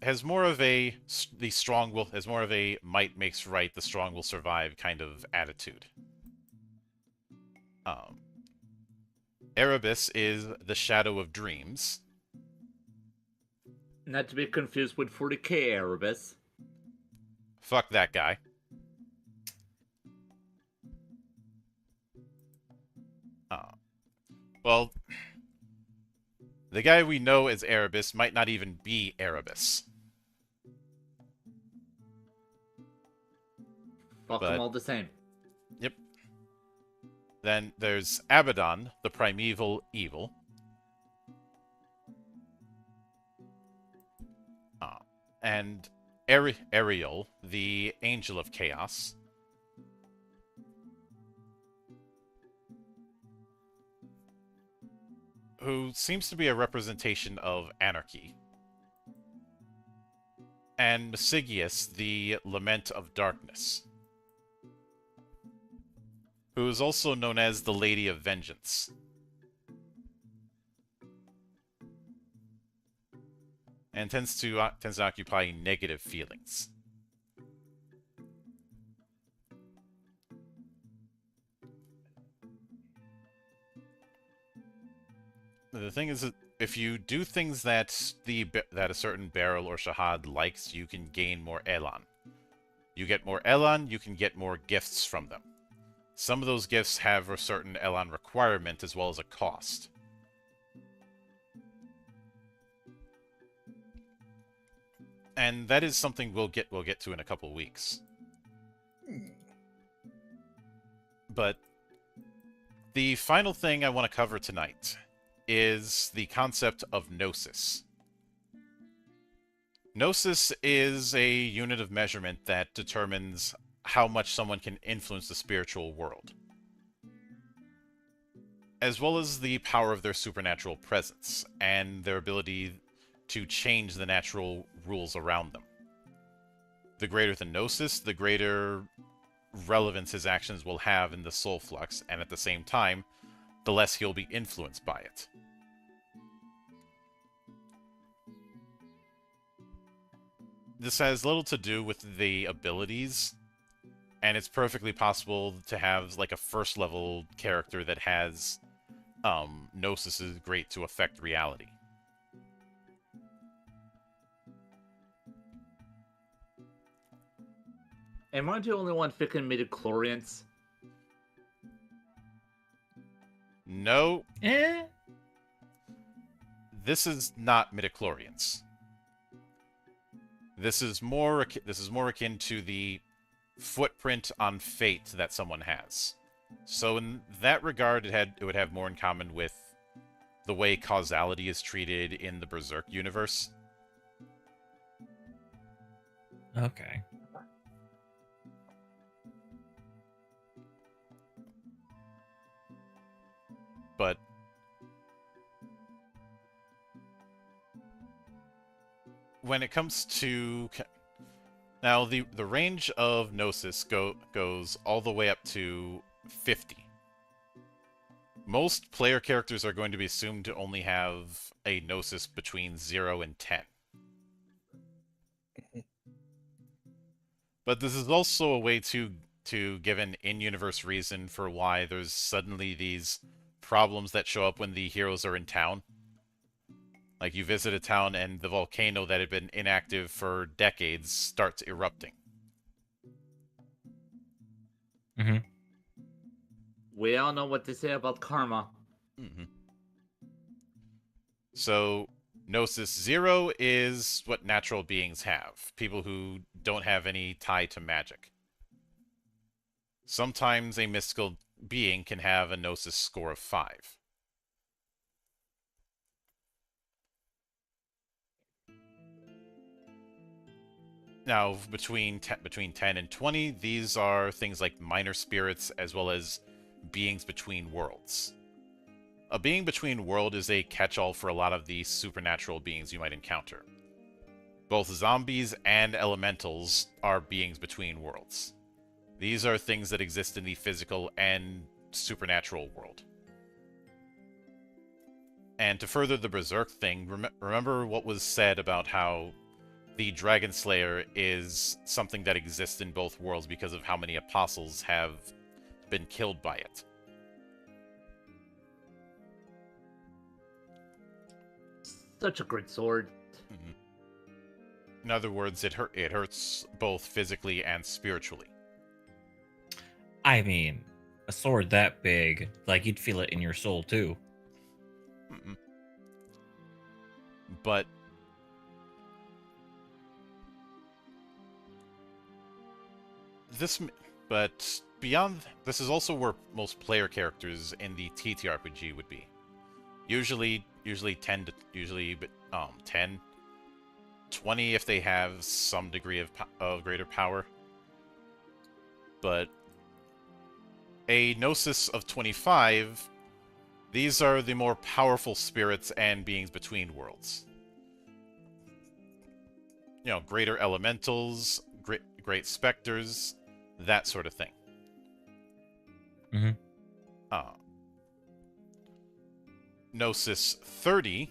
has more of a might makes right, the strong will survive kind of attitude. Erebus is the shadow of dreams. Not to be confused with 40k Erebus. Fuck that guy. Well, the guy we know as Erebus might not even be Erebus. Fuck them all the same. Yep. Then there's Abaddon, the primeval evil. And Ariel, the angel of chaos. Who seems to be a representation of anarchy. And Mesigius, the lament of darkness. Who is also known as the Lady of Vengeance. And tends to occupy negative feelings. The thing is that if you do things that that a certain barrel or shahad likes, you can gain more elan. You get more elan, you can get more gifts from them. Some of those gifts have a certain elan requirement as well as a cost. And that is something we'll get to in a couple weeks. But the final thing I want to cover tonight is the concept of gnosis. Gnosis is a unit of measurement that determines how much someone can influence the spiritual world, as well as the power of their supernatural presence and their ability to change the natural rules around them. The greater the gnosis, the greater relevance his actions will have in the soul flux, and at the same time, the less he'll be influenced by it. This has little to do with the abilities, and it's perfectly possible to have like a first level character that has gnosis is great to affect reality. Am I the only one picking midichlorians? No, Eh? this is not midichlorians. This is more akin to the footprint on fate that someone has. So in that regard, it would have more in common with the way causality is treated in the Berserk universe. Okay. But when it comes to now, the range of gnosis goes all the way up to 50. Most player characters are going to be assumed to only have a gnosis between 0 and 10. But this is also a way to give an in-universe reason for why there's suddenly these problems that show up when the heroes are in town. Like, you visit a town and the volcano that had been inactive for decades starts erupting. Mm-hmm. We all know what they say about karma. Mm-hmm. So, Gnosis 0 is what natural beings have. People who don't have any tie to magic. Sometimes a mystical being can have a Gnosis score of 5. Now, between 10 and 20, these are things like minor spirits as well as beings between worlds. A being between world is a catch-all for a lot of the supernatural beings you might encounter. Both zombies and elementals are beings between worlds. These are things that exist in the physical and supernatural world. And to further the Berserk thing, remember what was said about how the Dragon Slayer is something that exists in both worlds because of how many apostles have been killed by it. Such a great sword. Mm-hmm. In other words, it hurts both physically and spiritually. I mean, a sword that big, like, you'd feel it in your soul, too. Mm-mm. But beyond, this is also where most player characters in the TTRPG would be. Usually 10 to 10, 20 if they have some degree of greater power. But a Gnosis of 25, these are the more powerful spirits and beings between worlds. You know, greater elementals, great specters, that sort of thing. Mm-hmm. Gnosis 30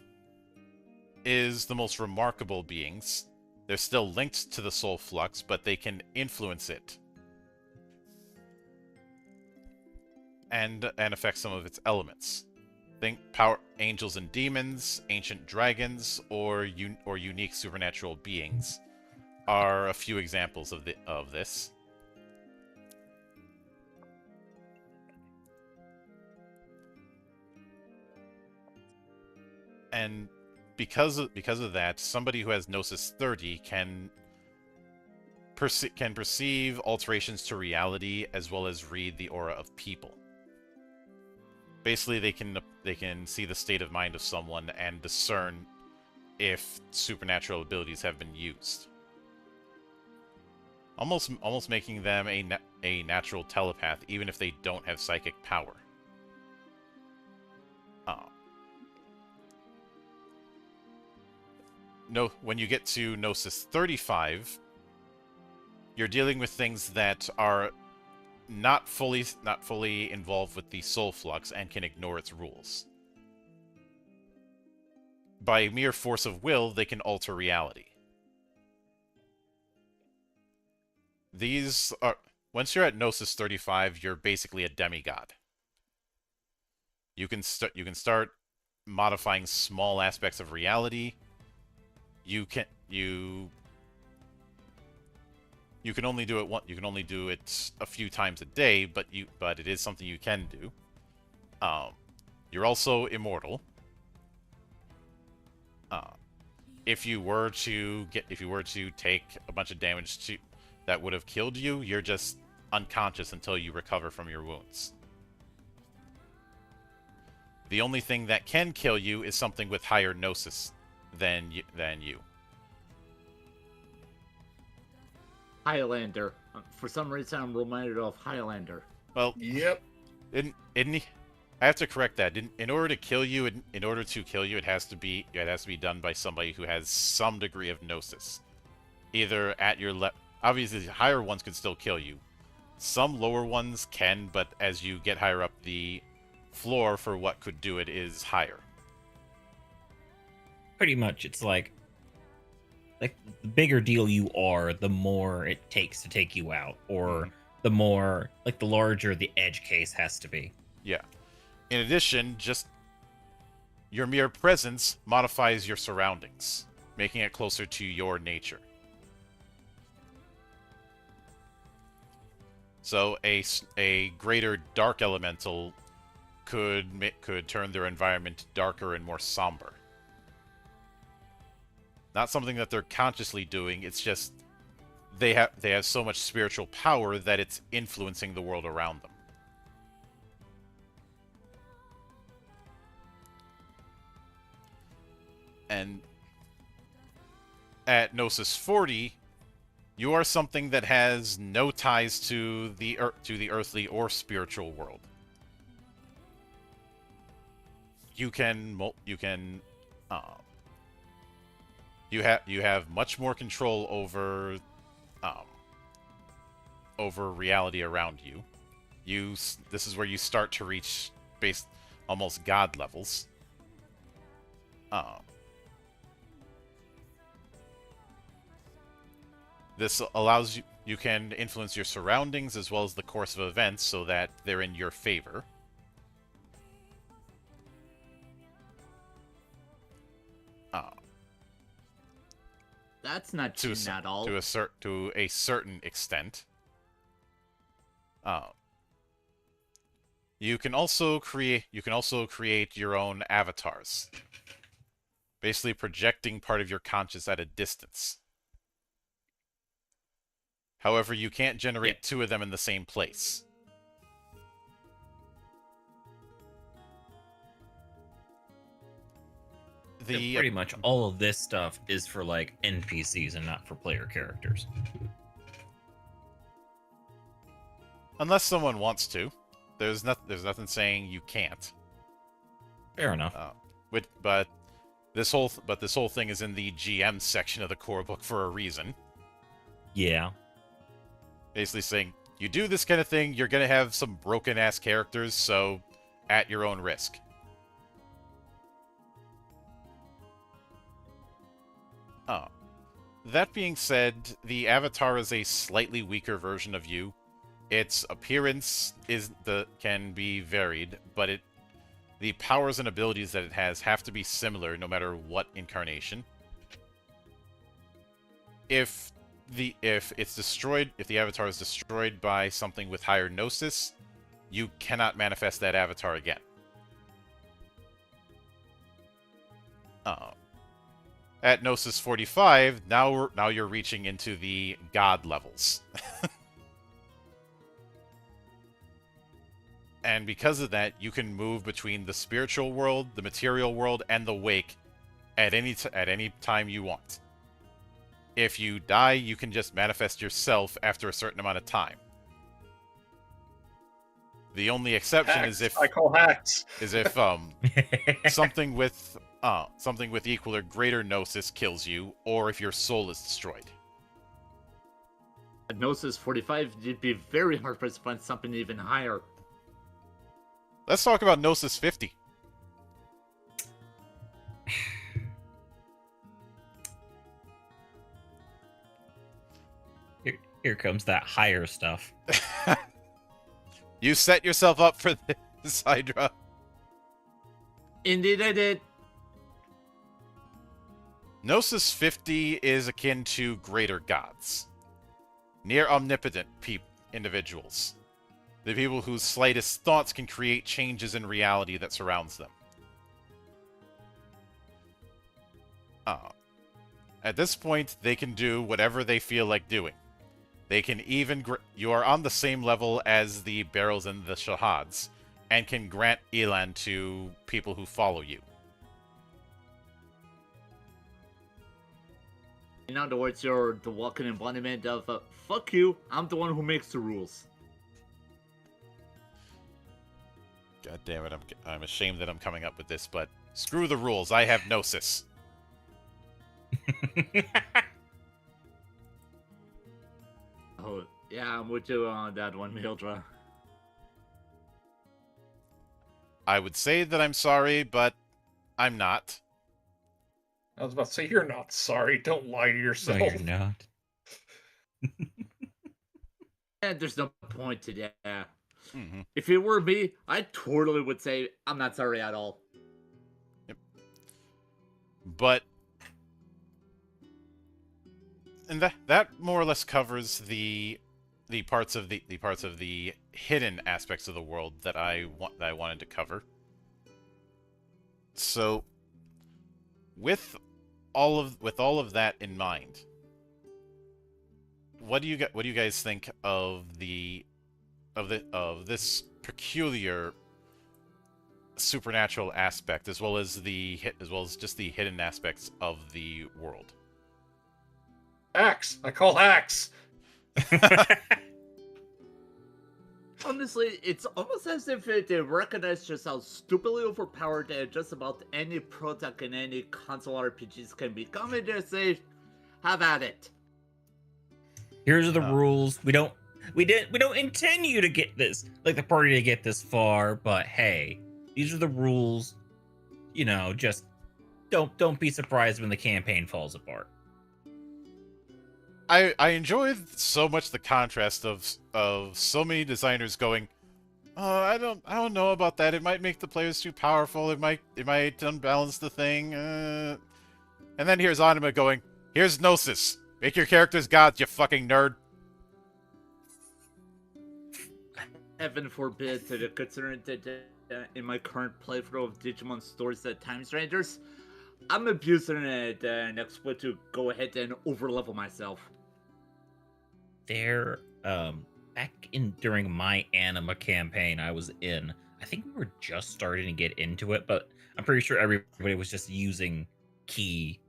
is the most remarkable beings. They're still linked to the soul flux, but they can influence it and affect some of its elements. Think power angels and demons, ancient dragons, or unique supernatural beings are a few examples of this. And because of that, somebody who has Gnosis 30 can perceive alterations to reality as well as read the aura of people. Basically, they can see the state of mind of someone and discern if supernatural abilities have been used. Almost making them a natural telepath, even if they don't have psychic power. No, when you get to Gnosis 35, you're dealing with things that are not fully involved with the soul flux and can ignore its rules. By mere force of will, they can alter reality. These are once you're at Gnosis 35, you're basically a demigod. You can start modifying small aspects of reality. You can only do it you can only do it a few times a day, but it is something you can do. You're also immortal. If you were to take a bunch of damage that would have killed you, you're just unconscious until you recover from your wounds. The only thing that can kill you is something with higher Gnosis than you. Highlander. For some reason, I'm reminded of Highlander. Well, Yep. I have to correct that. In order to kill you, it has to be done by somebody who has some degree of Gnosis. Either at your obviously higher ones can still kill you. Some lower ones can, but as you get higher up, the floor for what could do it is higher. Pretty much, it's like the bigger deal you are, the more it takes to take you out, or the more, the larger the edge case has to be. Yeah. In addition, just your mere presence modifies your surroundings, making it closer to your nature. So a greater dark elemental could turn their environment darker and more somber. Not something that they're consciously doing, it's just they have so much spiritual power that it's influencing the world around them. And at Gnosis 40, you are something that has no ties to the earthly or spiritual world. You have much more control over reality around you. This is where you start to reach almost god levels. This allows you can influence your surroundings as well as the course of events so that they're in your favor. That's not cheating at all. To a certain extent. You can also create your own avatars. Basically projecting part of your conscious at a distance. However, you can't generate two of them in the same place. Pretty much all of this stuff is for NPCs and not for player characters. Unless someone wants to. There's nothing saying you can't. Fair enough. But this whole thing is in the GM section of the core book for a reason. Yeah. Basically saying, you do this kind of thing, you're going to have some broken-ass characters, so at your own risk. That being said, the avatar is a slightly weaker version of you. Its appearance can be varied, but the powers and abilities that it has have to be similar no matter what incarnation. If the avatar is destroyed by something with higher gnosis, you cannot manifest that avatar again. At Gnosis 45, now you're reaching into the god levels. And because of that, you can move between the spiritual world, the material world, and the wake at any time you want. If you die, you can just manifest yourself after a certain amount of time. The only exception Hacks. is if I call hacks. something with equal or greater gnosis kills you, or if your soul is destroyed. At Gnosis 45, you'd be very hard pressed to find something even higher. Let's talk about Gnosis 50. Here comes that higher stuff. You set yourself up for this, Hydra. Indeed, I did. Gnosis 50 is akin to greater gods. Near omnipotent individuals. The people whose slightest thoughts can create changes in reality that surrounds them. At this point, they can do whatever they feel like doing. They can even... You are on the same level as the Barrels and the Shahads, and can grant Elan to people who follow you. In other words, you're the walking embodiment of, fuck you, I'm the one who makes the rules. God damn it, I'm ashamed that I'm coming up with this, but screw the rules, I have Gnosis. Oh, yeah, I'm with you on that one, Mildra. I would say that I'm sorry, but I'm not. I was about to say, you're not sorry. Don't lie to No, yourself. you're not. And there's no point to that. Mm-hmm. If it were me, I totally would say, I'm not sorry at all. Yep. But... And that more or less covers the parts of the hidden aspects of the world that I wanted to cover. So, with all of that in mind, what do you guys think of this peculiar supernatural aspect, as well as just the hidden aspects of the world? Hacks. I call hacks. Honestly, it's almost as if they recognize just how stupidly overpowered just about any product in any console RPGs can become, and just say, have at it. Here's the rules. We don't intend you to get this, like the party to get this far, but hey, these are the rules. You know, just don't be surprised when the campaign falls apart. I enjoyed so much the contrast of so many designers going, oh, I don't know about that. It might make the players too powerful. It might unbalance the thing. And then here's Anima going, here's Gnosis. Make your characters gods, you fucking nerd. Heaven forbid, to considering that in my current playthrough of Digimon Stories at Time Strangers, I'm abusing it and expect to go ahead and overlevel myself. There, back during my Anima campaign I was in, I think we were just starting to get into it, but I'm pretty sure everybody was just using Ki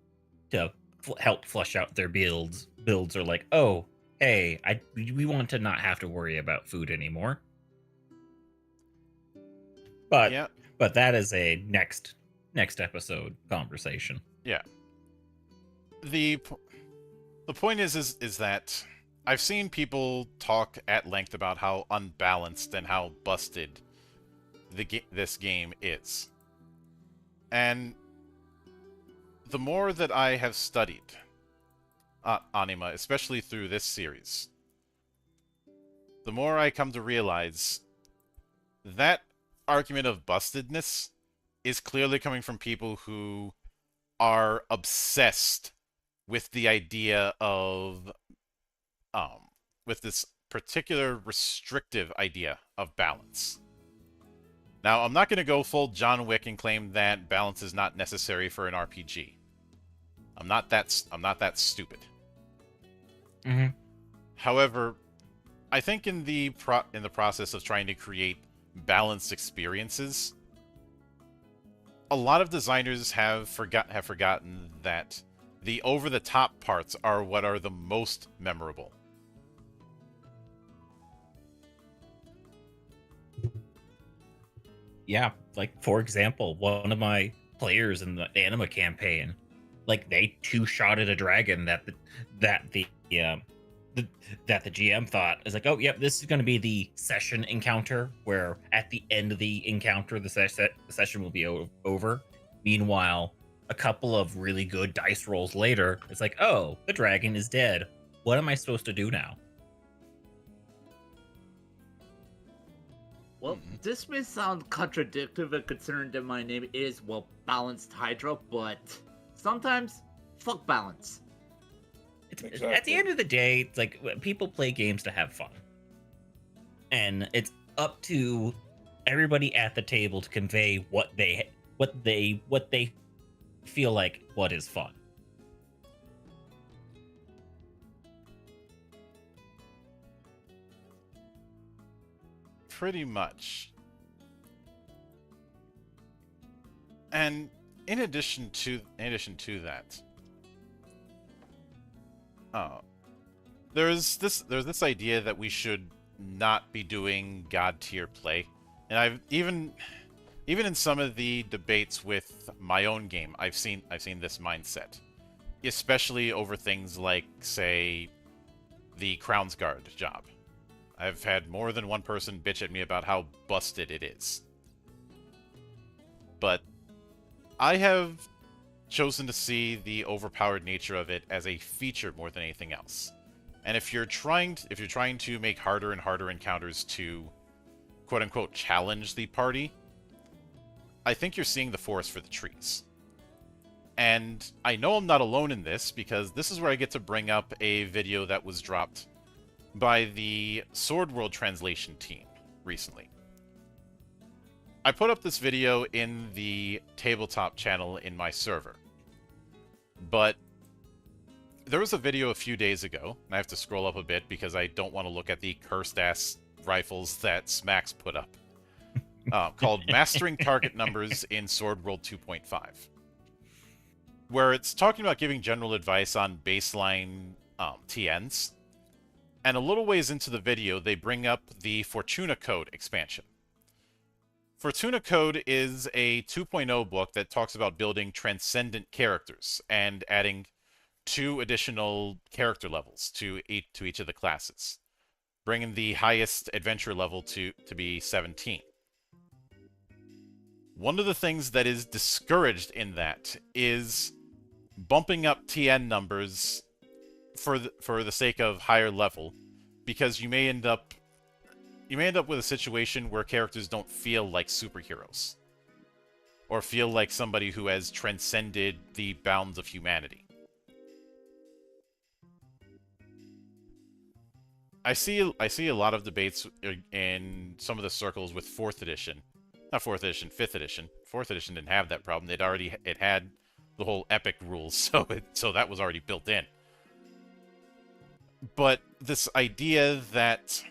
to help flush out their builds. Builds are like, oh, hey, we want to not have to worry about food anymore. But Yeah. But that is a next episode conversation. Yeah. The point is that I've seen people talk at length about how unbalanced and how busted this game is. And the more that I have studied Anima, especially through this series, the more I come to realize that argument of bustedness is clearly coming from people who are obsessed with the idea of with this particular restrictive idea of balance. Now, I'm not going to go full John Wick and claim that balance is not necessary for an RPG. I'm not that stupid. Mm-hmm. However, I think in the process of trying to create balanced experiences, a lot of designers have forgotten that the over-the-top parts are what are the most memorable. Yeah, like for example, one of my players in the anima campaign, like they two-shotted a dragon that the GM thought is like, oh yep, this is going to be the session encounter where at the end of the encounter the session will be over. Meanwhile, a couple of really good dice rolls later, it's like, oh, the dragon is dead. What am I supposed to do now? Well, this may sound contradictory considering that my name is, well, Balanced Hydra, but sometimes, fuck balance. Exactly. At the end of the day, it's like people play games to have fun. And it's up to everybody at the table to convey what they feel like what is fun. Pretty much. And in addition to that, there's this idea that we should not be doing god tier play, and I've even in some of the debates with my own game, I've seen this mindset, especially over things like, say, the Crown's Guard job. I've had more than one person bitch at me about how busted it is. But I have chosen to see the overpowered nature of it as a feature more than anything else. And if you're trying to make harder and harder encounters to quote unquote challenge the party, I think you're seeing the forest for the trees. And I know I'm not alone in this, because this is where I get to bring up a video that was dropped by the Sword World translation team recently. I put up this video in the tabletop channel in my server, but there was a video a few days ago, and I have to scroll up a bit because I don't want to look at the cursed-ass rifles that Smacks put up, called Mastering Target Numbers in Sword World 2.5, where it's talking about giving general advice on baseline TNs. And a little ways into the video, they bring up the Fortuna Code expansion. Fortuna Code is a 2.0 book that talks about building transcendent characters and adding 2 additional character levels to each of the classes, bringing the highest adventure level to be 17. One of the things that is discouraged in that is bumping up TN numbers for the sake of higher level, because you may end up with a situation where characters don't feel like superheroes, or feel like somebody who has transcended the bounds of humanity. I see a lot of debates in some of the circles with 4th edition. Not 4th edition, 5th edition. 4th edition didn't have that problem. It had the whole epic rules, so that was already built in. But this idea that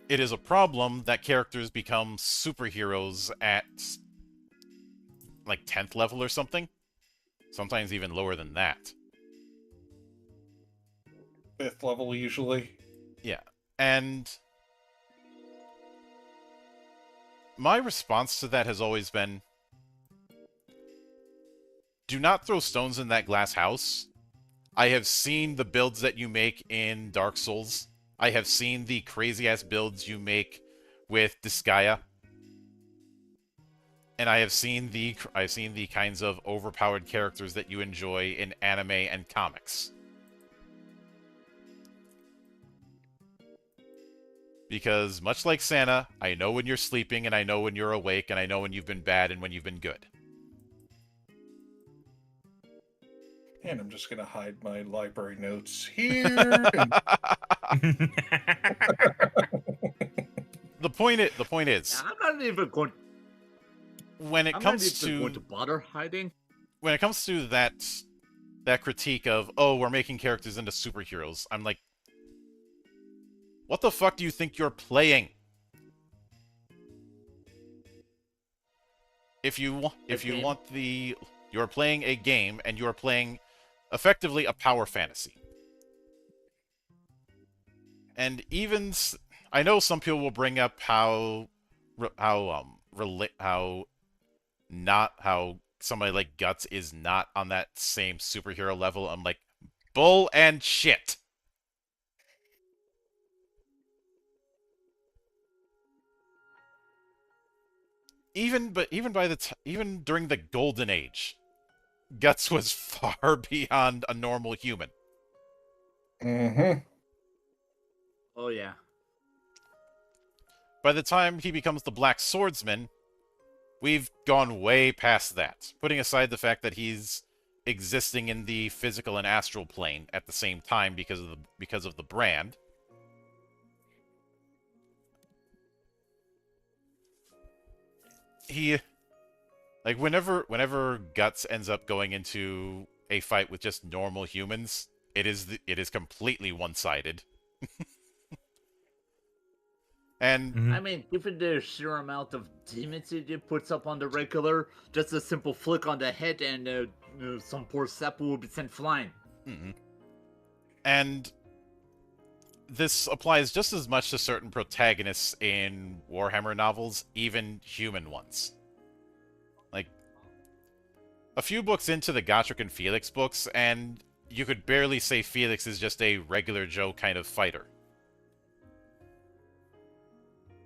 it is a problem that characters become superheroes at like 10th level or something, sometimes even lower than that. 5th level usually. Yeah, and my response to that has always been, do not throw stones in that glass house. I have seen the builds that you make in Dark Souls. I have seen the crazy-ass builds you make with Gaia. And I've seen the kinds of overpowered characters that you enjoy in anime and comics. Because much like Santa, I know when you're sleeping, and I know when you're awake, and I know when you've been bad and when you've been good. And I'm just gonna hide my library notes here. And... The point is, I'm not even going. when it I'm comes not even going to to bother hiding. when it comes to that critique of, oh, we're making characters into superheroes, I'm like, what the fuck do you think you're playing? If you want you're playing a game, and you're playing effectively a power fantasy. And even I know some people will bring up how somebody like Guts is not on that same superhero level. I'm like, bull and shit. Even during the Golden Age, Guts was far beyond a normal human. Mm-hmm. Oh yeah. By the time he becomes the Black Swordsman, we've gone way past that. Putting aside the fact that he's existing in the physical and astral plane at the same time because of the brand. He, like, whenever Guts ends up going into a fight with just normal humans, it is completely one-sided. And I mean, given the sheer amount of demons it puts up on the regular, just a simple flick on the head and some poor sap will be sent flying. mm-hmm. And this applies just as much to certain protagonists in Warhammer novels, even human ones. Like, a few books into the Gotrek and Felix books, and you could barely say Felix is just a regular Joe kind of fighter.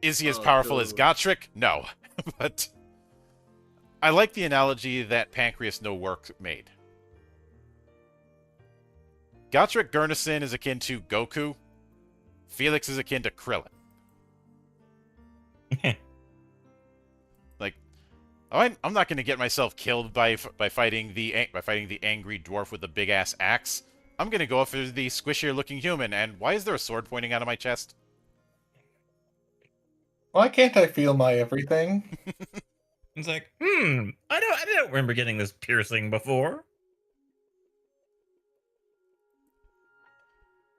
Is he as powerful as Gotrek? No. But I like the analogy that Pancreas No Work made. Gotrek Gurnison is akin to Goku. Felix is akin to Krillin. Like, I'm not going to get myself killed by fighting the angry dwarf with the big ass axe. I'm going to go after the squishier looking human. And why is there a sword pointing out of my chest? Why can't I feel my everything? It's like, I don't remember getting this piercing before.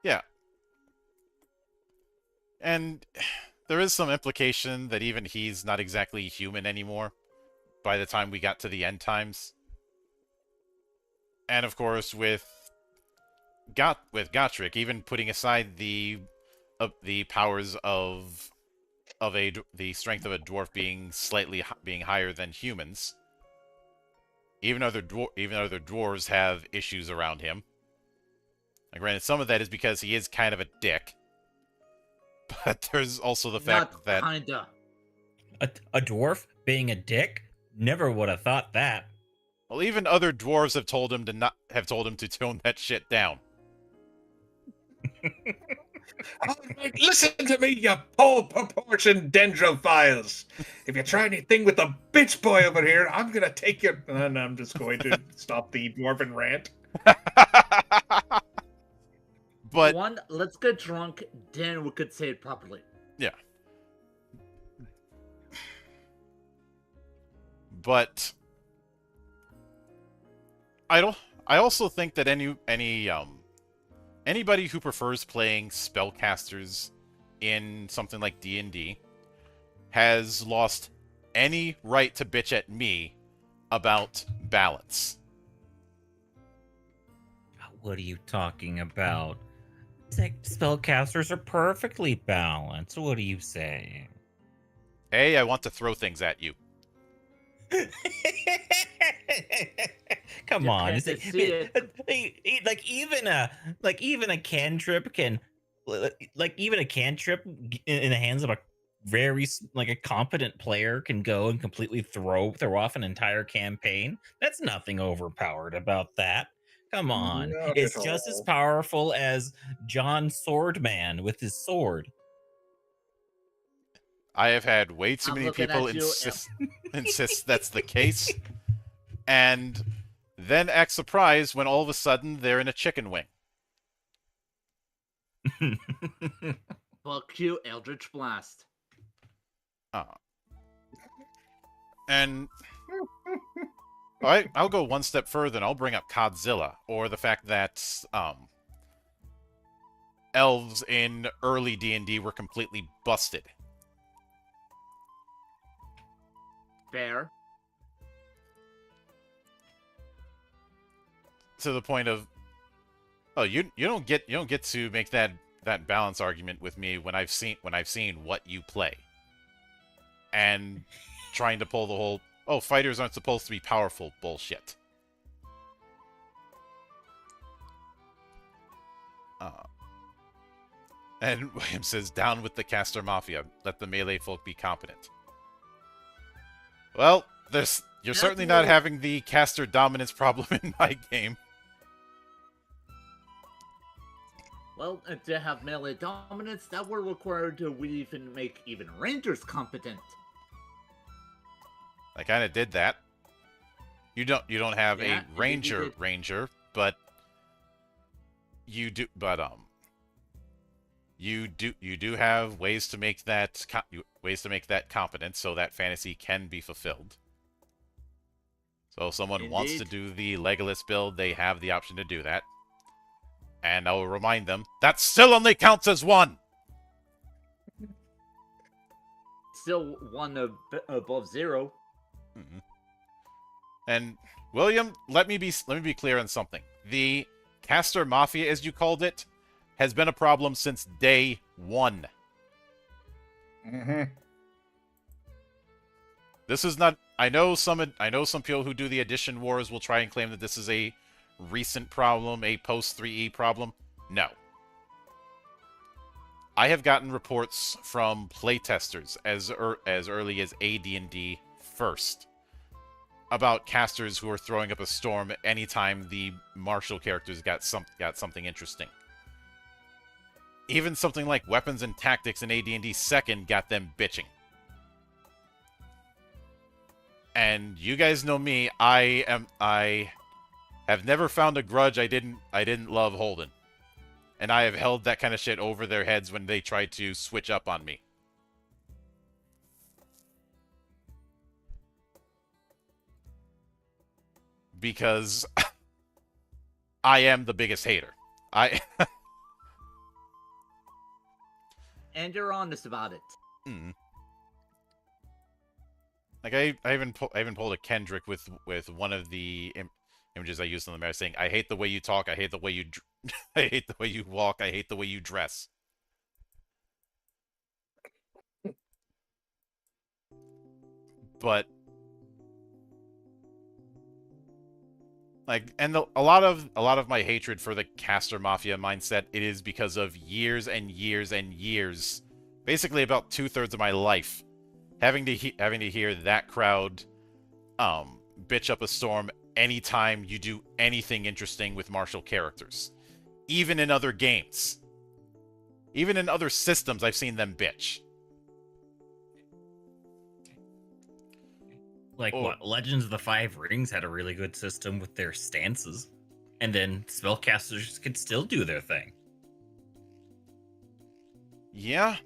Yeah. And there is some implication that even he's not exactly human anymore by the time we got to the end times. And of course, with Gotrek, even putting aside the powers of the strength of a dwarf being being higher than humans, even other dwarves have issues around him. And granted, some of that is because he is kind of a dick, but there's also the fact that kinda. A dwarf being a dick? Never would have thought that. Well, even other dwarves have told him to tone that shit down. Listen to me, you poor-proportioned dendrophiles. If you try anything with the bitch boy over here, I'm gonna take your... And I'm just going to stop the dwarven rant. But one, let's get drunk, then we could say it properly. Yeah. But I also think that anybody who prefers playing spellcasters in something like D&D has lost any right to bitch at me about balance. What are you talking about? It's like spellcasters are perfectly balanced. What are you saying? Hey, I want to throw things at you. Come on, even a cantrip can, even a cantrip in the hands of a very a competent player can go and completely throw off an entire campaign. That's nothing overpowered about that. Come on, Not it's at just as all. powerful as John Swordman with his sword. I have had way too I'm many looking people at you, insist that's the case, and then act surprised when all of a sudden they're in a chicken wing. Fuck you, Eldritch Blast. And I'll go one step further and I'll bring up Godzilla, or the fact that elves in early D&D were completely busted. Fair. To the point of, oh, you don't get to make that balance argument with me when I've seen what you play. And trying to pull the whole, oh, fighters aren't supposed to be powerful bullshit. And William says, down with the caster mafia. Let the melee folk be competent. Well, you're certainly not having the caster dominance problem in my game. Well, to have melee dominance, that would require we even make even rangers competent. I kind of did that. You don't have Yeah, a ranger, but you do. But you do have ways to make that competent, so that fantasy can be fulfilled. So if someone wants to do the Legolas build, they have the option to do that. And I will remind them that still only counts as one. Still one above 0. Mm-hmm. And William, let me be clear on something. The caster mafia, as you called it, has been a problem since day one. Mm-hmm. This is not. I know some people who do the edition wars will try and claim that this is a recent problem, a post 3E problem. No. I have gotten reports from playtesters as early as AD&D first about casters who are throwing up a storm anytime the martial characters got something interesting. Even something like weapons and tactics in AD&D second got them bitching. And you guys know me, I have never found a grudge I didn't love holding. And I have held that kind of shit over their heads when they tried to switch up on me. Because I am the biggest hater. And you're honest about it. Mm. Like I even pulled a Kendrick with one of the images I used on the map, saying, "I hate the way you talk. I hate the way you, I hate the way you walk. I hate the way you dress." But like, and a lot of my hatred for the caster mafia mindset, it is because of years and years and years, basically about 2/3 of my life, having to hear that crowd bitch up a storm anytime you do anything interesting with martial characters. Even in other games. Even in other systems, I've seen them bitch. Like, what? Legends of the Five Rings had a really good system with their stances. And then spellcasters could still do their thing. Yeah.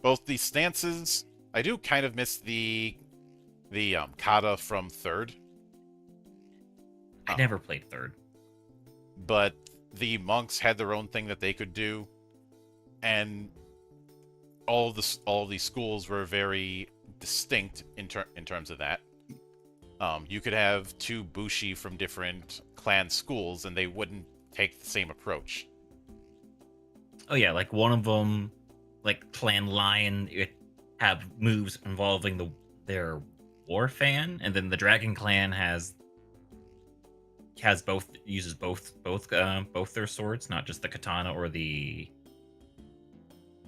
Both the stances... I do kind of miss the kata from third. I never played third. But the monks had their own thing that they could do. And all of these schools were very distinct in terms of that. You could have two bushi from different clan schools, and they wouldn't take the same approach. Oh yeah, like one of them, like Clan Lion, it have moves involving their war fan, and then the Dragon Clan uses both their swords, not just the katana or the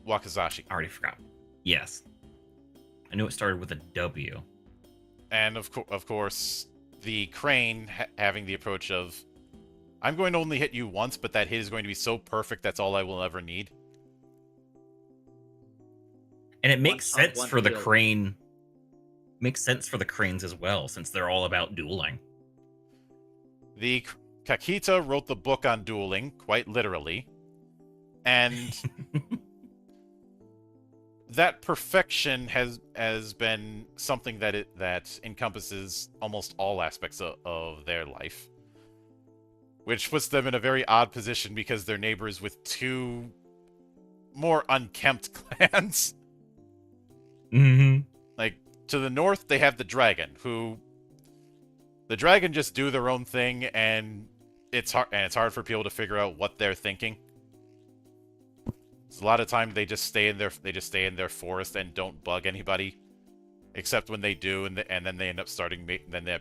Wakizashi. I already forgot. Yes. I knew it started with a W. And of course, the Crane having the approach of, I'm going to only hit you once, but that hit is going to be so perfect that's all I will ever need. And it One makes shot, sense one for the kill. crane. Makes sense for the cranes as well, since they're all about dueling. The Kakita wrote the book on dueling, quite literally, and that perfection has been something that encompasses almost all aspects of their life, which puts them in a very odd position because they're neighbors with two more unkempt clans. Mm-hmm. Like, to the north, they have the dragon, who the dragon just do their own thing, and it's hard for people to figure out what they're thinking. So a lot of time they just stay in their forest and don't bug anybody, except when they do, and then they end up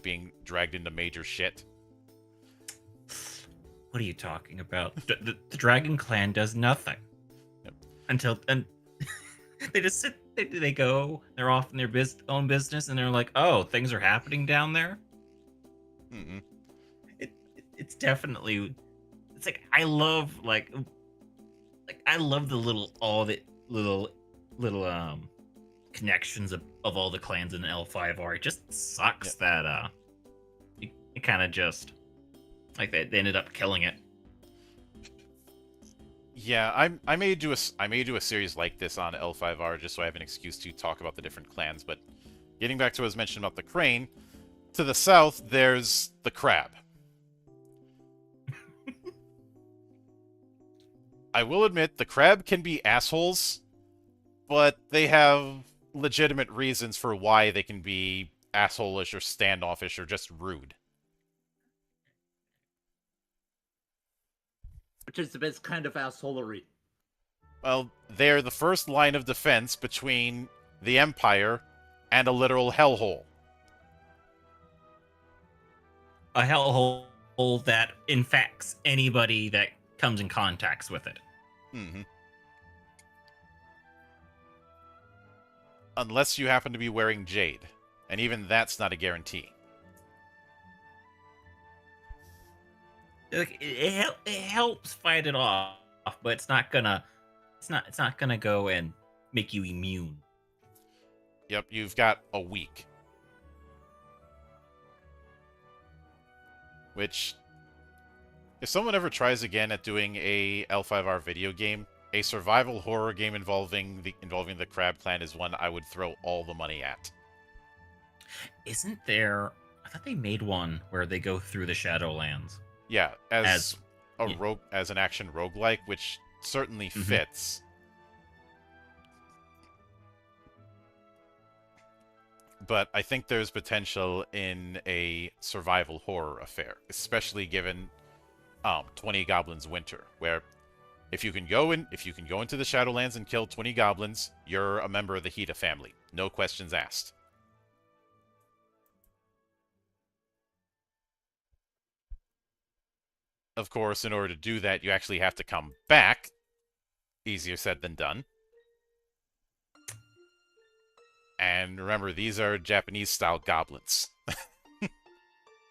being dragged into major shit. What are you talking about? The Dragon Clan does nothing. Yep. And they just sit. They go. They're off in their own business, and they're like, "Oh, things are happening down there." Mm-mm. It's definitely. It's like I love I love the little connections of all the clans in L5R. It just sucks that it kind of just like they ended up killing it. Yeah, I may do a series like this on L5R just so I have an excuse to talk about the different clans. But getting back to what I was mentioned about the crane, to the south there's the crab. I will admit the crab can be assholes, but they have legitimate reasons for why they can be assholish or standoffish or just rude. Which is the best kind of assholery. Well, they're the first line of defense between the Empire and a literal hellhole. A hellhole that infects anybody that comes in contacts with it. Mm-hmm. Unless you happen to be wearing jade, and even that's not a guarantee. Like, it helps fight it off, but it's not gonna go and make you immune. Yep, you've got a week. Which, if someone ever tries again at doing a L5R video game, a survival horror game involving the Crab Clan is one I would throw all the money at. Isn't there? I thought they made one where they go through the Shadowlands. Yeah, as an action roguelike, which certainly fits. But I think there's potential in a survival horror affair, especially given 20 Goblins Winter, where if you can go into the Shadowlands and kill 20 goblins, you're a member of the Hida family. No questions asked. Of course, in order to do that, you actually have to come back. Easier said than done. And remember, these are Japanese-style goblins.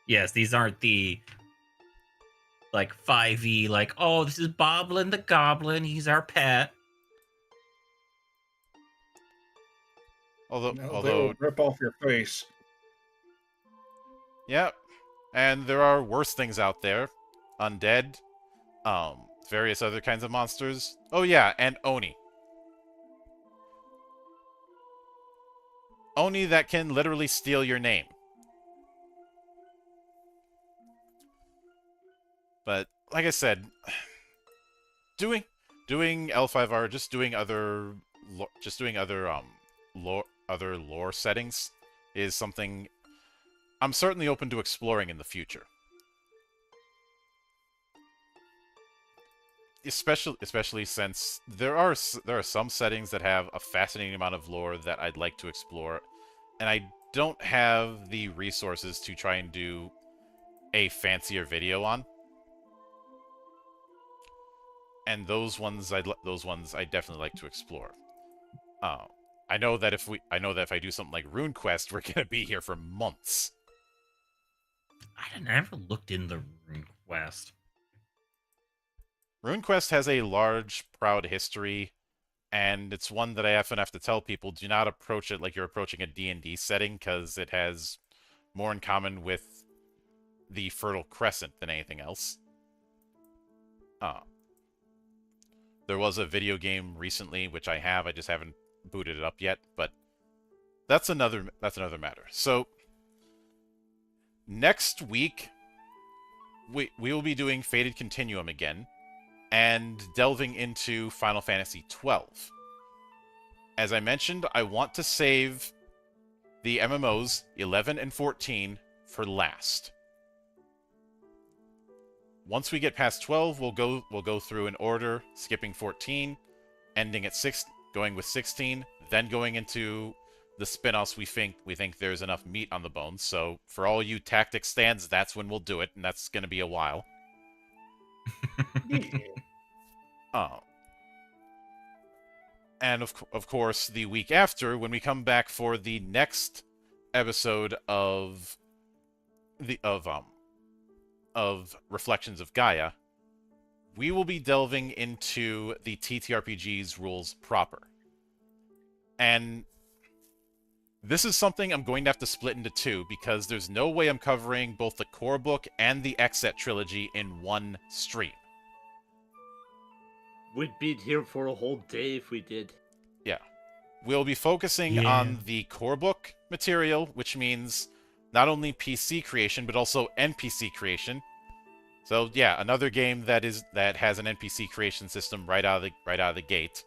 Yes, these aren't the like 5e, like, oh, this is Boblin the Goblin, he's our pet. They will rip off your face. Yeah, and there are worse things out there. Undead, various other kinds of monsters. Oh yeah, and Oni. Oni that can literally steal your name. But like I said, doing L5R, just doing other lore settings is something I'm certainly open to exploring in the future. Especially since there are some settings that have a fascinating amount of lore that I'd like to explore, and I don't have the resources to try and do a fancier video on. And those ones I definitely like to explore. I know that if I do something like RuneQuest, we're gonna be here for months. I never looked in the RuneQuest. RuneQuest has a large, proud history, and it's one that I often have to tell people, do not approach it like you're approaching a D&D setting, because it has more in common with the Fertile Crescent than anything else. There was a video game recently, which I just haven't booted it up yet, but that's another matter. So next week we will be doing Fated Continuum again and delving into Final Fantasy XII. As I mentioned, I want to save the MMOs 11 and 14 for last. Once we get past 12, we'll go through in order, skipping 14, ending at 6, going with 16, then going into the spin-offs we think there's enough meat on the bones. So for all you tactic stands, that's when we'll do it, and that's going to be a while. Oh. And of course, the week after, when we come back for the next episode of Reflections of Gaia, we will be delving into the TTRPG's rules proper. And this is something I'm going to have to split into two, because there's no way I'm covering both the core book and the Exet trilogy in one stream. We'd be here for a whole day if we did. Yeah. We'll be focusing on the core book material, which means not only PC creation, but also NPC creation. So yeah, another game that has an NPC creation system right out of the gate.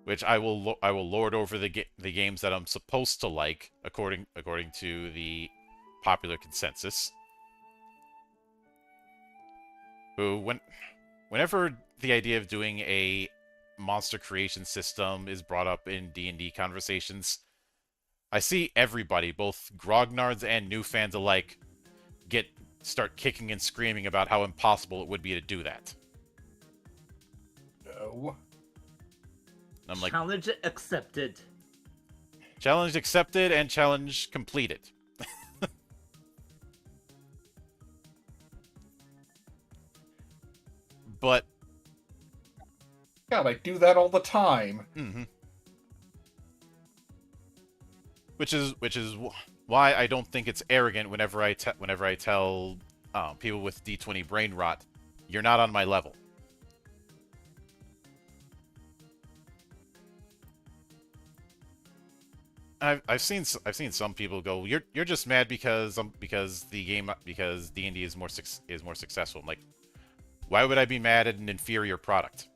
Which I will lord over the games that I'm supposed to like according to the popular consensus. Whenever the idea of doing a monster creation system is brought up in D&D conversations, I see everybody, both grognards and new fans alike, start kicking and screaming about how impossible it would be to do that. No. I'm like, challenge accepted. Challenge accepted and challenge completed. But God, I do that all the time. Mm-hmm. Which is why I don't think it's arrogant whenever I tell people with D20 brain rot, you're not on my level. I've seen some people go, you're just mad because D&D is more successful. I'm like, why would I be mad at an inferior product?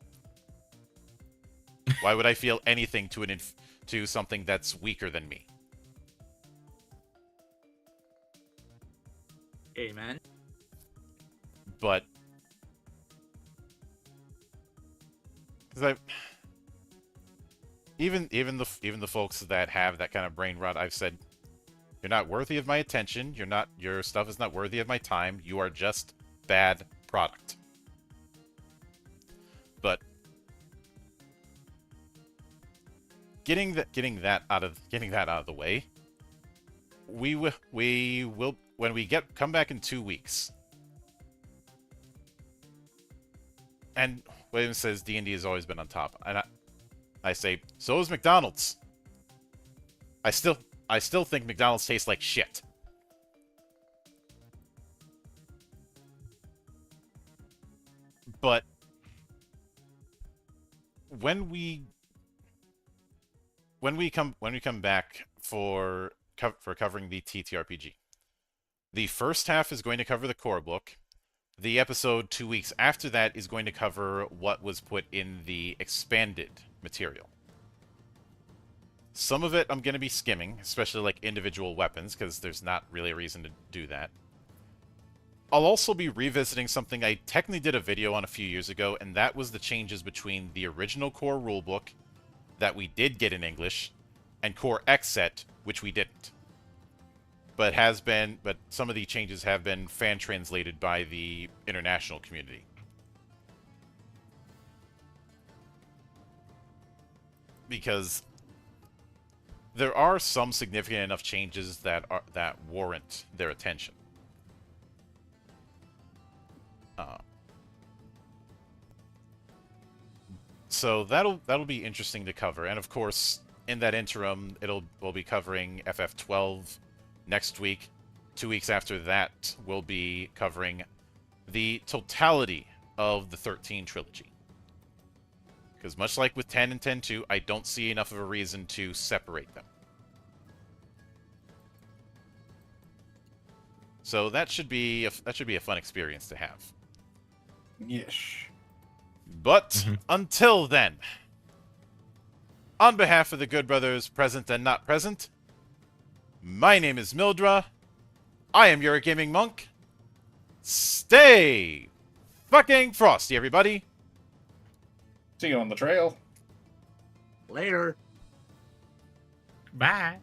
Why would I feel anything to something that's weaker than me? Amen. But even the folks that have that kind of brain rot, I've said, you're not worthy of my attention. Your stuff is not worthy of my time. You are just bad product. But getting that out of the way, we will when we come back in 2 weeks. And William says D&D has always been on top, and I say so is McDonald's. I still think McDonald's tastes like shit. But when we come back for covering the TTRPG, the first half is going to cover the core book. The episode 2 weeks after that is going to cover what was put in the expanded material. Some of it I'm going to be skimming, especially like individual weapons, because there's not really a reason to do that. I'll also be revisiting something I technically did a video on a few years ago, and that was the changes between the original core rulebook that we did get in English and core Exet, which we didn't. But some of the changes have been fan translated by the international community. Because there are some significant enough changes that warrant their attention. So that'll be interesting to cover, and of course, in that interim, we'll be covering FF12 next week. 2 weeks after that, we'll be covering the totality of the 13 trilogy. Because much like with 10 and 10-2, I don't see enough of a reason to separate them. So that should be a fun experience to have. Yes. But until then, on behalf of the good brothers present and not present, my name is Mildra. I am your gaming monk. Stay fucking frosty, everybody. See you on the trail. Later. Bye.